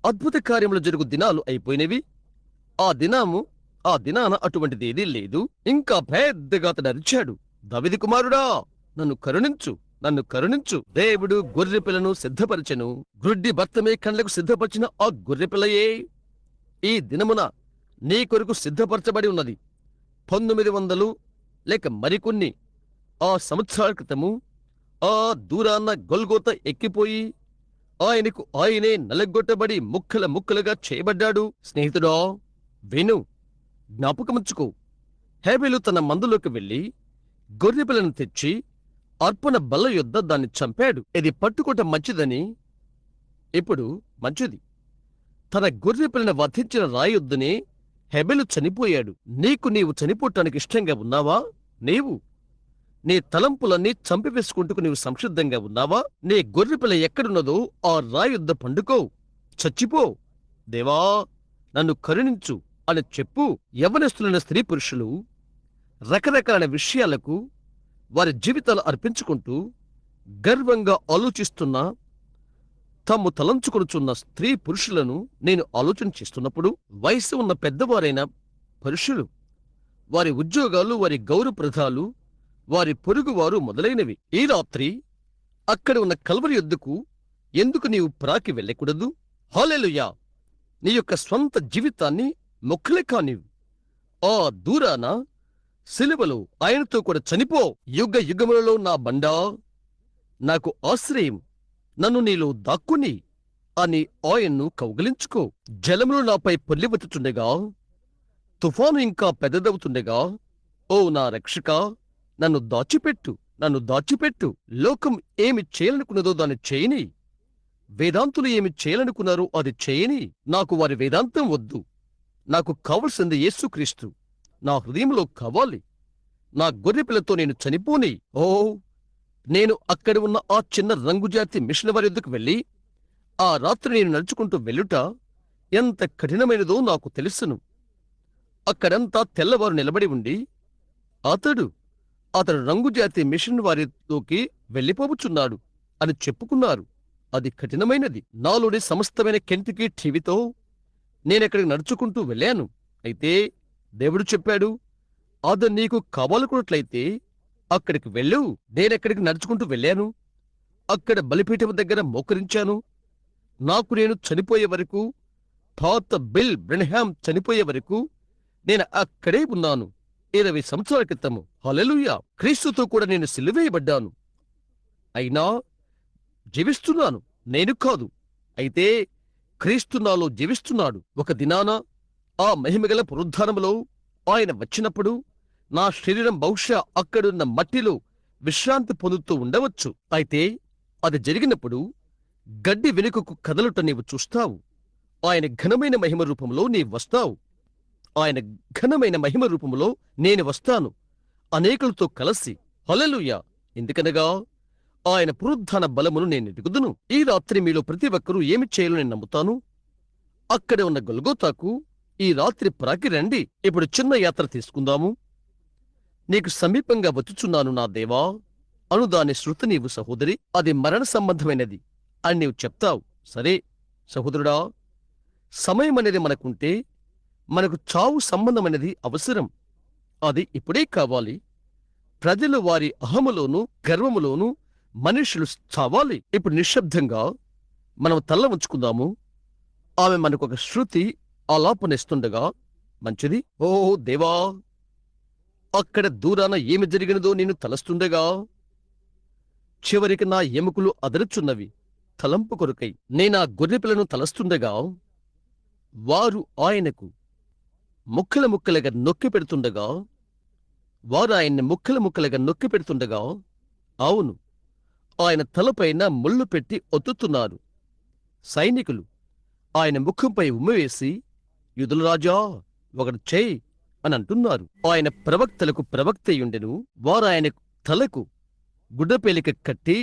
అద్భుత కార్యములు జరుగు దినాలు అయిపోయినవి. ఆ దినాన అటువంటిదేదీ లేదు. ఇంకా పెద్దగా అతడు అరిచాడు, దావీదు కుమారుడా, నన్ను కరుణించు. దేవుడు గొర్రె పిల్లను సిద్ధపరచెను. గుడ్డి బర్తిమయ్య కండ్లకు సిద్ధపరిచిన ఆ గొర్రె పిల్లయే ఈ దినమున నీ కొరకు సిద్ధపరచబడి ఉన్నది. 1900 లేక మరికొన్ని ఆ సంవత్సరాల క్రితము ఆ దూరాన్న గొల్గోత ఎక్కిపోయి ఆయనకు ఆయనే నలగొట్టబడి ముక్కలుగా చేయబడ్డాడు. స్నేహితుడా, విను, జ్ఞాపకముంచుకో. హేబెలు తన మందులోకి వెళ్లి గొర్రెపిల్లను తెచ్చి అర్పణ బల్ల యొద్ద దాన్ని చంపాడు. ఇది పట్టుకోవటం మంచిదని ఇప్పుడు మంచిది. తన గొర్రెపిల్లను వధించిన రాయొద్దునే హెబెలు చనిపోయాడు. నీవు చనిపోవటానికి ఇష్టంగా ఉన్నావా? నీ తలంపులన్నీ చంపివేసుకుంటూ నీవు సంసిద్ధంగా ఉన్నావా? నీ గొర్రెపిల్ల ఎక్కడున్నదో ఆ రాయొద్ద పండుకో, చచ్చిపో. దేవా, నన్ను కరుణించు అని చెప్పు. యవ్వనస్తులైన స్త్రీ పురుషులు రకరకాల విషయాలకు వారి జీవితాలు అర్పించుకుంటూ గర్వంగా ఆలోచిస్తున్న, తాము తలంచుకొనుచున్న స్త్రీ పురుషులను నేను ఆలోచన చేస్తున్నప్పుడు, వయసు ఉన్న పెద్దవారైన పురుషులు, వారి ఉద్యోగాలు, వారి గౌరవప్రదాలు, వారి పొరుగువారు మొదలైనవి, ఈ రాత్రి అక్కడ ఉన్న కల్వరి యొద్దకు ఎందుకు నీవు ప్రాకి వెళ్ళకూడదు? హల్లెలూయా! నీ యొక్క స్వంత జీవితాన్ని మొక్కలే కానివు. ఆ దూరాన సిలువలో ఆయనతో కూడా చనిపో. యుగములలో నా బండా, నాకు ఆశ్రయం, నన్ను నీలో దాక్కుని అని ఆయన్ను కౌగిలించుకో. జలములు నాపై పొర్లివచ్చుచుండగా, తుఫాను ఇంకా పెద్దదవుతుండగా, ఓ నా రక్షకా, నన్ను దాచిపెట్టు. లోకం ఏమి చేయాలనుకున్నదో దాన్ని చేయని. వేదాంతులు ఏమి చేయాలనుకున్నారో అది చేయని. నాకు వారి వేదాంతం వద్దు. నాకు కావలసింది యేసుక్రీస్తు నా హృదయంలో కావాలి. నా గొర్రెపిల్లతో నేను చనిపోని. నేను అక్కడ ఉన్న ఆ చిన్న రంగుజాతి మిషన్ వారి యొద్దకు వెళ్ళి ఆ రాత్రి నేను నడుచుకుంటూ వెళ్ళుట ఎంత కఠినమైనదో నాకు తెలుసును. అక్కడంతా తెల్లవారు నిలబడి ఉండి అతడు రంగుజాతి మిషన్ వారిలోకి వెళ్ళిపోవచ్చున్నాడు అని చెప్పుకున్నారు. అది కఠినమైనది. నాలోని సమస్తమైన కెంటికి ఠీవితో నేనెక్కడికి నడుచుకుంటూ వెళ్ళాను. అయితే దేవుడు చెప్పాడు, అది నీకు కావాలనుకున్నట్లయితే అక్కడికి వెళ్ళు. నేనెక్కడికి నడుచుకుంటూ వెళ్ళాను, అక్కడ బలిపీఠం దగ్గర మోకరించాను. నాకు నేను చనిపోయే వరకు, తాత బిల్ బ్రెన్హామ్ చనిపోయే వరకు నేను అక్కడే ఉన్నాను. 20 సంవత్సరాల క్రితము. హల్లెలూయా! క్రీస్తుతో కూడా నేను సిలువేయబడ్డాను. అయినా జీవిస్తున్నాను, నేను కాదు. అయితే క్రీస్తు నాలో జీవిస్తున్నాడు. ఒక దినాన ఆ మహిమగల పునరుద్ధానములో ఆయన వచ్చినప్పుడు నా శరీరం బహుశా అక్కడున్న మట్టిలో విశ్రాంతి పొందుతూ ఉండవచ్చు. అయితే అది జరిగినప్పుడు గడ్డి వెనుకకు కదలుట నీవు చూస్తావు. ఆయన ఘనమైన మహిమ రూపంలో నీవు వస్తావు. ఆయన ఘనమైన మహిమ రూపంలో నేను వస్తాను, అనేకులతో కలిసి. హల్లెలూయా! ఎందుకనగా ఆయన పునరుద్ధాన బలమును నేను ఎరుగుదును. ఈ రాత్రి మీలో ప్రతి ఒక్కరూ ఏమి చేయాలో నేను నమ్ముతాను. అక్కడ ఉన్న గొల్గోతాకు ఈ రాత్రి ప్రాకి రండి. ఇప్పుడు చిన్న యాత్ర తీసుకుందాము. నీకు సమీపంగా వచ్చుచున్నాను నా దేవా అను దాని శృతి నీవు సహోదరి, అది మరణ సంబంధమైనది అని నీవు చెప్తావు. సరే సహోదరుడా, సమయం అనేది మనకుంటే మనకు చావు సంబంధమైనది అవసరం. అది ఇప్పుడే కావాలి. ప్రజలు వారి అహములోను గర్వములోను మనుషులు చావాలి. ఇప్పుడు నిశ్శబ్దంగా మనం తల్ల ఉంచుకుందాము. ఆమె మనకొక శృతి ఆలాపనిస్తుండగా, మంచిది. ఓ దేవా, అక్కడ దూరాన ఏమి జరిగినదో నేను తలస్తుండగా చివరికి నా ఎముకలు అదరుచున్నవి తలంపు కొరకై. నేనా గొర్రెపిల్లను తలస్తుండగా వారు ఆయనకు ముక్కల ముక్కలుగా నొక్కి పెడుతుండగా, వారు ఆయన్ని ముక్కల ముక్కలుగా నొక్కి పెడుతుండగా, అవును, ఆయన తలపైన ముళ్ళు పెట్టి ఒత్తుతున్నారు. సైనికులు ఆయన ముఖంపై ఉమ్మివేసి, యూదుల రాజా ఒకడు చేయి అని అంటున్నారు. ఆయన ప్రవక్తలకు ప్రవక్తయుండెను. వారు ఆయన తలకు గుడ్డపేలిక కట్టి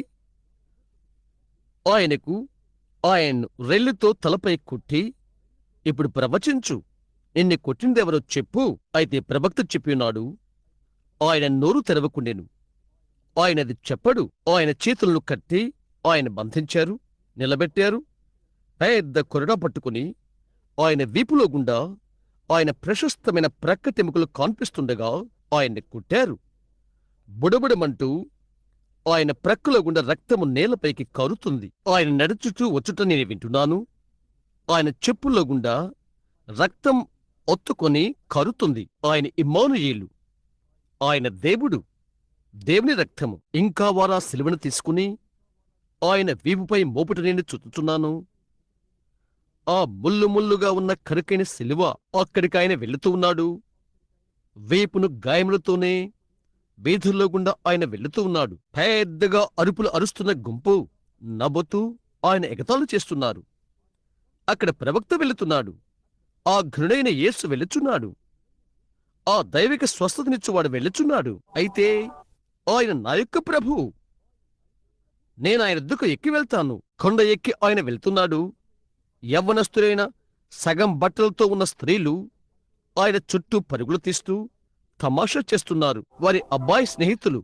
ఆయన్ను రెల్లుతో తలపై కొట్టి, ఇప్పుడు ప్రవచించు, నిన్ను కొట్టిందెవరో చెప్పు. అయితే ప్రవక్త చెప్పినాడు, ఆయన నోరు తెరవకుండెను. ఆయనది చెప్పడు. ఆయన చేతులను కట్టి ఆయన బంధించారు, నిలబెట్టారు. పెద్ద కొరడా పట్టుకుని ఆయన వీపులో గుండా ఆయన ప్రశస్తమైన ప్రక్కటెముకలు కాన్పిస్తుండగా ఆయన్ని కుట్టారు. బుడబుడమంటూ ఆయన ప్రక్కలో గుండా రక్తము నేలపైకి కరుతుంది. ఆయన నడుచుటూ వచ్చుట నేను వింటున్నాను. ఆయన చెప్పుల్లో గుండా రక్తం ఒత్తుకొని కరుతుంది. ఆయన ఇమ్మానుయేలు, ఆయన దేవుడు, దేవుని రక్తము. ఇంకా వారా సిలువను తీసుకుని ఆయన వీపుపై మోపుట నేను చూచుచున్నాను. ఆ ముల్లు ముల్లుగా ఉన్న కరుకైన సిలువ, అక్కడికి ఆయన వెళుతూ ఉన్నాడు. వీపును గాయములతోనే వీధుల్లో గుండా ఆయన వెళుతూ ఉన్నాడు. పెద్దగా అరుపులు అరుస్తున్న గుంపు నవ్వుతూ ఆయన ఎగతాళి చేస్తున్నారు. అక్కడ ప్రవక్త వెళుతున్నాడు. ఆ ఘనుడైన యేసు వెళ్ళుచున్నాడు. ఆ దైవిక స్వస్థతనిచ్చువాడు వెళ్ళుచున్నాడు. అయితే ఆయన నా యొక్క ప్రభువు. నేను ఆయన వద్దకు ఎక్కి వెళ్తాను. కొండ ఎక్కి ఆయన వెళ్తున్నాడు. యవ్వనస్తులైన సగం బట్టలతో ఉన్న స్త్రీలు ఆయన చుట్టూ పరుగులు తీస్తూ తమాషా చేస్తున్నారు. వారి అబ్బాయి స్నేహితులు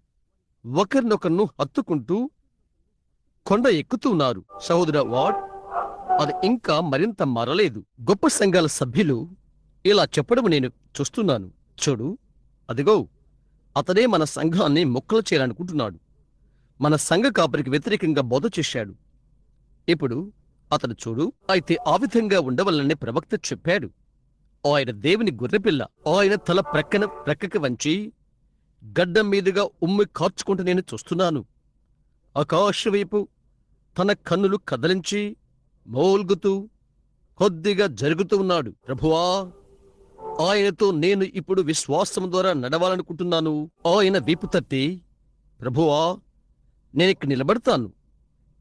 ఒకరినొకరును హత్తుకుంటూ కొండ ఎక్కుతున్నారు. సహోదర వాడ్, అది ఇంకా మరింత మారలేదు. గొప్ప సంఘాల సభ్యులు ఇలా చెప్పడం నేను చూస్తున్నాను. చూడు, అదిగో అతడే మన సంఘాన్ని మొక్కలు చేయాలనుకుంటున్నాడు. మన సంఘ కాపరికి వ్యతిరేకంగా బోధ చేశాడు. ఇప్పుడు అతడు చూడు. అయితే ఆ విధంగా ఉండవలనని ప్రవక్త చెప్పాడు. ఆయన దేవుని గొర్రెపిల్ల. ఆయన తల ప్రక్కకి వంచి గడ్డం మీదుగా ఉమ్మి కార్చుకుంటూ నేను చూస్తున్నాను. ఆకాశవైపు తన కన్నులు కదలించి మోల్గుతూ కొద్దిగా జరుగుతూ ఉన్నాడు. ప్రభువా, ఆయనతో నేను ఇప్పుడు విశ్వాసం ద్వారా నడవాలనుకుంటున్నాను. ఆయన వీపు తట్టి, ప్రభువా, నేనిక్కడ నిలబడతాను.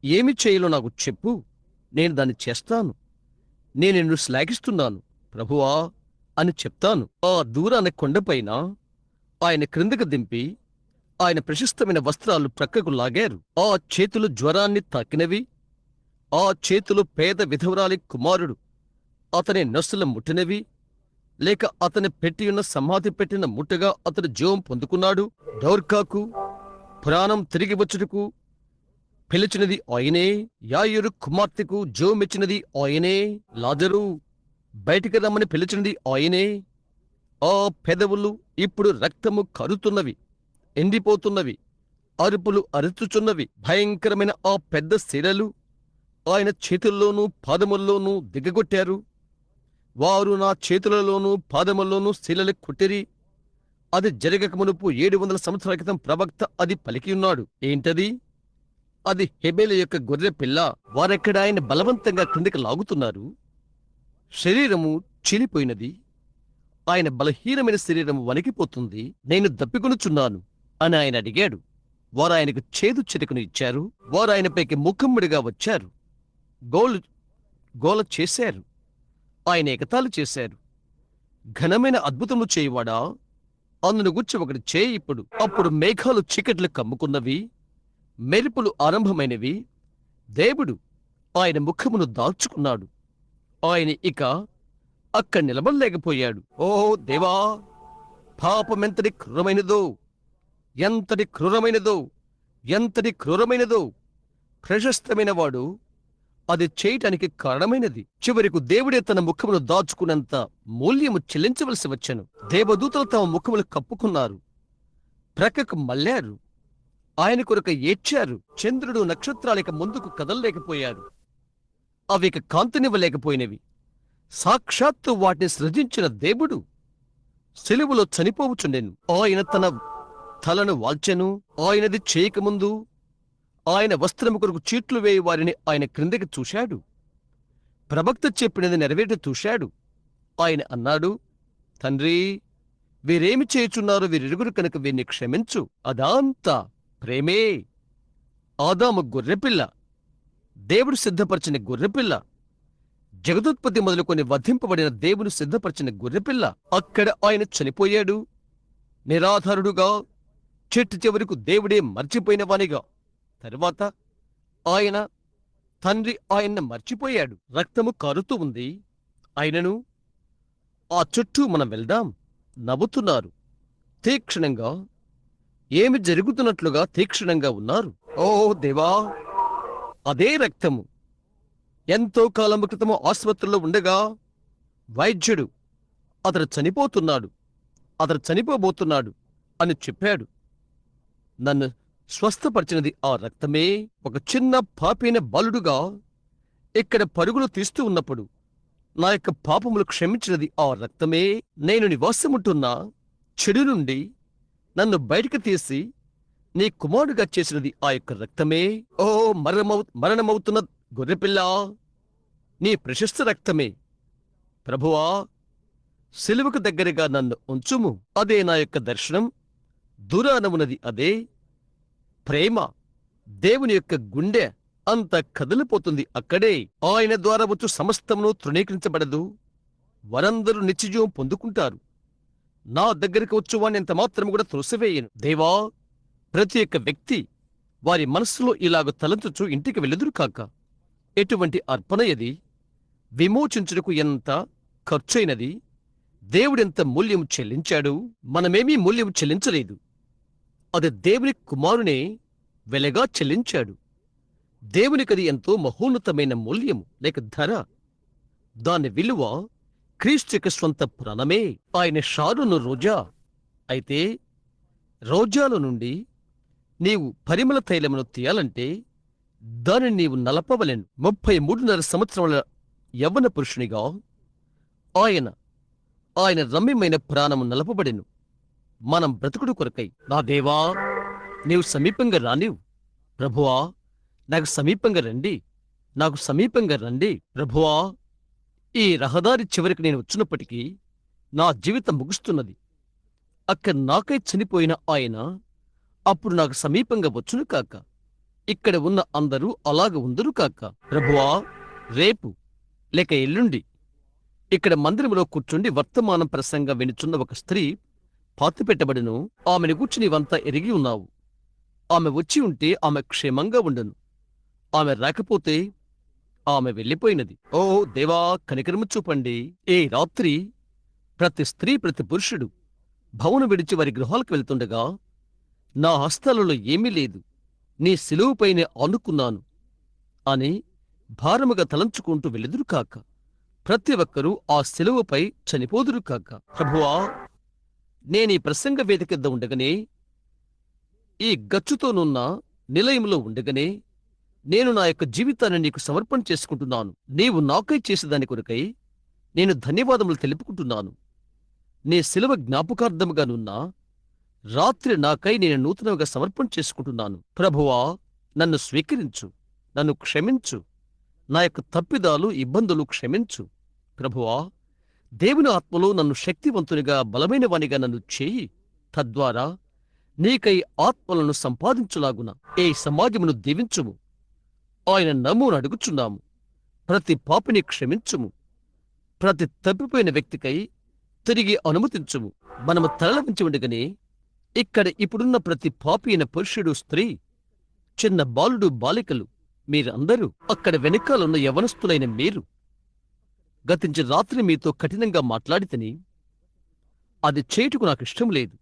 ఏమి చేయాలో నాకు చెప్పు, నేను దాన్ని చేస్తాను. నేను నిన్ను శ్లాఘిస్తున్నాను ప్రభువా అని చెప్తాను. ఆ దూరాన కొండపైన ఆయన క్రిందకు దింపి ఆయన ప్రశస్తమైన వస్త్రాలు ప్రక్కకు లాగారు. ఆ చేతులు జ్వరాన్ని తాకినవి. ఆ చేతులు పేద విధవరాలి కుమారుడు అతని నొసలు ముట్టినవి, లేక అతని పెట్టియున్న సమాధి పెట్టిన ముట్టగా అతడు జీవం పొందుకున్నాడు. దౌర్కాకు ప్రాణం తిరిగి వచ్చుటకు పిలిచినది ఆయనే. యాయిరు కుమార్తెకు జీవమిచ్చినది ఆయనే. లాజరు బయటికి రమ్మని పిలిచినది ఆయనే. ఆ పెదవులు ఇప్పుడు రక్తము కరుతున్నవి, ఎండిపోతున్నవి, అరుపులు అరుచుచున్నవి. భయంకరమైన ఆ పెద్ద శిలలు ఆయన చేతుల్లోనూ పాదముల్లోనూ దిగగొట్టారు. వారు నా చేతులలోనూ పాదముల్లోనూ శిలలు కొట్టిరి. అది జరగక మునుపు 700 సంవత్సరాల క్రితం ప్రవక్త అది పలికియున్నాడు. ఏంటది? అది హెబెలు యొక్క గొర్రె పిల్ల. వారెక్కడ ఆయన బలవంతంగా క్రిందికి లాగుతున్నారు. శరీరము చీలిపోయినది. ఆయన బలహీనమైన శరీరము వణికిపోతుంది. నేను దప్పికొనుచున్నాను అని ఆయన అడిగాడు. వారు ఆయనకు చేదు చిరుకును ఇచ్చారు. వారు ఆయనపైకి ముఖమ్ముడిగా వచ్చారు. గోల చేశారు. ఆయన ఎగతాళి చేశారు. ఘనమైన అద్భుతములు చేయువాడా, అందును గుర్చి ఒకటి చేయి ఇప్పుడు. అప్పుడు మేఘాలు చీకట్లు కమ్ముకున్నవి, మెరుపులు ఆరంభమైనవి. దేవుడు ఆయన ముఖమును దాల్చుకున్నాడు. ఆయన ఇక అక్కడ నిలబడలేకపోయాడు. ఓ దేవా, పాపమెంతటి క్రూరమైనదో, ఎంతటి క్రూరమైనదో, ఎంతటి క్రూరమైనదో! ప్రశస్తమైన వాడు అది చేయటానికి కారణమైనది. చివరకు దేవుడే తన ముఖమును దాచుకున్నంత మూల్యము చెల్లించవలసి వచ్చెను. దేవదూతలు తమ ముఖములు కప్పుకున్నారు, ప్రక్కకు మళ్లారు, ఆయన కొరకు ఏడ్చారు. చంద్రుడు నక్షత్రాలిక ముందుకు కదలలేకపోయారు. అవి ఇక కాంతినివ్వలేకపోయినవి. సాక్షాత్తు వాటిని సృజించిన దేవుడు సిలువలో చనిపోవుచుండెను. ఆయన తన తలను వాల్చెను. ఆయనది చేయకముందు ఆయన వస్త్రము కొరకు చీట్లు వేయి వారిని ఆయన క్రిందకి చూశాడు. ప్రవక్త చెప్పినది నెరవేర్చి చూశాడు. ఆయన అన్నాడు, తండ్రి, వీరేమి చేయుచున్నారో వీరిరుగురు కనుక వీరిని క్షమించు. అదాంతా ప్రేమే. ఆదాము గొర్రెపిల్ల, దేవుడు సిద్ధపరిచిన గొర్రెపిల్ల, జగదుత్పత్తి మొదలుకొని వధింపబడిన దేవుడు సిద్ధపరిచిన గొర్రెపిల్ల. అక్కడ ఆయన చనిపోయాడు, నిరాధారుడుగా, చెట్టు చివరకు దేవుడే మర్చిపోయిన వానిగా. తరువాత ఆయన తండ్రి ఆయన్ని మర్చిపోయాడు. రక్తము కారుతూ ఉంది. ఆయనను ఆ చుట్టూ మనం వెళ్దాం. నవ్వుతున్నారు తీక్షణంగా. ఏమి జరుగుతున్నట్లుగా తీక్షణంగా ఉన్నారు. ఓ దేవా, అదే రక్తము ఎంతో కాలం క్రితము ఆసుపత్రిలో ఉండగా వైద్యుడు అతడు చనిపోతున్నాడు, అతడు చనిపోబోతున్నాడు అని చెప్పాడు. నన్ను స్వస్థపరిచినది ఆ రక్తమే. ఒక చిన్న పాపైన బాలుడుగా ఇక్కడ పరుగులు తీస్తూ ఉన్నప్పుడు నా యొక్క పాపములు క్షమించినది ఆ రక్తమే. నేను నివాసముంటున్న చెడు నుండి నన్ను బయటికి తీసి నీ కుమారుడుగా చేసినది ఆ యొక్క రక్తమే. ఓ మరణమవుతున్న గొర్రెపిల్ల, నీ ప్రశస్త రక్తమే. ప్రభువా, సిలువకు దగ్గరగా నన్ను ఉంచుము. అదే నా యొక్క దర్శనం. దూరాన ఉన్నది అదే ప్రేమ. దేవుని యొక్క గుండె అంత కదిలిపోతుంది అక్కడే. ఆయన ద్వారా వచ్చు సమస్తమును తృణీకరించబడదు. వారందరూ నిత్యజీవం పొందుకుంటారు. నా దగ్గరికి వచ్చువాన్ని ఎంత మాత్రము కూడా త్రోసివేయను. దేవా, ప్రతి ఒక్క వ్యక్తి వారి మనస్సులో ఇలాగ తలంచుచు ఇంటికి వెళ్ళదురు కాక. ఎటువంటి అర్పణ ఇది! విమోచించుటకు ఎంత ఖర్చైనది! దేవుడెంత మూల్యం చెల్లించాడు! మనమేమీ మూల్యం చెల్లించలేదు. అది దేవుని కుమారునే వెలగా చెల్లించాడు. దేవునికది ఎంతో మహోన్నతమైన మూల్యము లేక ధర. దాని విలువ క్రీస్తు యొక్క స్వంత ప్రాణమే. ఆయన షారును రోజా అయితే, రోజాల నుండి నీవు పరిమళ తైలమును తీయాలంటే దానిని నీవు నలపవలెను. 33.5 సంవత్సరముల యవ్వన పురుషునిగా ఆయన రమ్యమైన ప్రాణము నలపబడెను మనం బ్రతుకుడు కొరకై. నా దేవా, నీవు సమీపంగా రానివు. ప్రభువా, నాకు సమీపంగా రండి, నాకు సమీపంగా రండి. ప్రభువా, ఈ రహదారి చివరికి నేను వచ్చినప్పటికీ నా జీవితం ముగుస్తున్నది. అక్కడ నాకై చనిపోయిన ఆయన అప్పుడు నాకు సమీపంగా వచ్చును కాక. ఇక్కడ ఉన్న అందరూ అలాగ ఉందరు కాక. ప్రభువా, రేపు లేక ఎల్లుండి ఇక్కడ మందిరంలో కూర్చుండి వర్తమానం ప్రసంగం వినుచున్న ఒక స్త్రీ పాతిపెట్టబడును. ఆమెను గూర్చి నీవంతా ఎరిగి ఉన్నావు. ఆమె వచ్చి ఉంటే ఆమె క్షేమంగా ఉండను. ఆమె రాకపోతే ఆమె వెళ్ళిపోయినది. ఓ దేవా, కనికరము చూపండి. ఏ రాత్రి ప్రతి స్త్రీ, ప్రతి పురుషుడు భవనం విడిచి వారి గృహాలకు వెళ్తుండగా నా హస్తాలలో ఏమీ లేదు, నీ సిలువుపైనే ఆనుకున్నాను అని భారముగా తలంచుకుంటూ వెళ్ళుదురు కాక. ప్రతి ఒక్కరూ ఆ సిలువపై చనిపోదురు కాక. ప్రభువా, నేను ఈ ప్రసంగ వేదిక కింద ఉండగానే, ఈ గచ్చుతోనున్న నిలయంలో ఉండగానే, నేను నా యొక్క జీవితాన్ని నీకు సమర్పణ చేసుకుంటున్నాను. నీవు నాకై చేసేదాని కొరకై నేను ధన్యవాదములు తెలుపుకుంటున్నాను. నీ శిలువ జ్ఞాపకార్థముగానున్న రాత్రి నాకై నేను నూతనంగా సమర్పణ చేసుకుంటున్నాను. ప్రభువా, నన్ను స్వీకరించు, నన్ను క్షమించు, నా యొక్క తప్పిదాలు, ఇబ్బందులు క్షమించు. ప్రభువా, దేవుని ఆత్మలో నన్ను శక్తివంతునిగా, బలమైన వానిగా నన్ను చేయి. తద్వారా నీకై ఆత్మలను సంపాదించులాగున ఏ సమాజమును దీవించుము. ఆయన నమ్మును అడుగుచున్నాము. ప్రతి పాపిని క్షమించుము. ప్రతి తప్పిపోయిన వ్యక్తికై తిరిగి అనుమతించుము. మనము తలల వంచి ఉండగానే ఇక్కడ ఇప్పుడున్న ప్రతి పాపి అయిన పురుషుడు, స్త్రీ, చిన్న బాలుడు, బాలికలు, మీరందరూ, అక్కడ వెనకాలన్న యవనస్తులైన మీరు, గతించిన రాత్రి మీతో కఠినంగా మాట్లాడితేని అది చేయుటకు నాకు ఇష్టం లేదు.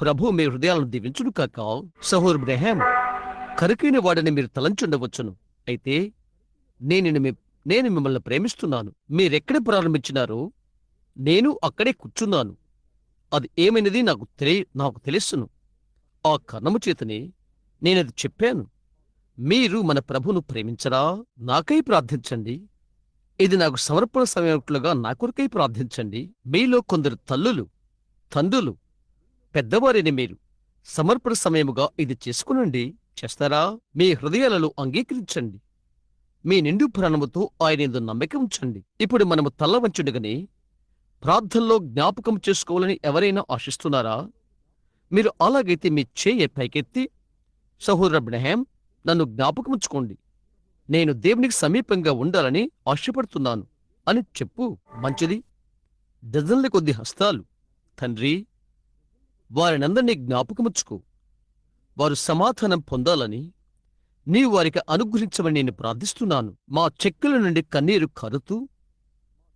ప్రభు మీ హృదయాలను దీవించును కాక. సహోదరు బ్రహాం, కరుకైన వాడని మీరు తలంచుండవచ్చును. అయితే నేను మిమ్మల్ని ప్రేమిస్తున్నాను. మీరెక్కడ ప్రారంభించినారో నేను అక్కడే కూర్చున్నాను. అది ఏమైనది నాకు తెలుసును. ఆ కారణము చేతనే నేనది చెప్పాను. మీరు మన ప్రభును ప్రేమించరా? నాకై ప్రార్థించండి. ఇది నాకు సమర్పణ సమయట్లుగా నా కొరకై ప్రార్థించండి. మీలో కొందరు తల్లులు, తండ్రులు, పెద్దవారైన మీరు సమర్పణ సమయముగా ఇది చేసుకునండి. చేస్తారా? మీ హృదయాలలో అంగీకరించండి. మీ నిండు ప్రాణముతో ఆయన యందు నమ్మిక ఉంచండి. ఇప్పుడు మనము తల్ల వంచుండగానే ప్రార్థనలో జ్ఞాపకం చేసుకోవాలని ఎవరైనా ఆశిస్తున్నారా? మీరు అలాగైతే మీ చేయి పైకెత్తి, సహోదర అబ్రహాం, నన్ను జ్ఞాపకముంచుకోండి, నేను దేవునికి సమీపంగా ఉండాలని ఆశపడుతున్నాను అని చెప్పు. మంచిది. డజన్ల కొద్ది హస్తాలు. తండ్రి, వారినందరినీ జ్ఞాపకముంచుకో. వారు సమాధానం పొందాలని నీవు వారికి అనుగ్రహించమని నేను ప్రార్థిస్తున్నాను. మా చెక్కుల నుండి కన్నీరు కరుతూ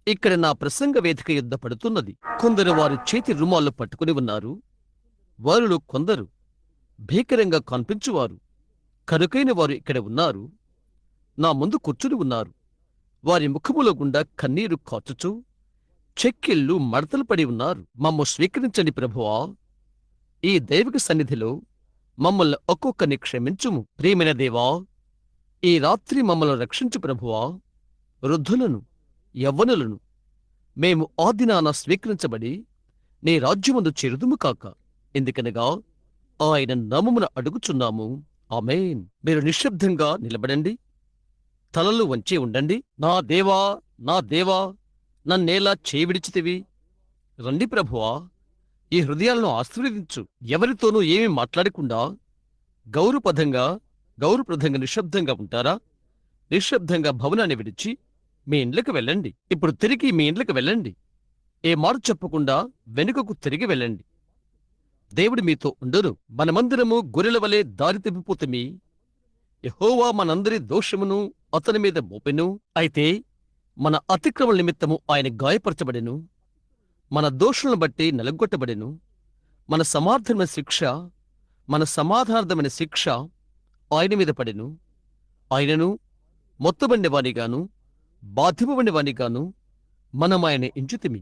ఇక్కడ నా ప్రసంగ వేదిక యుద్ధ పడుతున్నది. కొందరు వారి చేతి రుమాళ్ళు పట్టుకుని ఉన్నారు. వారిలో కొందరు భీకరంగా కనిపించువారు, కరుకైన వారు ఇక్కడ ఉన్నారు. నా ముందు కూర్చుని ఉన్నారు. వారి ముఖములో గుండా కన్నీరు కాచుచూ చెక్కిళ్ళు మడతలు పడి ఉన్నారు. మమ్ము స్వీకరించండి ప్రభువా. ఈ దైవిక సన్నిధిలో మమ్మల్ని ఒక్కొక్కరిని క్షమించుము. ప్రియమైన దేవా, ఈ రాత్రి మమ్మల్ని రక్షించు ప్రభువా. వృద్ధులను, యవ్వనులను మేము ఆ దినాన స్వీకరించబడి నీ రాజ్యమందు చేరుదుము కాక. ఎందుకనగా ఆయన నామమున అడుగుచున్నాము. ఆమేన్. మీరు నిశ్శబ్దంగా నిలబడండి. తలలు వంచి ఉండండి. నా దేవా, నా దేవా, నన్నేలా చేయి విడిచితివి? రండి ప్రభువా, ఈ హృదయాలను ఆశీర్వదించు. ఎవరితోనూ ఏమీ మాట్లాడకుండా గౌరవప్రదంగా నిశ్శబ్దంగా ఉంటారా? నిశ్శబ్దంగా భవనాన్ని విడిచి మీ ఇండ్లకు వెళ్ళండి. ఇప్పుడు తిరిగి మీ ఇండ్లకు వెళ్ళండి. ఏ మాట చెప్పకుండా వెనుకకు తిరిగి వెళ్ళండి. దేవుడు మీతో ఉండును. మనమందరము గొర్రెల వలె దారి తప్పిపోతుమి. యెహోవా మనందరి దోషమును అతని మీద మోపెను. అయితే మన అతిక్రమల నిమిత్తము ఆయన గాయపరచబడెను, మన దోషులను బట్టి నలగొట్టబడెను. మన సమాధానార్థమైన శిక్ష ఆయన మీద పడెను. ఆయనను మొత్తబడిన వానిగాను, బాధింపబడిన వానిగాను మనం ఆయన ఎంచుతిమి.